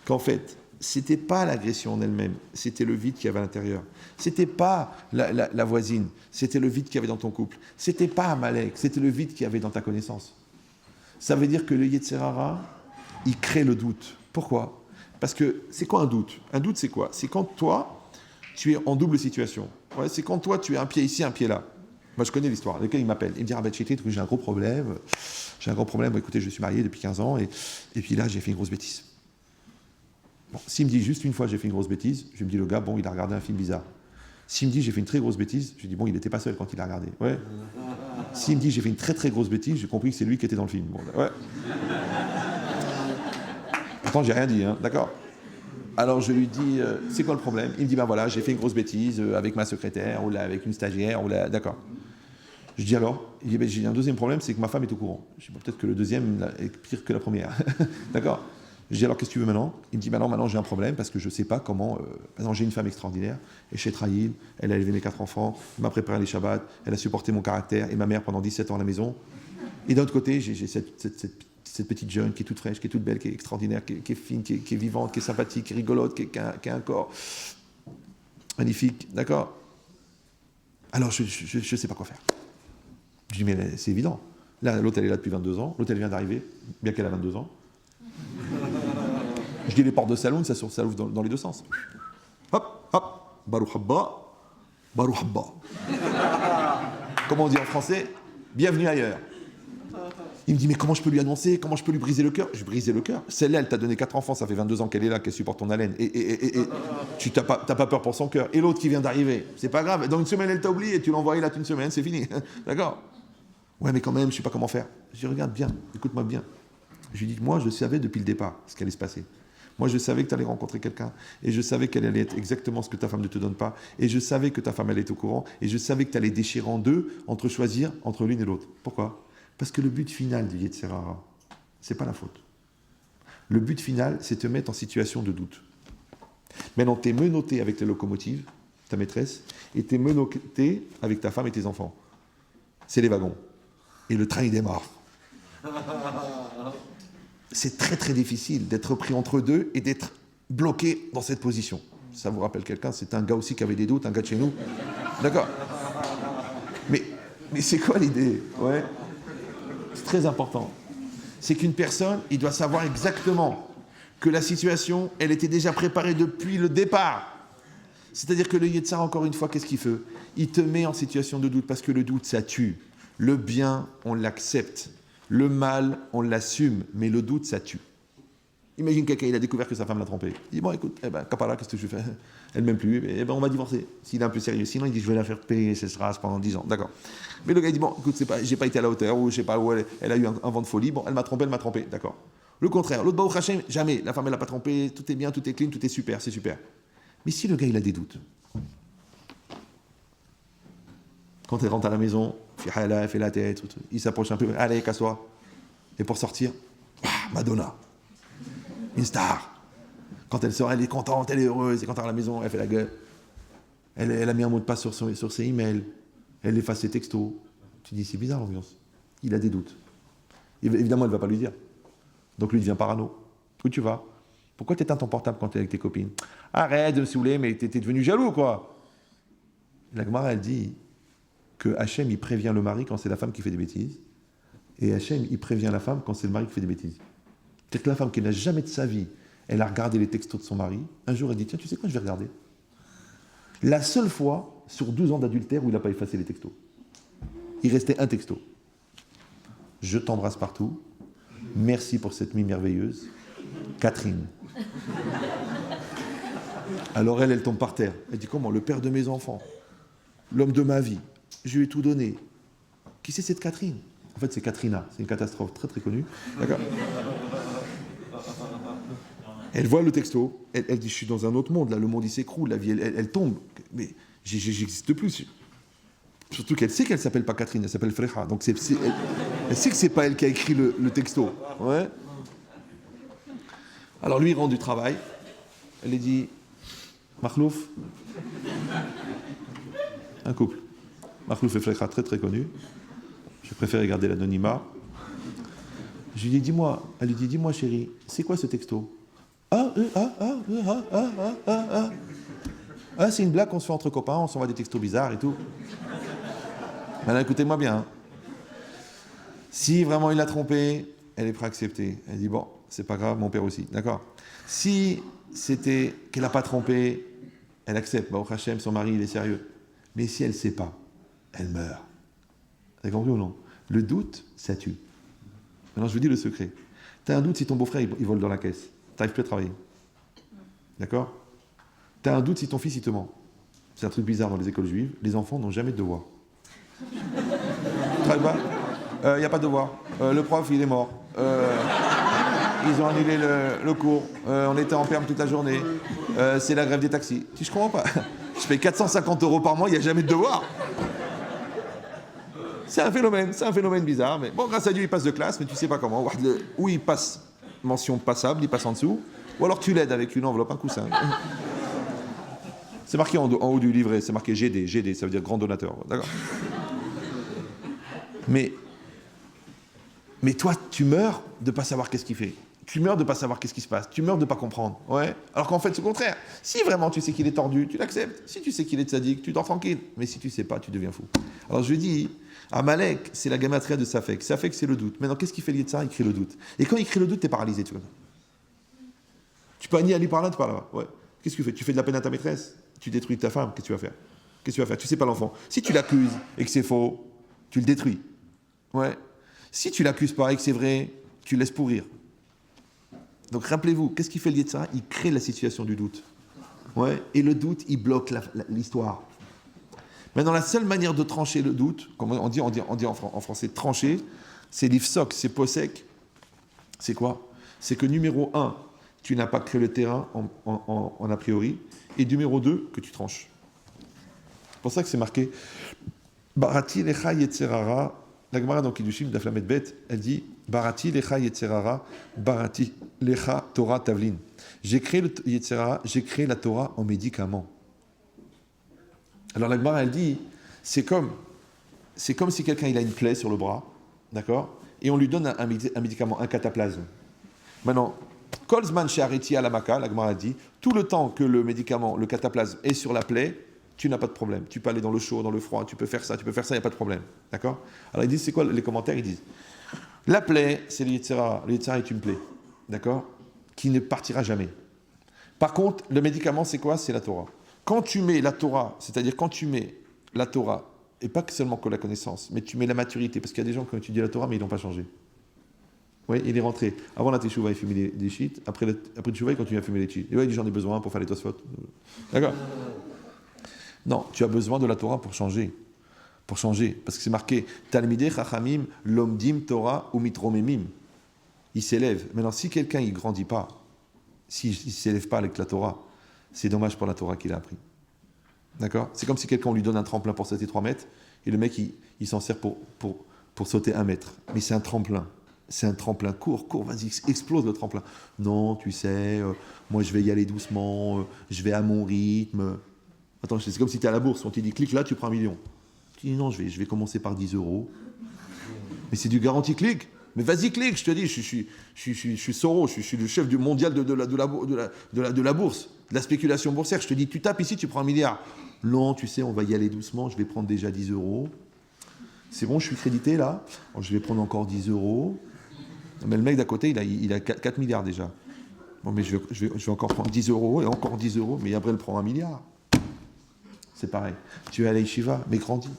qu'en fait, c'était pas l'agression en elle-même, c'était le vide qu'il y avait à l'intérieur. C'était pas la voisine, c'était le vide qu'il y avait dans ton couple. C'était pas Amalek, c'était le vide qu'il y avait dans ta connaissance. Ça veut dire que le Yetzer Hara, il crée le doute. Pourquoi? Parce que c'est quoi un doute? Un doute, c'est quoi? C'est quand toi, tu es en double situation. Ouais, c'est quand toi, tu es un pied ici, un pied là. Moi, je connais l'histoire. Lequel il m'appelle. Il me dit, Rabbi Chitrit, j'ai un gros problème. Bon, écoutez, je suis marié depuis 15 ans et puis là, j'ai fait une grosse bêtise. Bon, s'il me dit juste une fois, j'ai fait une grosse bêtise, je me dis, le gars, bon, il a regardé un film bizarre. S'il me dit, j'ai fait une très grosse bêtise, je dis, bon, il n'était pas seul quand il a regardé. Ouais. S'il me dit, j'ai fait une très très grosse bêtise, j'ai compris que c'est lui qui était dans le film. Bon, ouais. Pourtant, j'ai rien dit, hein, d'accord. Alors je lui dis, c'est quoi le problème? Il me dit, ben voilà, j'ai fait une grosse bêtise avec ma secrétaire, ou là, avec une stagiaire, ou là, d'accord. Je dis alors, il dit, ben, j'ai un deuxième problème, c'est que ma femme est au courant. Je dis, bon, peut-être que le deuxième est pire que la première. D'accord. Je dis, alors qu'est-ce que tu veux maintenant? Il me dit, maintenant j'ai un problème parce que je ne sais pas comment. Maintenant, j'ai une femme extraordinaire, et chez Trahil, elle a élevé mes 4 enfants, elle m'a préparé les Shabbats, elle a supporté mon caractère, et ma mère pendant 17 ans à la maison. Et d'un autre côté, j'ai cette petite jeune qui est toute fraîche, qui est toute belle, qui est extraordinaire, qui est fine, qui est vivante, qui est sympathique, qui est rigolote, qui a un corps magnifique, d'accord? Alors, je ne sais pas quoi faire. Je dis, mais c'est évident. Là, l'autre, elle est là depuis 22 ans. L'autre, elle vient d'arriver, bien qu'elle a 22 ans. Je dis, les portes de saloon, ça s'ouvre dans les deux sens. Hop, hop, Baruch Habba, Baruch Habba. Comment on dit en français? Bienvenue ailleurs. Il me dit, mais comment je peux lui annoncer? Comment je peux lui briser le cœur? Je brisais le cœur. Celle-là, elle t'a donné 4 enfants, ça fait 22 ans qu'elle est là, qu'elle supporte ton haleine. Et tu n'as pas peur pour son cœur. Et l'autre qui vient d'arriver, c'est pas grave. Dans une semaine, elle t'a oublié, tu l'envoies là une semaine, c'est fini. D'accord? Ouais, mais quand même, je sais pas comment faire. Je dis, regarde bien, écoute-moi bien. Je lui dis, moi, je savais depuis le départ ce qui allait se passer. Moi, je savais que tu allais rencontrer quelqu'un. Et je savais qu'elle allait être exactement ce que ta femme ne te donne pas. Et je savais que ta femme, elle est au courant. Et je savais que tu allais déchirer en deux entre choisir entre l'une et l'autre. Pourquoi? Parce que le but final du Yetzer Hara, c'est pas la faute. Le but final, c'est te mettre en situation de doute. Maintenant, tu es menotté avec les locomotives, ta maîtresse, et tu es menotté avec ta femme et tes enfants. C'est les wagons. Et le train, il démarre. C'est très très difficile d'être pris entre deux et d'être bloqué dans cette position. Ça vous rappelle quelqu'un? C'est un gars aussi qui avait des doutes, un gars de chez nous. D'accord. Mais c'est quoi l'idée? Ouais. C'est très important. C'est qu'une personne, il doit savoir exactement que la situation, elle était déjà préparée depuis le départ. C'est-à-dire que le Yetzer Hara, encore une fois, qu'est-ce qu'il fait? Il te met en situation de doute parce que le doute, ça tue. Le bien, on l'accepte. Le mal, on l'assume. Mais le doute, ça tue. Imagine quelqu'un, il a découvert que sa femme l'a trompé. Il dit, bon, écoute, Kapara, qu'est-ce que je fais? Elle m'aime plus, on va divorcer, s'il est un peu sérieux. Sinon, il dit, je vais la faire payer ses races pendant 10 ans. D'accord. Mais le gars, il dit, bon, écoute, j'ai pas été à la hauteur, ou je sais pas où elle a eu un vent de folie. Bon, elle m'a trompé. D'accord. Le contraire, l'autre, Baruch Hashem, jamais. La femme, elle l'a pas trompé, tout est bien, tout est clean, tout est super, c'est super. Mais si le gars, il a des doutes, quand elle rentre à la maison, elle fait la tête, il s'approche un peu, allez, casse-toi. Et pour sortir, Madonna, une star. Quand elle sort, elle est contente, elle est heureuse, et quand elle est à la maison, elle fait la gueule. Elle a mis un mot de passe sur ses emails, elle efface ses textos. Tu dis, c'est bizarre l'ambiance. Il a des doutes. Évidemment, elle ne va pas lui dire. Donc lui, il devient parano. Où tu vas? Pourquoi tu éteins ton portable quand tu es avec tes copines? Arrête de me saouler, mais tu étais devenu jaloux, quoi. La Gemara, elle dit que Hachem, il prévient le mari quand c'est la femme qui fait des bêtises, et Hachem, il prévient la femme quand c'est le mari qui fait des bêtises. C'est-à-dire que la femme qui n'a jamais de sa vie, elle a regardé les textos de son mari, un jour elle dit, tiens, tu sais quoi, je vais regarder. La seule fois, sur 12 ans d'adultère, où il n'a pas effacé les textos. Il restait un texto. Je t'embrasse partout, merci pour cette nuit merveilleuse, Catherine. Alors elle tombe par terre. Elle dit, comment? Le père de mes enfants, l'homme de ma vie, je lui ai tout donné. Qui c'est cette Catherine? En fait, c'est Katrina. C'est une catastrophe très très connue. D'accord. Elle voit le texto. Elle dit, je suis dans un autre monde. Là, le monde, il s'écroule. La vie, elle tombe. Mais j'existe plus. Surtout qu'elle sait qu'elle s'appelle pas Catherine. Elle s'appelle Frecha. Donc, elle sait que c'est pas elle qui a écrit le texto. Ouais. Alors, lui, il rentre du travail. Elle lui dit, Makhlouf. Un couple. Makhlouf et Frecha, très très connus. Je préfère garder l'anonymat. Je lui dis, dis-moi, elle lui dit, dis-moi chérie, c'est quoi ce texto? C'est une blague qu'on se fait entre copains, on s'envoie des textos bizarres et tout. Maintenant, écoutez-moi bien. Hein. Si vraiment il l'a trompée, elle est prête à accepter. Elle dit, bon, c'est pas grave, mon père aussi, d'accord. Si c'était qu'elle n'a pas trompé, elle accepte. Baruch Hashem, son mari, il est sérieux. Mais si elle ne sait pas, elle meurt. Vous avez compris ou non? Le doute, ça tue. Maintenant, je vous dis le secret. Tu as un doute si ton beau-frère, il vole dans la caisse. Tu n'arrives plus à travailler. D'accord? Tu as un doute si ton fils, il te ment. C'est un truc bizarre dans les écoles juives. Les enfants n'ont jamais de devoir. Tu travailles pas? Il n'y a pas de devoir. Le prof, il est mort. Ils ont annulé le cours. On était en perme toute la journée. C'est la grève des taxis. Je comprends pas. Je paye 450 € par mois, il n'y a jamais de devoir. C'est un phénomène bizarre. Mais bon, grâce à Dieu, il passe de classe, mais tu sais pas comment. Ou il passe mention passable, il passe en dessous, ou alors tu l'aides avec une enveloppe, un coussin. C'est marqué en haut du livret, c'est marqué GD, ça veut dire grand donateur. D'accord. Mais toi, tu meurs de ne pas savoir qu'est-ce qu'il fait. Tu meurs de ne pas savoir qu'est-ce qui se passe. Tu meurs de ne pas comprendre. Ouais. Alors qu'en fait, c'est le contraire. Si vraiment tu sais qu'il est tordu, tu l'acceptes. Si tu sais qu'il est tzaddik, tu dors tranquille. Mais si tu ne sais pas, tu deviens fou. Alors je lui dis, Amalek, c'est la gamatria de Safek. Safek, c'est le doute. Maintenant, qu'est-ce qu'il fait lié de ça? Il crée le doute. Et quand il crée le doute, tu es paralysé. Tu vois. Tu peux ni aller par là, tu par là. Ouais. Qu'est-ce que tu fais? Tu fais de la peine à ta maîtresse. Tu détruis ta femme. Qu'est-ce que tu vas faire? Qu'est-ce que tu vas faire? Tu sais pas l'enfant. Si tu l'accuses et que c'est faux, tu le détruis. Ouais. Si tu l'accuses pas et que c'est vrai, tu le laisses pourrir. Donc rappelez-vous, qu'est-ce qui fait lié de ça? Il crée la situation du doute. Ouais. Et le doute, il bloque l'histoire. Maintenant, la seule manière de trancher le doute, comme on dit en français trancher, c'est l'ifsok, c'est posek. C'est quoi? C'est que numéro 1, tu n'as pas créé le terrain en a priori, et numéro 2, que tu tranches. C'est pour ça que c'est marqué Barati lecha yetzerara. La Gemara dans Kiddushin d'Aflamet Bet, elle dit Barati lecha yetzerara, Barati lecha Torah tavlin. J'ai créé le yetzerara, j'ai créé la Torah en médicament. Alors la Gemara, elle dit c'est comme si quelqu'un il a une plaie sur le bras, d'accord, et on lui donne un médicament, un cataplasme. Maintenant, Kolzman She'ariti Alamaka, la Gemara dit tout le temps que le médicament, le cataplasme est sur la plaie, tu n'as pas de problème. Tu peux aller dans le chaud, dans le froid, tu peux faire ça, il n'y a pas de problème. D'accord? Alors ils disent, c'est quoi les commentaires? Ils disent, la plaie, c'est le Yetzirah. Le Yetzirah est une plaie, d'accord? Qui ne partira jamais. Par contre, le médicament, c'est quoi? C'est la Torah. Quand tu mets la Torah, c'est-à-dire quand tu mets la Torah, et pas seulement que la connaissance, mais tu mets la maturité, parce qu'il y a des gens qui ont étudié la Torah, mais ils n'ont pas changé. Oui, il est rentré. Avant la teshuva, il fumait des shit. Après le teshuva, il continue à fumer des shit. Et ouais, il dit j'en ai besoin pour faire les tosfot. D'accord? Non, tu as besoin de la Torah pour changer. Pour changer. Parce que c'est marqué Talmidei Chachamim Lomdim Torah ou Mitromemim. Il s'élève. Maintenant, si quelqu'un il grandit pas, s'il ne s'élève pas avec la Torah, c'est dommage pour la Torah qu'il a appris. D'accord? C'est comme si quelqu'un on lui donne un tremplin pour sauter 3 mètres et le mec il s'en sert pour sauter 1 mètre. Mais c'est un tremplin. C'est un tremplin. Cours, vas-y, explose le tremplin. Non, tu sais, moi je vais y aller doucement, je vais à mon rythme. Attends, c'est comme si tu es à la bourse, on te dit clique là, tu prends 1 million. Tu dis non, je vais commencer par 10 euros. Mais c'est du garanti clique. Mais vas-y clique, je te dis, je suis Soros, je suis le chef du mondial de la bourse, de la spéculation boursière. Je te dis, tu tapes ici, tu prends 1 milliard. Non, tu sais, on va y aller doucement, je vais prendre déjà 10 euros. C'est bon, je suis crédité là. Alors, je vais prendre encore 10 euros. Mais le mec d'à côté, il a 4 milliards déjà. Bon, mais je vais encore prendre 10 euros et encore 10 euros, mais après, il prend 1 milliard. C'est pareil. Tu es à l'Yeshiva, mais grandis.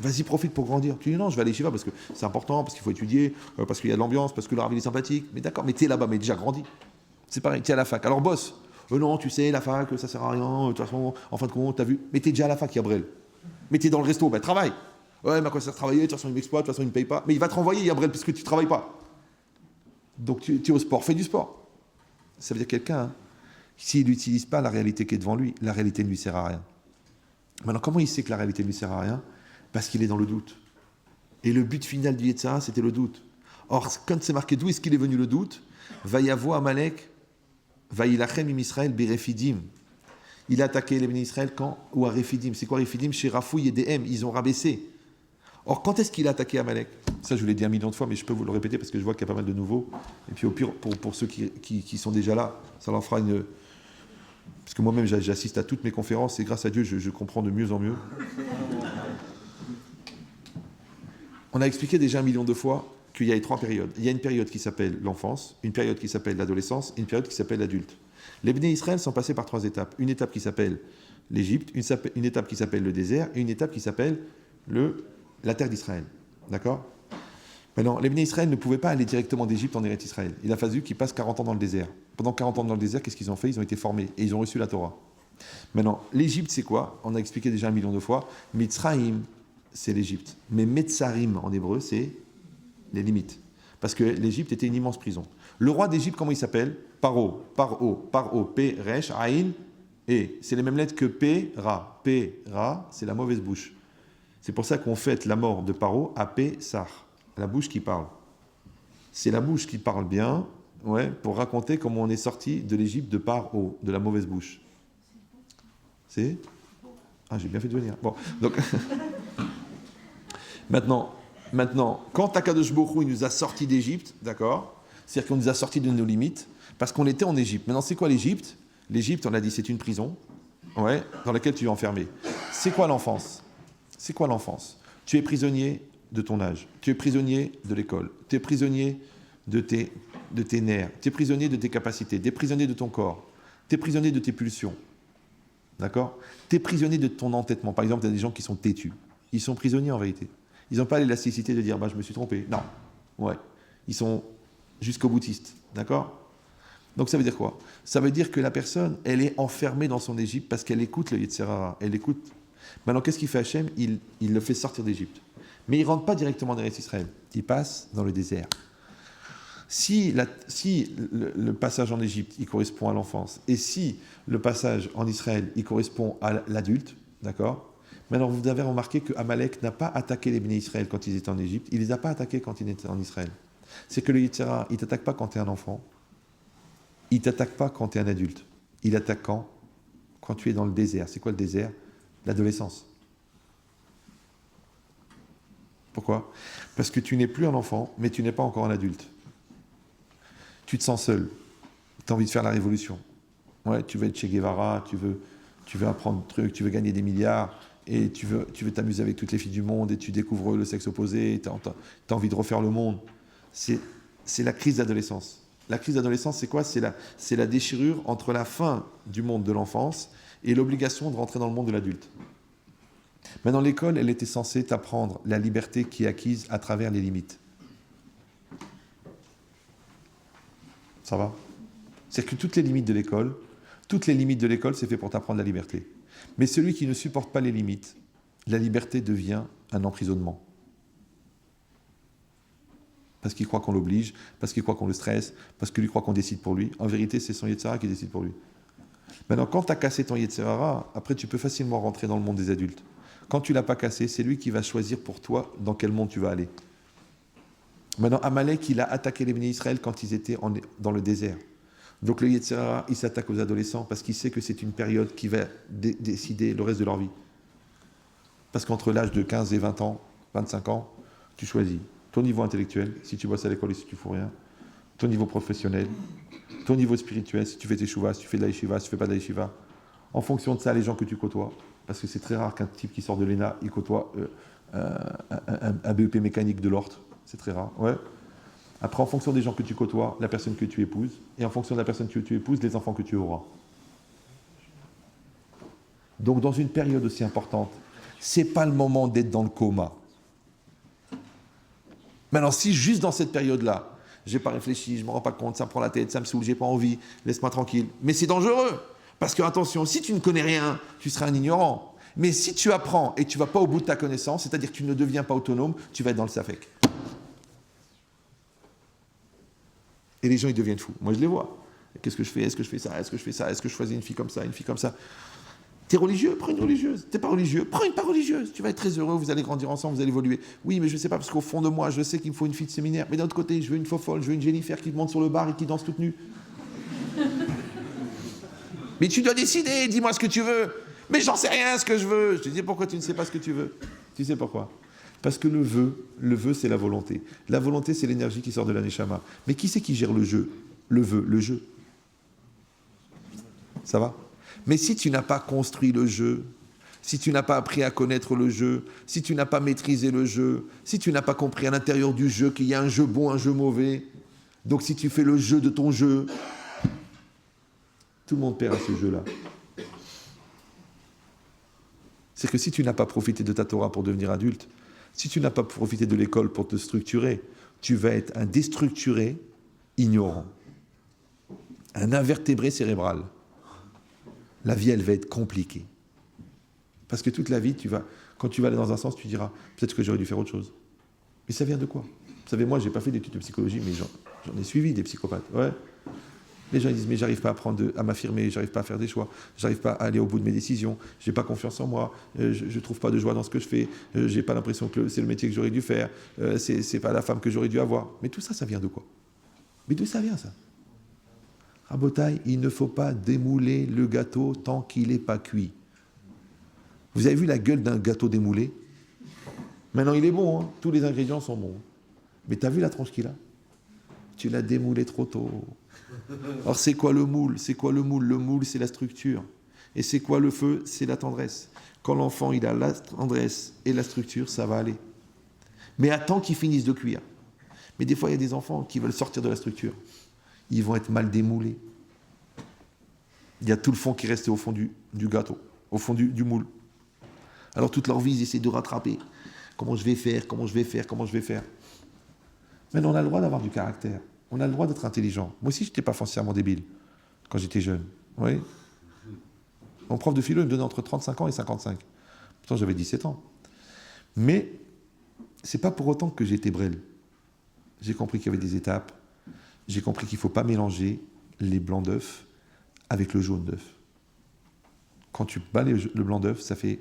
Vas-y, profite pour grandir. Tu dis non, je vais à l'Yeshiva parce que c'est important, parce qu'il faut étudier, parce qu'il y a de l'ambiance, parce que le rabbin est sympathique. Mais d'accord, mais tu es là-bas, mais déjà grandi. C'est pareil, tu es à la fac. Alors bosse. Non, tu sais, la fac, ça sert à rien. De toute façon, en fin de compte, t'as vu. Mais tu es déjà à la fac, Yabrel. Mais tu es dans le resto, travaille. Ouais, mais à quoi ça sert de travailler? De toute façon, il m'exploite, de toute façon, il ne me paye pas. Mais il va te renvoyer, Yabrel, puisque tu ne travailles pas. Donc tu es au sport, fais du sport. Ça veut dire quelqu'un, s'il n'utilise pas la réalité qui est devant lui, la réalité ne lui sert à rien. Maintenant, comment il sait que la réalité ne lui sert à rien? Parce qu'il est dans le doute. Et le but final du Yetzirah, c'était le doute. Or, quand c'est marqué d'où est-ce qu'il est venu le doute, Vayavo Amalek, Vayilachem im Israël Berefidim. Il a attaqué les bénis Israël quand? Ou à Refidim. C'est quoi Refidim? Chez Rafouille et Dehem, ils ont rabaissé. Or, quand est-ce qu'il a attaqué Amalek? Ça, je vous l'ai dit 1 million de fois, mais je peux vous le répéter parce que je vois qu'il y a pas mal de nouveaux. Et puis, au pire, pour ceux qui sont déjà là, ça leur fera une. Parce que moi-même, j'assiste à toutes mes conférences et grâce à Dieu, je comprends de mieux en mieux. On a expliqué déjà 1 million de fois qu'il y a 3 périodes. Il y a une période qui s'appelle l'enfance, une période qui s'appelle l'adolescence et une période qui s'appelle l'adulte. Les bénis Israël sont passés par 3 étapes. Une étape qui s'appelle l'Égypte, une étape qui s'appelle le désert et une étape qui s'appelle la terre d'Israël. D'accord? Maintenant, les bénis Israël ne pouvaient pas aller directement d'Égypte en Eretz Israël. Il a fallu qu'ils passent 40 ans dans le désert. Pendant 40 ans dans le désert, qu'est-ce qu'ils ont fait? Ils ont été formés et ils ont reçu la Torah. Maintenant, l'Égypte, c'est quoi? On a expliqué déjà 1 million de fois. Mitzrayim, c'est l'Égypte. Mais Metzarim, en hébreu, c'est les limites. Parce que l'Égypte était une immense prison. Le roi d'Égypte, comment il s'appelle? Paro, P, Resh, Aïn, et. C'est les mêmes lettres que P, Ra. P, Ra, c'est la mauvaise bouche. C'est pour ça qu'on fête la mort de Paro à P, Sar. La bouche qui parle. C'est la bouche qui parle bien, ouais, pour raconter comment on est sorti de l'Égypte de Paro, de la mauvaise bouche. C'est? Ah, j'ai bien fait de venir. Bon, donc. Maintenant, quand Akadosh Baruch Hu, il nous a sortis d'Égypte, d'accord? C'est-à-dire qu'on nous a sortis de nos limites, parce qu'on était en Égypte. Maintenant, c'est quoi l'Égypte? L'Égypte, on a dit, c'est une prison, ouais, dans laquelle tu es enfermé. C'est quoi l'enfance? C'est quoi l'enfance? Tu es prisonnier de ton âge, tu es prisonnier de l'école, tu es prisonnier de tes nerfs, tu es prisonnier de tes capacités, tu es prisonnier de ton corps, tu es prisonnier de tes pulsions, d'accord? Tu es prisonnier de ton entêtement. Par exemple, il y a des gens qui sont têtus. Ils sont prisonniers en vérité. Ils n'ont pas l'élasticité de dire je me suis trompé. Non. Ouais. Ils sont jusqu'au boutiste. D'accord? Donc ça veut dire quoi? Ça veut dire que la personne, elle est enfermée dans son Égypte parce qu'elle écoute le Yetzirah. Elle écoute. Maintenant, qu'est-ce qu'il fait Hachem? Il le fait sortir d'Égypte. Mais il ne rentre pas directement dans Eretz Israël. Il passe dans le désert. Si le passage en Égypte, il correspond à l'enfance, et si le passage en Israël, il correspond à l'adulte, d'accord? Maintenant, vous avez remarqué que Amalek n'a pas attaqué les bénis Israël quand ils étaient en Égypte, il ne les a pas attaqués quand ils étaient en Israël. C'est que le Yetzirah, il ne t'attaque pas quand tu es un enfant, il ne t'attaque pas quand tu es un adulte, il attaque quand tu es dans le désert. C'est quoi le désert? L'adolescence. Pourquoi? Parce que tu n'es plus un enfant, mais tu n'es pas encore un adulte. Tu te sens seul, tu as envie de faire la révolution. Ouais, tu veux être Che Guevara, tu veux apprendre des trucs, tu veux gagner des milliards, et tu veux t'amuser avec toutes les filles du monde, et tu découvres le sexe opposé, tu as envie de refaire le monde. C'est la crise d'adolescence. La crise d'adolescence, c'est quoi? C'est la déchirure entre la fin du monde de l'enfance et l'obligation de rentrer dans le monde de l'adulte. Maintenant, l'école, elle était censée t'apprendre la liberté qui est acquise à travers les limites. Ça va? C'est que toutes les limites de l'école, c'est fait pour t'apprendre la liberté. Mais celui qui ne supporte pas les limites, la liberté devient un emprisonnement. Parce qu'il croit qu'on l'oblige, parce qu'il croit qu'on le stresse, parce qu'il croit qu'on décide pour lui. En vérité, c'est son Yetzirah qui décide pour lui. Maintenant, quand tu as cassé ton Yetzirah, après tu peux facilement rentrer dans le monde des adultes. Quand tu ne l'as pas cassé, c'est lui qui va choisir pour toi dans quel monde tu vas aller. Maintenant, Amalek, il a attaqué les bénis Israël quand ils étaient dans le désert. Donc le Yetzirah, il s'attaque aux adolescents parce qu'il sait que c'est une période qui va décider le reste de leur vie. Parce qu'entre l'âge de 15 et 20 ans, 25 ans, tu choisis ton niveau intellectuel, si tu bosses à l'école et si tu ne fous rien, ton niveau professionnel, ton niveau spirituel, si tu fais tes chouvas, si tu fais de la yeshiva, si tu ne fais pas de la yeshiva. En fonction de ça, les gens que tu côtoies, parce que c'est très rare qu'un type qui sort de l'ENA, il côtoie un BEP mécanique de l'Orte. C'est très rare, ouais. Après, en fonction des gens que tu côtoies, la personne que tu épouses, et en fonction de la personne que tu épouses, les enfants que tu auras. Donc, dans une période aussi importante, c'est pas le moment d'être dans le coma. Maintenant, si juste dans cette période-là, j'ai pas réfléchi, je ne me rends pas compte, ça me prend la tête, ça me saoule, j'ai pas envie, laisse-moi tranquille. Mais c'est dangereux, parce que attention, si tu ne connais rien, tu seras un ignorant. Mais si tu apprends et tu vas pas au bout de ta connaissance, c'est-à-dire que tu ne deviens pas autonome, tu vas être dans le safek. Et les gens, ils deviennent fous. Moi, je les vois. Qu'est-ce que je fais? Est-ce que je fais ça? Est-ce que je fais ça? Est-ce que je choisis une fille comme ça? Une fille comme ça? T'es religieux? Prends une religieuse. T'es pas religieux? Prends une pas religieuse. Tu vas être très heureux, vous allez grandir ensemble, vous allez évoluer. Oui, mais je sais pas, parce qu'au fond de moi, je sais qu'il me faut une fille de séminaire. Mais d'un autre côté, je veux une fofolle, je veux une Jennifer qui monte sur le bar et qui danse toute nue. Mais tu dois décider, dis-moi ce que tu veux. Mais j'en sais rien ce que je veux. Je te dis pourquoi tu ne sais pas ce que tu veux. Tu sais pourquoi? Parce que le vœu, c'est la volonté. La volonté, c'est l'énergie qui sort de la neshama. Mais qui c'est qui gère le jeu? Le jeu. Ça va? Mais si tu n'as pas construit le jeu, si tu n'as pas appris à connaître le jeu, si tu n'as pas maîtrisé le jeu, si tu n'as pas compris à l'intérieur du jeu qu'il y a un jeu bon, un jeu mauvais, donc si tu fais le jeu de ton jeu, tout le monde perd à ce jeu-là. C'est que si tu n'as pas profité de ta Torah pour devenir adulte, si tu n'as pas profité de l'école pour te structurer, tu vas être un déstructuré ignorant, un invertébré cérébral. La vie, elle va être compliquée. Parce que toute la vie, quand tu vas aller dans un sens, tu diras, peut-être que j'aurais dû faire autre chose. Mais ça vient de quoi? Vous savez, moi, je n'ai pas fait d'études de psychologie, mais j'en ai suivi des psychopathes. Ouais. Les gens ils disent, mais j'arrive pas à m'affirmer, j'arrive pas à faire des choix, j'arrive pas à aller au bout de mes décisions, j'ai pas confiance en moi, je trouve pas de joie dans ce que je fais, j'ai pas l'impression que c'est le métier que j'aurais dû faire, c'est pas la femme que j'aurais dû avoir. Mais tout ça, ça vient de quoi? Mais d'où ça vient, ça? Rabotaï, il ne faut pas démouler le gâteau tant qu'il n'est pas cuit. Vous avez vu la gueule d'un gâteau démoulé? Maintenant, il est bon, hein, tous les ingrédients sont bons. Mais tu as vu la tranche qu'il a? Tu l'as démoulé trop tôt. Alors, c'est quoi le moule? C'est quoi le moule? Le moule, c'est la structure. Et c'est quoi le feu? C'est la tendresse. Quand l'enfant, il a la tendresse et la structure, ça va aller. Mais attends qu'il finisse de cuire. Mais des fois, il y a des enfants qui veulent sortir de la structure. Ils vont être mal démoulés. Il y a tout le fond qui est resté au fond du gâteau, au fond du moule. Alors toute leur vie, ils essaient de rattraper. Comment je vais faire? Mais on a le droit d'avoir du caractère. On a le droit d'être intelligent. Moi aussi, je n'étais pas foncièrement débile quand j'étais jeune. Oui. Mon prof de philo, il me donnait entre 35 ans et 55. Pourtant, j'avais 17 ans. Mais ce n'est pas pour autant que j'étais brêle. J'ai compris qu'il y avait des étapes. J'ai compris qu'il ne faut pas mélanger les blancs d'œufs avec le jaune d'œuf. Quand tu bats le blanc d'œuf, ça fait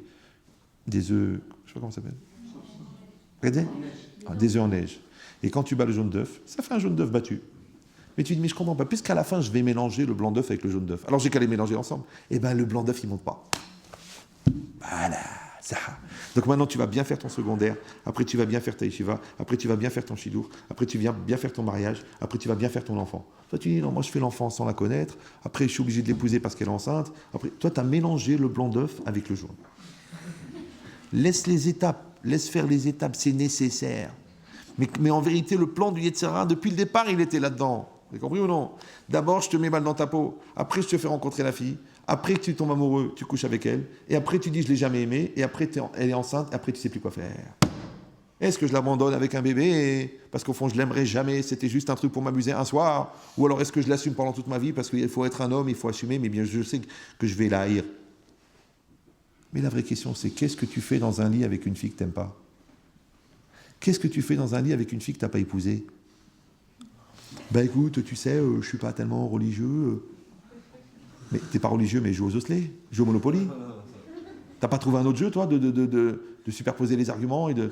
des œufs, je ne sais pas comment ça s'appelle. Des œufs en neige. Et quand tu bats le jaune d'œuf, ça fait un jaune d'œuf battu. Mais tu dis, mais je ne comprends pas, puisqu'à la fin, je vais mélanger le blanc d'œuf avec le jaune d'œuf. Alors j'ai qu'à les mélanger ensemble. Eh bien, le blanc d'œuf, il ne monte pas. Voilà, ça. Donc maintenant, tu vas bien faire ton secondaire. Après, tu vas bien faire ta yeshiva. Après, tu vas bien faire ton shidour. Après, tu vas bien faire ton mariage. Après, tu vas bien faire ton enfant. Toi, tu dis, non, moi, je fais l'enfant sans la connaître. Après, je suis obligé de l'épouser parce qu'elle est enceinte. Après, toi, tu as mélangé le blanc d'œuf avec le jaune. Laisse les étapes. Laisse faire les étapes. C'est nécessaire. Mais en vérité, le plan du Yetzirah, depuis le départ, il était là-dedans. Vous avez compris ou non? D'abord, je te mets balle dans ta peau. Après, je te fais rencontrer la fille. Après que tu tombes amoureux, tu couches avec elle. Et après, tu dis, je ne l'ai jamais aimée. Et après, elle est enceinte. Et après, tu ne sais plus quoi faire. Est-ce que je l'abandonne avec un bébé parce qu'au fond je l'aimerais jamais, c'était juste un truc pour m'amuser un soir? Ou alors est-ce que je l'assume pendant toute ma vie parce qu'il faut être un homme, il faut assumer, mais bien je sais que je vais la haïr. Mais la vraie question c'est qu'est-ce que tu fais dans un lit avec une fille que tu n'aimes pas? Qu'est-ce que tu fais dans un lit avec une fille que tu n'as pas épousée? Ben écoute, tu sais, je suis pas tellement religieux. Mais t'es pas religieux, mais joue aux osselets, joue au Monopoly. T'as pas trouvé un autre jeu, toi, de superposer les arguments et de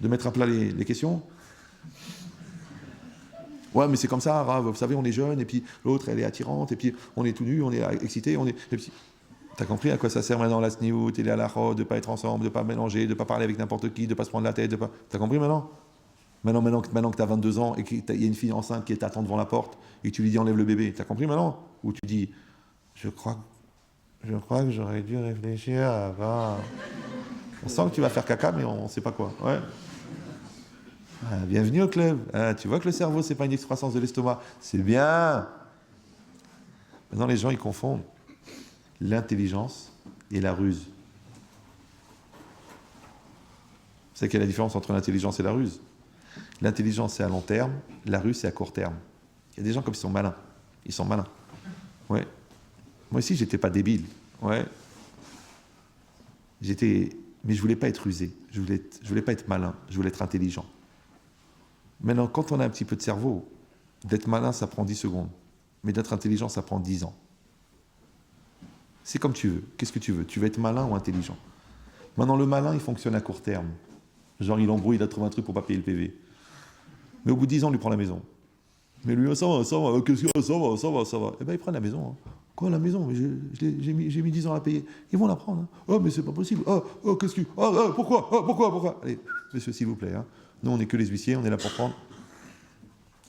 mettre à plat les questions? Ouais, mais c'est comme ça, Rav, vous savez, on est jeune, et puis l'autre, elle est attirante, et puis on est tout nu, on est excité, et puis... T'as compris à quoi ça sert maintenant la sniout, et les halachot, de pas être ensemble, de pas mélanger, de pas parler avec n'importe qui, de pas se prendre la tête, de pas... T'as compris maintenant? Maintenant que t'as 22 ans, et qu'il y a une fille enceinte qui t'attend devant la porte, et que tu lui dis enlève le bébé, t'as compris maintenant? Ou tu dis, je crois que j'aurais dû réfléchir avant. On sent que tu vas faire caca, mais on ne sait pas quoi. Ouais. Ah, bienvenue au club. Ah, tu vois que le cerveau, c'est pas une excroissance de l'estomac. C'est bien. Maintenant, les gens, ils confondent l'intelligence et la ruse. Vous savez quelle est la différence entre l'intelligence et la ruse? L'intelligence, c'est à long terme. La ruse, c'est à court terme. Il y a des gens comme ils sont malins. Ils sont malins. Ouais. Moi aussi, j'étais pas débile. Ouais. Mais je voulais pas être rusé. Je voulais pas être malin. Je voulais être intelligent. Maintenant, quand on a un petit peu de cerveau, d'être malin, ça prend 10 secondes. Mais d'être intelligent, ça prend 10 ans. C'est comme tu veux. Qu'est-ce que tu veux? Tu veux être malin ou intelligent? Maintenant, le malin, il fonctionne à court terme. Genre, il embrouille, il a trouvé un truc pour pas payer le PV. Mais au bout de 10 ans, on lui prend la maison. Mais lui, ça va, qu'est-ce que ça va. Eh bien, ils prennent la maison. Hein. Quoi, la maison? J'ai mis 10 ans à la payer. Ils vont la prendre. Hein. Oh, mais c'est pas possible. Oh, qu'est-ce que... pourquoi? Allez, monsieur, s'il vous plaît. Hein. Nous, on n'est que les huissiers, on est là pour prendre.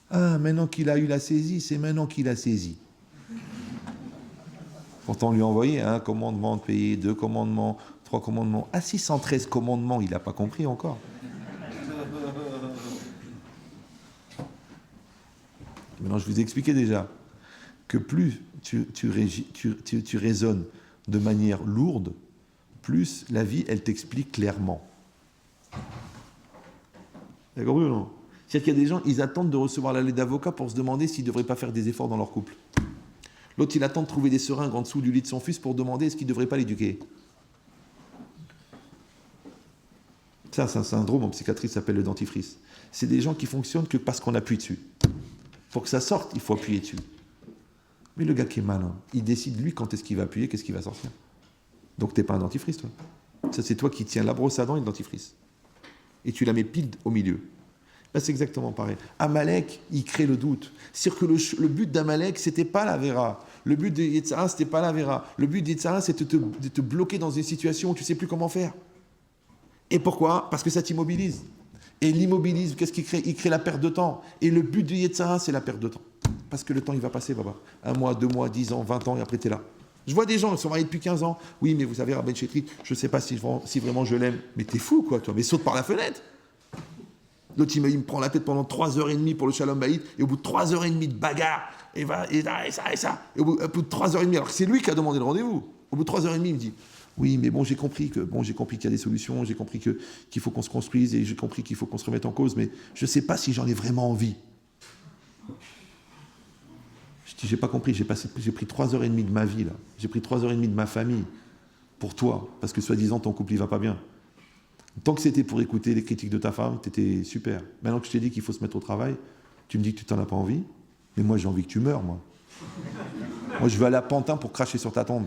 Ah, maintenant qu'il a eu la saisie, c'est maintenant qu'il a saisi. Pourtant, on lui a envoyé un commandement de payer, 2 commandements, 3 commandements. Ah, 613 commandements, il n'a pas compris encore. Maintenant, je vous ai expliqué déjà que plus tu raisonnes de manière lourde, plus la vie, elle t'explique clairement. Vous avez compris ou non? C'est-à-dire qu'il y a des gens, ils attendent de recevoir la lettre d'avocat pour se demander s'ils ne devraient pas faire des efforts dans leur couple. L'autre, il attend de trouver des seringues en dessous du lit de son fils pour demander est-ce qu'il ne devrait pas l'éduquer. Ça, c'est un syndrome en psychiatrie, ça s'appelle le dentifrice. C'est des gens qui fonctionnent que parce qu'on appuie dessus. Pour que ça sorte, il faut appuyer dessus. Mais le gars qui est malin, il décide lui quand est-ce qu'il va appuyer, qu'est-ce qui va sortir. Donc t'es pas un dentifrice, toi. Ça, c'est toi qui tiens la brosse à dents et le dentifrice. Et tu la mets pile au milieu. Là, c'est exactement pareil. Amalek, il crée le doute. C'est-à-dire que le but d'Amalek, c'était pas la Véra. Le but de Yetzara, c'était pas la Véra. Le but de Yetzara, c'est de te bloquer dans une situation où tu sais plus comment faire. Et pourquoi? Parce que ça t'immobilise. Et l'immobilisme, qu'est-ce qu'il crée? Il crée la perte de temps. Et le but du Yetzara, c'est la perte de temps. Parce que le temps, il va passer, baba. 1 mois, 2 mois, 10 ans, 20 ans, et après, tu es là. Je vois des gens, ils sont mariés depuis 15 ans. Oui, mais vous savez, Rabben Chetri, je ne sais pas si vraiment je l'aime. Mais t'es fou, quoi, toi. Mais saute par la fenêtre. L'autre, il me prend la tête pendant 3h30 pour le Shalom Bayit. Et au bout de 3h30 de bagarre, et ça. Et au bout de 3h30, alors que c'est lui qui a demandé le rendez-vous. Au bout de 3h30, il me dit... Oui, mais bon, j'ai compris qu'il y a des solutions, j'ai compris qu'il faut qu'on se construise et j'ai compris qu'il faut qu'on se remette en cause, mais je ne sais pas si j'en ai vraiment envie. Je dis, j'ai pas compris, j'ai pris 3h30 de ma vie, là. J'ai pris 3h30 de ma famille pour toi, parce que soi-disant, ton couple, il va pas bien. Tant que c'était pour écouter les critiques de ta femme, t'étais super. Maintenant que je t'ai dit qu'il faut se mettre au travail, tu me dis que tu t'en as pas envie, mais moi, j'ai envie que tu meurs, moi. Moi, je vais aller à Pantin pour cracher sur ta tombe.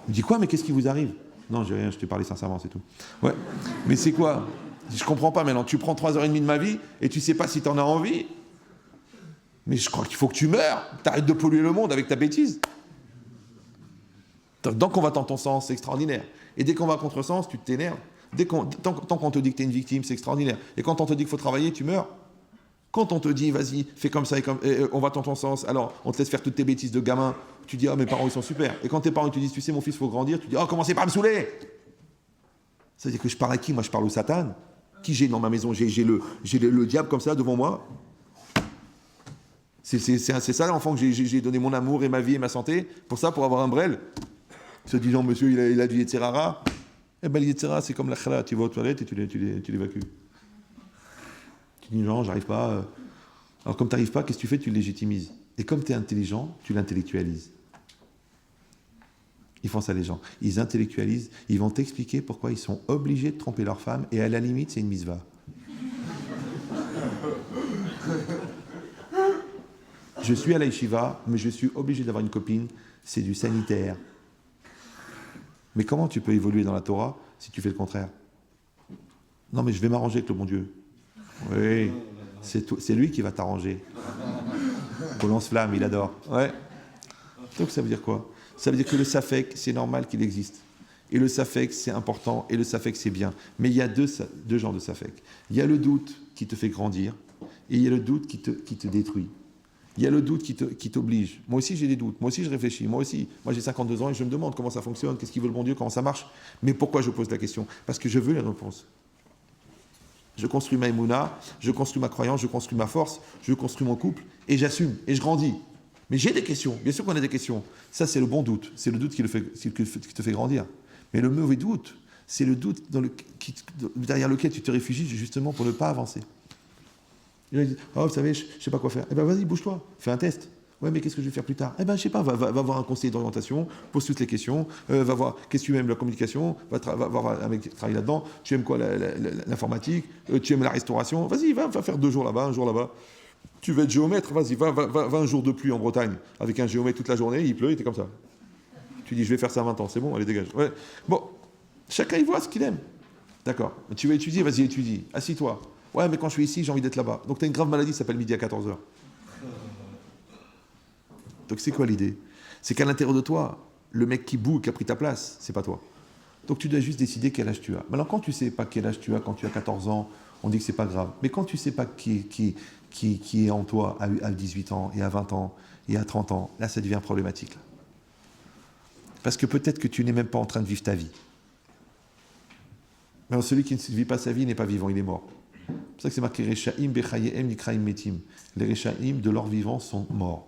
Il me dit quoi, mais qu'est-ce qui vous arrive? Non, j'ai rien, je t'ai parlé sincèrement, c'est tout. Ouais, mais c'est quoi? Je comprends pas maintenant. Tu prends 3h30 de ma vie et tu sais pas si t'en as envie. Mais je crois qu'il faut que tu meurs. T'arrêtes de polluer le monde avec ta bêtise. Tant qu'on va dans ton sens, c'est extraordinaire. Et dès qu'on va à contre-sens, tu t'énerves. Tant qu'on te dit que t'es une victime, c'est extraordinaire. Et quand on te dit qu'il faut travailler, tu meurs. Quand on te dit, vas-y, fais comme ça, on va dans ton sens, alors on te laisse faire toutes tes bêtises de gamin, tu dis, ah, mes parents, ils sont super. Et quand tes parents te disent, tu sais, mon fils, il faut grandir, tu dis, oh, commencez pas à me saouler. Ça veut dire que je parle à qui? Moi, je parle au Satan. Qui j'ai dans ma maison? J'ai le diable comme ça devant moi. C'est ça, l'enfant, que j'ai donné mon amour et ma vie et ma santé, pour ça, pour avoir un brel. Se disant, monsieur, il a du Yetzirara. Eh bien, l'Yetzera, c'est comme la khala, tu vas aux toilettes et tu l'évacues. Tu dis non, j'arrive pas. Alors, comme tu n'arrives pas, qu'est-ce que tu fais? Tu le légitimises. Et comme tu es intelligent, tu l'intellectualises. Ils font ça, les gens. Ils intellectualisent, ils vont t'expliquer pourquoi ils sont obligés de tromper leur femme, et à la limite, c'est une misva. Je suis à la yeshiva, mais je suis obligé d'avoir une copine, c'est du sanitaire. Mais comment tu peux évoluer dans la Torah si tu fais le contraire? Non, mais je vais m'arranger avec le bon Dieu. Oui, c'est lui qui va t'arranger. Au lance-flamme, il adore. Ouais. Donc ça veut dire quoi? Ça veut dire que le safek, c'est normal qu'il existe. Et le safek, c'est important, et le safek, c'est bien. Mais il y a deux genres de safek. Il y a le doute qui te fait grandir, et il y a le doute qui te détruit. Il y a le doute qui t'oblige. Moi aussi, j'ai des doutes. Moi aussi, je réfléchis. Moi aussi, j'ai 52 ans et je me demande comment ça fonctionne, qu'est-ce qu'il veut le bon Dieu, comment ça marche. Mais pourquoi je pose la question? Parce que je veux les réponses. Je construis ma émouna, je construis ma croyance, je construis ma force, je construis mon couple, et j'assume, et je grandis. Mais j'ai des questions. Bien sûr qu'on a des questions. Ça, c'est le bon doute. C'est le doute qui te fait grandir. Mais le mauvais doute, c'est le doute derrière lequel tu te réfugies justement pour ne pas avancer. Il dit, oh, vous savez, je ne sais pas quoi faire. Eh bien, vas-y, bouge-toi, fais un test. Ouais, mais qu'est-ce que je vais faire plus tard? Eh bien, je ne sais pas, va voir un conseiller d'orientation, pose toutes les questions, va voir, qu'est-ce que tu aimes, la communication, va voir un mec qui travaille là-dedans, tu aimes quoi, l'informatique, tu aimes la restauration, vas-y, va faire 2 jours là-bas, un jour là-bas. Tu veux être géomètre, vas-y, va un jour de pluie en Bretagne, avec un géomètre toute la journée, il pleut, il était comme ça. Tu dis, je vais faire ça à 20 ans, c'est bon, allez, dégage. Ouais. Bon, chacun il voit ce qu'il aime. D'accord. Tu veux étudier, vas-y, étudie. Assis-toi. Ouais, mais quand je suis ici, j'ai envie d'être là-bas. Donc tu as une grave maladie, ça s'appelle midi à 14h. Donc c'est quoi l'idée? C'est qu'à l'intérieur de toi, le mec qui boue, qui a pris ta place, c'est pas toi. Donc tu dois juste décider quel âge tu as. Maintenant, quand tu sais pas quel âge tu as quand tu as 14 ans, on dit que c'est pas grave. Mais quand tu sais pas qui est en toi à 18 ans, et à 20 ans, et à 30 ans, là ça devient problématique. Là. Parce que peut-être que tu n'es même pas en train de vivre ta vie. Mais celui qui ne vit pas sa vie n'est pas vivant, il est mort. C'est pour ça que c'est marqué Rechaim Bechayehem Nikraim Metim. Les Rechaim de leur vivant sont morts.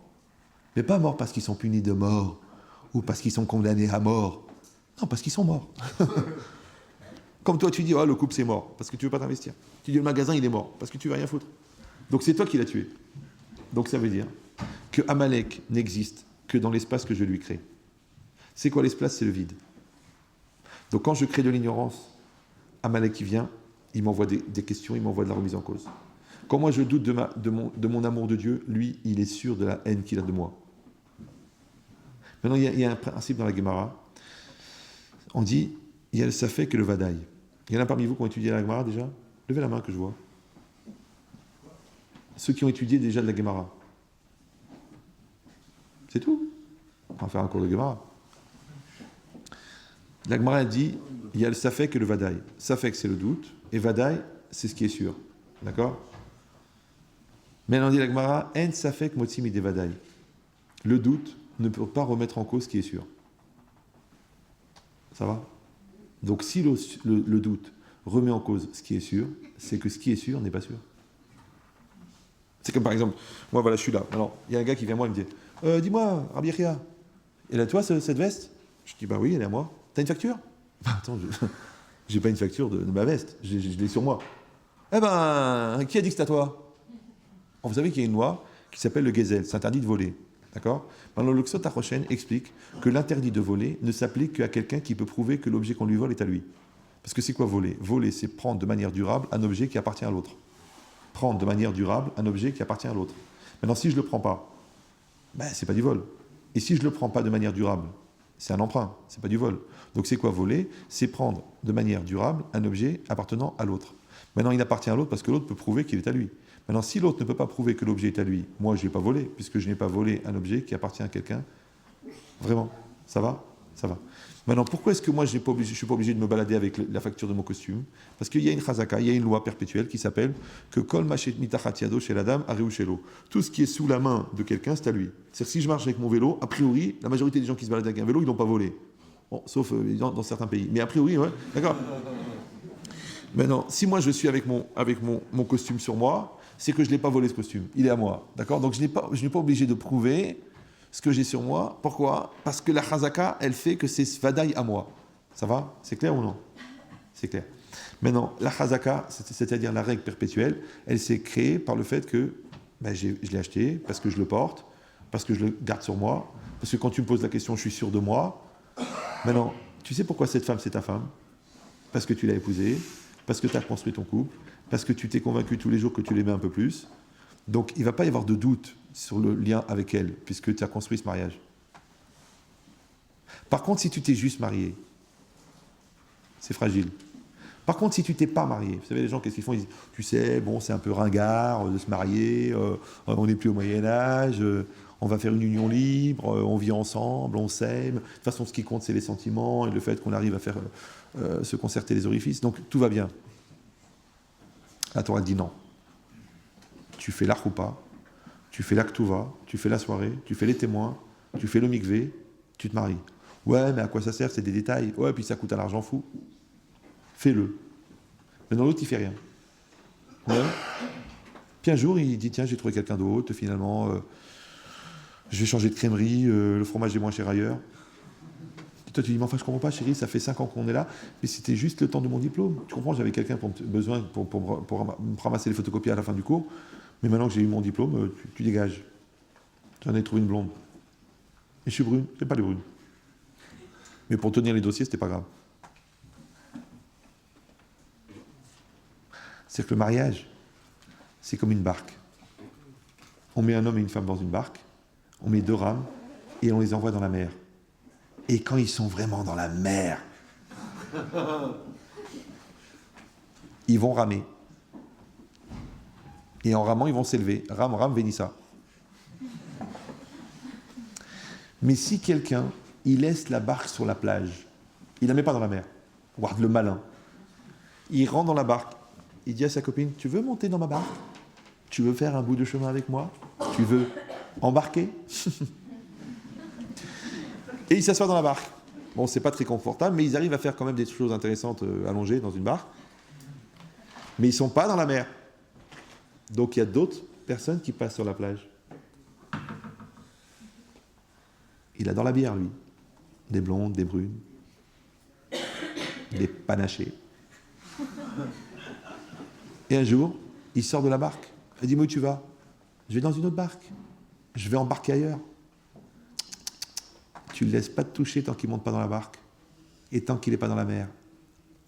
Mais pas morts parce qu'ils sont punis de mort ou parce qu'ils sont condamnés à mort. Non, parce qu'ils sont morts. Comme toi, tu dis, oh, le couple c'est mort parce que tu ne veux pas t'investir. Tu dis, le magasin il est mort parce que tu ne veux rien foutre. Donc c'est toi qui l'as tué. Donc ça veut dire que Amalek n'existe que dans l'espace que je lui crée. C'est quoi l'espace? C'est le vide. Donc quand je crée de l'ignorance, Amalek qui vient, il m'envoie des questions, il m'envoie de la remise en cause. Quand moi je doute de mon amour de Dieu, lui, il est sûr de la haine qu'il a de moi. Maintenant, il y a un principe dans la Gemara. On dit, il y a le safek et le vadaï. Il y en a parmi vous qui ont étudié la Gemara déjà? Levez la main que je vois. Ceux qui ont étudié déjà de la Gemara. C'est tout. On va faire un cours de Gemara. La Gemara dit, il y a le safek et le vadaï. Safek, c'est le doute, et vadaï, c'est ce qui est sûr. D'accord? Mais on dit la Gemara, en safek motzim ide vadaï. Le doute ne peut pas remettre en cause ce qui est sûr. Ça va? Donc si le doute remet en cause ce qui est sûr, c'est que ce qui est sûr n'est pas sûr. C'est comme par exemple, moi voilà, je suis là. Alors, il y a un gars qui vient à moi et me dit, dis-moi, Rabbi Yechia, elle est à toi cette veste? Je dis, bah oui, elle est à moi. T'as une facture? Bah attends, j'ai pas une facture de ma veste, je l'ai sur moi. Eh ben, qui a dit que c'est à toi? Vous savez qu'il y a une loi qui s'appelle le Gezel, c'est interdit de voler. D'accord? Maintenant, le Ksot HaRoshen explique que l'interdit de voler ne s'applique qu'à quelqu'un qui peut prouver que l'objet qu'on lui vole est à lui. Parce que c'est quoi voler? Voler, c'est prendre de manière durable un objet qui appartient à l'autre. Prendre de manière durable un objet qui appartient à l'autre. Maintenant, si je ne le prends pas, ben, c'est pas du vol. Et si je ne le prends pas de manière durable, c'est un emprunt, c'est pas du vol. Donc c'est quoi voler? C'est prendre de manière durable un objet appartenant à l'autre. Maintenant, il appartient à l'autre parce que l'autre peut prouver qu'il est à lui. Maintenant, si l'autre ne peut pas prouver que l'objet est à lui, moi, je n'ai pas volé, puisque je n'ai pas volé un objet qui appartient à quelqu'un. Vraiment? Ça va? Ça va. Maintenant, pourquoi est-ce que moi, je ne suis pas obligé de me balader avec la facture de mon costume? Parce qu'il y a une chazaka, il y a une loi perpétuelle qui s'appelle que kol machet mitachat yado chez la dame areu shelo. Tout ce qui est sous la main de quelqu'un, c'est à lui. C'est-à-dire si je marche avec mon vélo, a priori, la majorité des gens qui se baladent avec un vélo, ils l'ont pas volé. Bon, sauf dans certains pays. Mais a priori, ouais, d'accord. Maintenant, si moi je suis avec mon costume sur moi, c'est que je ne l'ai pas volé ce costume. Il est à moi. D'accord? Donc je n'ai pas obligé de prouver ce que j'ai sur moi. Pourquoi? Parce que la chazaka, elle fait que c'est svadaï à moi. Ça va? C'est clair ou non? C'est clair. Maintenant, la chazaka, c'est-à-dire la règle perpétuelle, elle s'est créée par le fait que je l'ai acheté, parce que je le porte, parce que je le garde sur moi, parce que quand tu me poses la question, je suis sûr de moi. Maintenant, tu sais pourquoi cette femme, c'est ta femme? Parce que tu l'as épousée, parce que tu as construit ton couple, parce que tu t'es convaincu tous les jours que tu l'aimais un peu plus. Donc, il ne va pas y avoir de doute sur le lien avec elle, puisque tu as construit ce mariage. Par contre, si tu t'es juste marié, c'est fragile. Par contre, si tu t'es pas marié, vous savez, les gens, qu'est-ce qu'ils font? Ils disent, tu sais, bon, c'est un peu ringard de se marier, on n'est plus au Moyen-Âge, on va faire une union libre, on vit ensemble, on s'aime. De toute façon, ce qui compte, c'est les sentiments et le fait qu'on arrive à faire se concerter les orifices. Donc, tout va bien. La Torah dit non. Tu fais la choupa, tu fais l'aktuva, tu fais la soirée, tu fais les témoins, tu fais le mikvé, tu te maries. Ouais, mais à quoi ça sert? C'est des détails. Ouais, puis ça coûte un argent fou. Fais-le. Mais dans l'autre, il fait rien. Ouais. Puis un jour, il dit, tiens, j'ai trouvé quelqu'un d'autre, finalement, je vais changer de crèmerie, le fromage est moins cher ailleurs. Et toi, tu dis, mais enfin, je comprends pas, chérie, ça fait 5 ans qu'on est là, mais c'était juste le temps de mon diplôme. Tu comprends, j'avais quelqu'un pour me ramasser les photocopies à la fin du cours, mais maintenant que j'ai eu mon diplôme, tu dégages. J'en ai trouvé une blonde. Et je suis brune, c'est pas les brunes. Mais pour tenir les dossiers, c'était pas grave. C'est que le mariage, c'est comme une barque. On met un homme et une femme dans une barque, on met 2 rames et on les envoie dans la mer. Et quand ils sont vraiment dans la mer, ils vont ramer. Et en ramant, ils vont s'élever. Rame, rame, vénissa. Mais si quelqu'un, il laisse la barque sur la plage, il ne la met pas dans la mer, regarde le malin, il rentre dans la barque, il dit à sa copine, tu veux monter dans ma barque? Tu veux faire un bout de chemin avec moi? Tu veux embarquer? Et il s'assoit dans la barque. Bon, c'est pas très confortable, mais ils arrivent à faire quand même des choses intéressantes allongées dans une barque. Mais ils sont pas dans la mer. Donc il y a d'autres personnes qui passent sur la plage. Il adore la bière, lui. Des blondes, des brunes, des panachés. Et un jour, il sort de la barque. Il dit, mais où tu vas? Je vais dans une autre barque. Je vais embarquer ailleurs. Tu ne le laisses pas te toucher tant qu'il ne monte pas dans la barque. Et tant qu'il n'est pas dans la mer.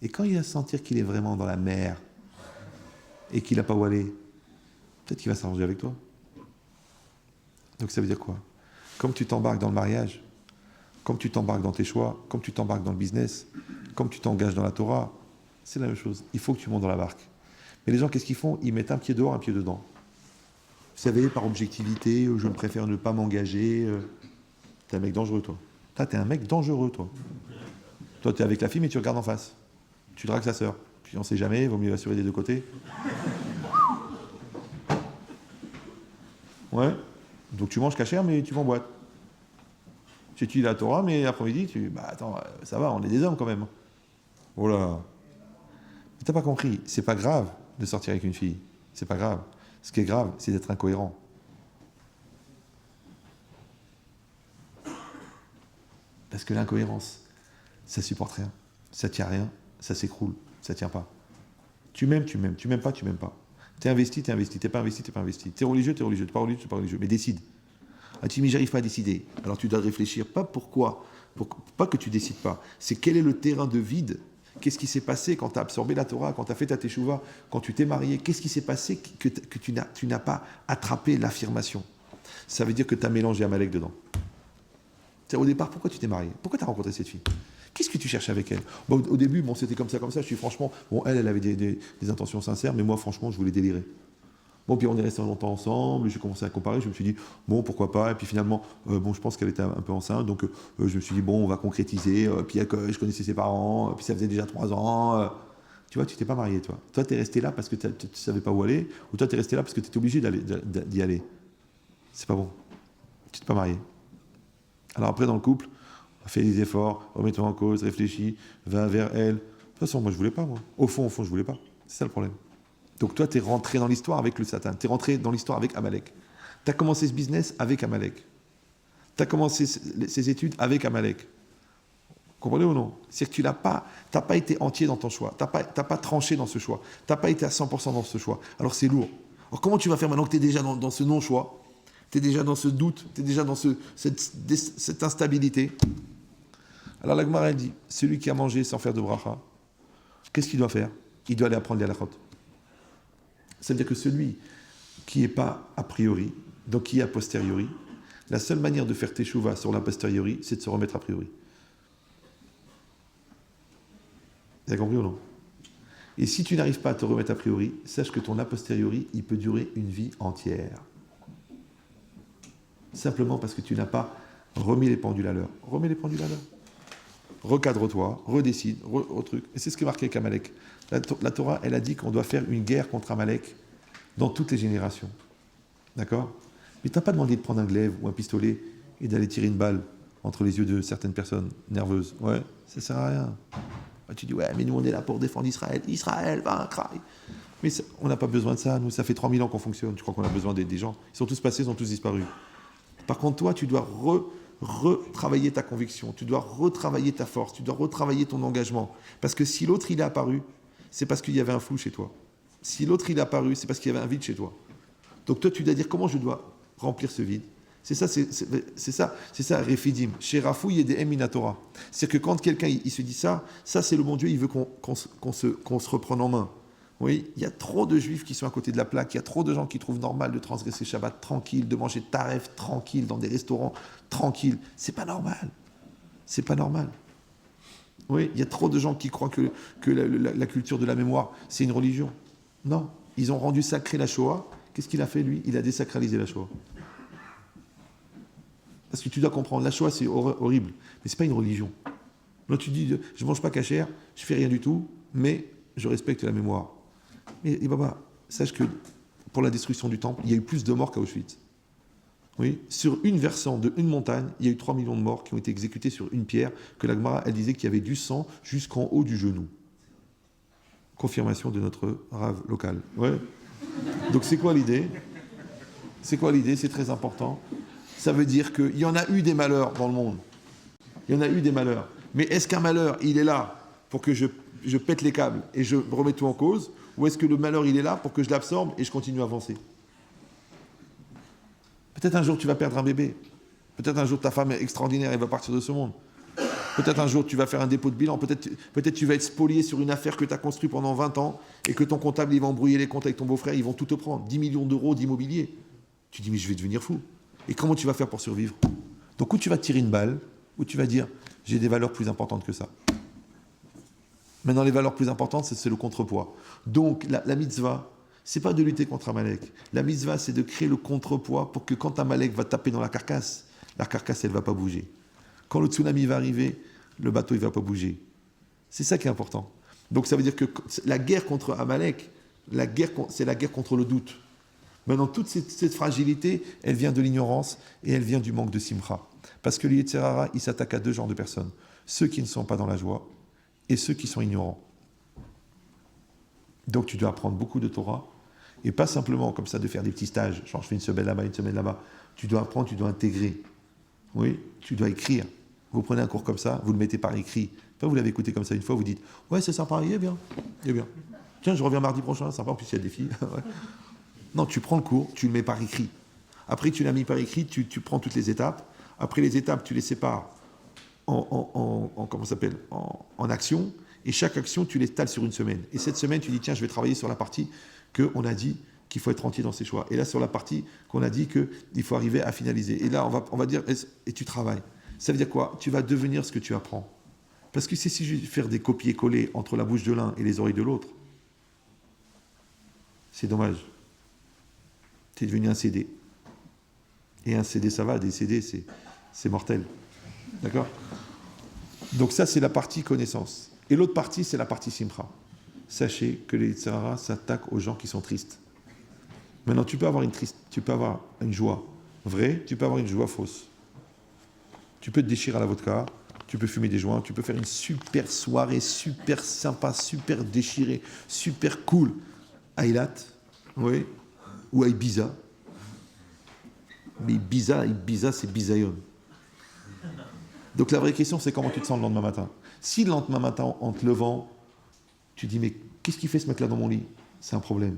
Et quand il va sentir qu'il est vraiment dans la mer, et qu'il n'a pas où aller, peut-être qu'il va s'arranger avec toi. Donc ça veut dire quoi? Comme tu t'embarques dans le mariage, comme tu t'embarques dans tes choix, comme tu t'embarques dans le business, comme tu t'engages dans la Torah, c'est la même chose. Il faut que tu montes dans la barque. Mais les gens, qu'est-ce qu'ils font? Ils mettent un pied dehors, un pied dedans. Vous savez, par objectivité, je préfère ne pas m'engager. T'es un mec dangereux, toi. T'es un mec dangereux, toi. Toi, t'es avec la fille, mais tu regardes en face. Tu dragues sa sœur. Puis on sait jamais, il vaut mieux assurer des deux côtés. Ouais. Donc tu manges cachère, mais tu vas en boîte. Tu étudies la Torah, mais l'après-midi, attends, ça va, on est des hommes quand même. Oh là. Mais t'as pas compris, c'est pas grave de sortir avec une fille. C'est pas grave. Ce qui est grave, c'est d'être incohérent. Parce que l'incohérence, ça supporte rien. Ça tient rien, ça s'écroule, ça tient pas. Tu m'aimes, tu m'aimes pas, tu m'aimes pas. T'es investi, t'es investi, t'es pas investi, t'es pas investi. T'es religieux, t'es religieux, t'es pas religieux, t'es pas religieux. Mais décide. Ah, tu dis, mais j'arrive pas à décider. Alors tu dois réfléchir, pas pourquoi, pas que tu décides pas. C'est quel est le terrain de vide. Qu'est-ce qui s'est passé quand tu as absorbé la Torah, quand tu as fait ta teshuva, quand tu t'es marié? Qu'est-ce qui s'est passé que tu n'as pas attrapé l'affirmation? Ça veut dire que tu as mélangé Amalek dedans. Au départ, pourquoi tu t'es marié? Pourquoi tu as rencontré cette fille? Qu'est-ce que tu cherches avec elle? Bon, au début, c'était comme ça. Je suis franchement... Bon, elle avait des intentions sincères, mais moi, franchement, je voulais délirer. Bon, puis on est resté longtemps ensemble, j'ai commencé à comparer, je me suis dit, bon, pourquoi pas, et puis finalement, je pense qu'elle était un peu enceinte, donc je me suis dit, bon, on va concrétiser, puis je connaissais ses parents, puis ça faisait déjà 3 ans, tu vois, tu t'es pas marié, toi. Toi, t'es resté là parce que tu savais pas où aller, ou toi, t'es resté là parce que tu étais obligé d'y aller. C'est pas bon. Tu t'es pas marié. Alors après, dans le couple, fais des efforts, remets-toi en cause, réfléchis, va vers elle. De toute façon, moi, je voulais pas, moi. Au fond, je voulais pas. C'est ça le problème. Donc toi, tu es rentré dans l'histoire avec le Satan. Tu es rentré dans l'histoire avec Amalek. Tu as commencé ce business avec Amalek. Tu as commencé ces études avec Amalek. Comprenez ou non? C'est que tu n'as pas été entier dans ton choix. Tu n'as pas tranché dans ce choix. Tu n'as pas été à 100% dans ce choix. Alors c'est lourd. Alors comment tu vas faire maintenant que tu es déjà dans ce non-choix? Tu es déjà dans ce doute, tu es déjà dans cette instabilité. Alors la Gemara, elle dit, celui qui a mangé sans faire de bracha, qu'est-ce qu'il doit faire? Il doit aller apprendre les halachot. C'est-à-dire que celui qui n'est pas a priori, donc qui est a posteriori, la seule manière de faire teshuva sur l'a posteriori, c'est de se remettre a priori. Vous avez compris ou non? Et si tu n'arrives pas à te remettre a priori, sache que ton a posteriori, il peut durer une vie entière. Simplement parce que tu n'as pas remis les pendules à l'heure. Remets les pendules à l'heure. Recadre-toi, redécide, truc. Et c'est ce qui est marqué avec Amalek. La Torah, elle a dit qu'on doit faire une guerre contre Amalek dans toutes les générations. D'accord? Mais tu n'as pas demandé de prendre un glaive ou un pistolet et d'aller tirer une balle entre les yeux de certaines personnes nerveuses. Ouais, ça ne sert à rien. Tu dis, ouais, mais nous on est là pour défendre Israël. Israël vaincra. Mais ça, on n'a pas besoin de ça. Nous, ça fait 3000 ans qu'on fonctionne. Tu crois qu'on a besoin des gens? Ils sont tous passés, ils ont tous disparu. Par contre, toi, tu dois retravailler ta conviction. Tu dois retravailler ta force. Tu dois retravailler ton engagement. Parce que si l'autre, il est apparu, c'est parce qu'il y avait un flou chez toi. Si l'autre, il est apparu, c'est parce qu'il y avait un vide chez toi. Donc toi, tu dois dire comment je dois remplir ce vide. C'est ça, Refidim. Chez Rafou, il y a des Eminatora. C'est-à-dire que quand quelqu'un il se dit ça, c'est le bon Dieu, il veut qu'on se reprenne en main. Oui, il y a trop de juifs qui sont à côté de la plaque, il y a trop de gens qui trouvent normal de transgresser Shabbat tranquille, de manger taref tranquille, dans des restaurants tranquilles. C'est pas normal. C'est pas normal. Oui, il y a trop de gens qui croient que la culture de la mémoire, c'est une religion. Non, ils ont rendu sacré la Shoah. Qu'est-ce qu'il a fait, lui? Il a désacralisé la Shoah. Parce que tu dois comprendre, la Shoah c'est horrible, mais c'est pas une religion. Là tu dis, je mange pas cachère, je fais rien du tout, mais je respecte la mémoire. Mais Baba, sache que pour la destruction du temple, il y a eu plus de morts qu'à Auschwitz. Oui, sur une versant de une montagne, il y a eu 3 millions de morts qui ont été exécutés sur une pierre, que la Gemara, elle disait qu'il y avait du sang jusqu'en haut du genou. Confirmation de notre rave local. Ouais. Donc c'est quoi l'idée? C'est quoi l'idée? C'est très important. Ça veut dire qu'il y en a eu des malheurs dans le monde. Il y en a eu des malheurs. Mais est-ce qu'un malheur, il est là pour que je pète les câbles et je remets tout en cause? Ou est-ce que le malheur, il est là pour que je l'absorbe et je continue à avancer? Peut-être un jour, tu vas perdre un bébé. Peut-être un jour, ta femme est extraordinaire et va partir de ce monde. Peut-être un jour, tu vas faire un dépôt de bilan. Peut-être tu vas être spolié sur une affaire que tu as construite pendant 20 ans et que ton comptable, il va embrouiller les comptes avec ton beau-frère, ils vont tout te prendre. 10 millions d'euros d'immobilier. Tu dis, mais je vais devenir fou. Et comment tu vas faire pour survivre? Donc, ou tu vas tirer une balle, ou tu vas dire, j'ai des valeurs plus importantes que ça. Maintenant, les valeurs plus importantes, c'est le contrepoids. Donc, la mitzvah, c'est pas de lutter contre Amalek. La mitzvah, c'est de créer le contrepoids pour que quand Amalek va taper dans la carcasse, elle va pas bouger. Quand le tsunami va arriver, le bateau, il va pas bouger. C'est ça qui est important. Donc, ça veut dire que la guerre contre Amalek, c'est la guerre contre le doute. Maintenant, toute cette fragilité, elle vient de l'ignorance et elle vient du manque de simcha. Parce que le Yetzer Hara, il s'attaque à deux genres de personnes. Ceux qui ne sont pas dans la joie et ceux qui sont ignorants. Donc tu dois apprendre beaucoup de Torah et pas simplement comme ça de faire des petits stages, genre je fais une semaine là-bas, une semaine là-bas. Tu dois apprendre, tu dois intégrer. Oui, tu dois écrire. Vous prenez un cours comme ça, vous le mettez par écrit. Pas vous l'avez écouté comme ça une fois, vous dites « Ouais, c'est sympa, il est bien. Tiens, je reviens mardi prochain, sympa, en plus il y a des filles. » Ouais. Non, tu prends le cours, tu le mets par écrit. Après, tu l'as mis par écrit, tu prends toutes les étapes. Après les étapes, tu les sépares en actions. Et chaque action, tu l'étales sur une semaine. Et cette semaine, tu dis, tiens, je vais travailler sur la partie qu'on a dit qu'il faut être entier dans ses choix. Et là, sur la partie qu'on a dit qu'il faut arriver à finaliser. Et là, on va dire, et tu travailles. Ça veut dire quoi? Tu vas devenir ce que tu apprends. Parce que c'est si je vais faire des copier-coller entre la bouche de l'un et les oreilles de l'autre, c'est dommage. Tu es devenu un CD. Et un CD, ça va. Des CD, c'est mortel. D'accord? Donc ça, c'est la partie connaissance. Et l'autre partie, c'est la partie simcha. Sachez que les Yetzer Hara s'attaquent aux gens qui sont tristes. Maintenant, tu peux avoir une joie vraie, tu peux avoir une joie fausse. Tu peux te déchirer à la vodka, tu peux fumer des joints, tu peux faire une super soirée, super sympa, super déchirée, super cool à Eilat, oui, ou à Ibiza. Mais Ibiza, c'est Bisayon. Donc la vraie question, c'est comment tu te sens le lendemain matin. Si le lendemain matin, en te levant, tu dis, mais qu'est-ce qu'il fait ce mec-là dans mon lit? C'est un problème.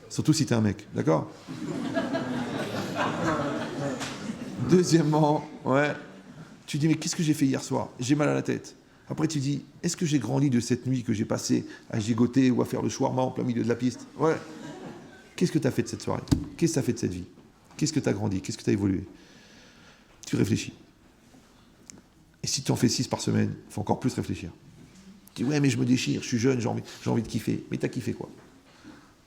Surtout si t'es un mec, d'accord? Deuxièmement, ouais, tu dis, mais qu'est-ce que j'ai fait hier soir? J'ai mal à la tête. Après, tu dis, est-ce que j'ai grandi de cette nuit que j'ai passée à gigoter ou à faire le shawarma en plein milieu de la piste? Ouais. Qu'est-ce que tu as fait de cette soirée? Qu'est-ce que tu as fait de cette vie? Qu'est-ce que tu as grandi? Qu'est-ce que tu as évolué? Tu réfléchis. Et si tu en fais 6 par semaine, il faut encore plus réfléchir. Tu dis, ouais, mais je me déchire, je suis jeune, j'ai envie de kiffer. Mais tu as kiffé quoi?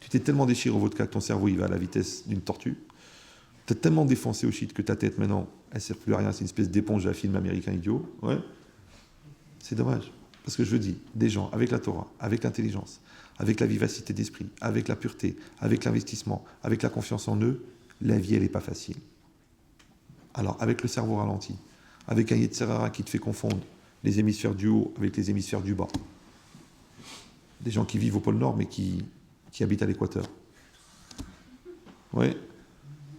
Tu t'es tellement déchiré au vodka que ton cerveau il va à la vitesse d'une tortue. Tu as tellement défoncé au shit que ta tête maintenant, elle ne sert plus à rien, c'est une espèce d'éponge à film américain idiot. Ouais. C'est dommage. Parce que je dis, des gens avec la Torah, avec l'intelligence, avec la vivacité d'esprit, avec la pureté, avec l'investissement, avec la confiance en eux, la vie, elle n'est pas facile. Alors, avec le cerveau ralenti, avec un Yetzer Hara qui te fait confondre les hémisphères du haut avec les hémisphères du bas, des gens qui vivent au pôle Nord mais qui habitent à l'équateur. Oui.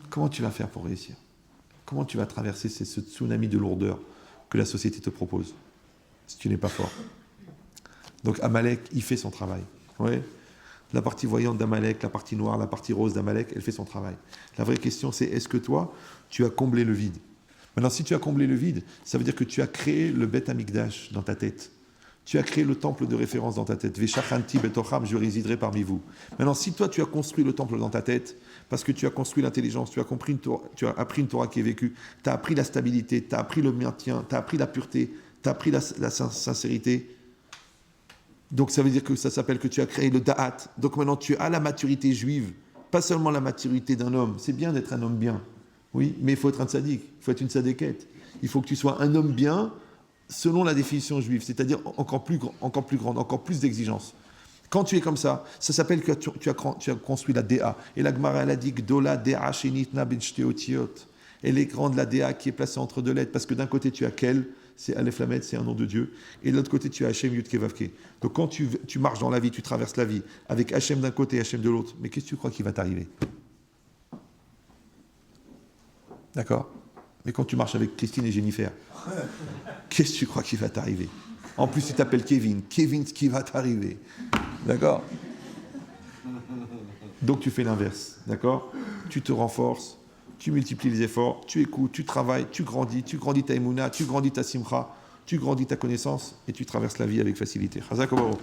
Comment tu vas faire pour réussir? Comment tu vas traverser ce tsunami de lourdeur que la société te propose si tu n'es pas fort? Donc Amalek, il fait son travail. Ouais. La partie voyante d'Amalek, la partie noire, la partie rose d'Amalek, elle fait son travail. La vraie question, c'est est-ce que toi, tu as comblé le vide? Maintenant, si tu as comblé le vide, ça veut dire que tu as créé le Beth Amikdash dans ta tête. Tu as créé le temple de référence dans ta tête. Veshachanti betocham, je résiderai parmi vous. Maintenant, si toi, tu as construit le temple dans ta tête, parce que tu as construit l'intelligence, tu as appris une Torah qui est vécue, tu as appris la stabilité, tu as appris le maintien, tu as appris la pureté, tu as appris la sincérité. Donc ça veut dire que ça s'appelle que tu as créé le da'at. Donc maintenant tu as la maturité juive, pas seulement la maturité d'un homme. C'est bien d'être un homme bien, oui, mais il faut être un tzaddik, il faut être une tzadékette. Il faut que tu sois un homme bien selon la définition juive, c'est-à-dire encore plus grande, encore plus d'exigence. Quand tu es comme ça s'appelle que tu as construit la DA. Et la Gemara, elle a dit Gdola DA shenitna ben shte otiyot. Elle est grande la DA qui est placée entre deux lettres, parce que d'un côté tu as Kel, c'est Aleph Lamed, c'est un nom de Dieu, et de l'autre côté tu as Hachem Yud Ke Vav Ke. Donc quand tu marches dans la vie, tu traverses la vie, avec Hachem d'un côté et Hachem de l'autre, mais qu'est-ce que tu crois qui va t'arriver? D'accord? Mais quand tu marches avec Christine et Jennifer, qu'est-ce que tu crois qui va t'arriver? En plus, tu t'appelles Kevin. Kevin, ce qui va t'arriver. D'accord? Donc tu fais l'inverse. D'accord? Tu te renforces, tu multiplies les efforts, tu écoutes, tu travailles, tu grandis ta émouna, tu grandis ta simcha, tu grandis ta connaissance et tu traverses la vie avec facilité. Chazak Obaru.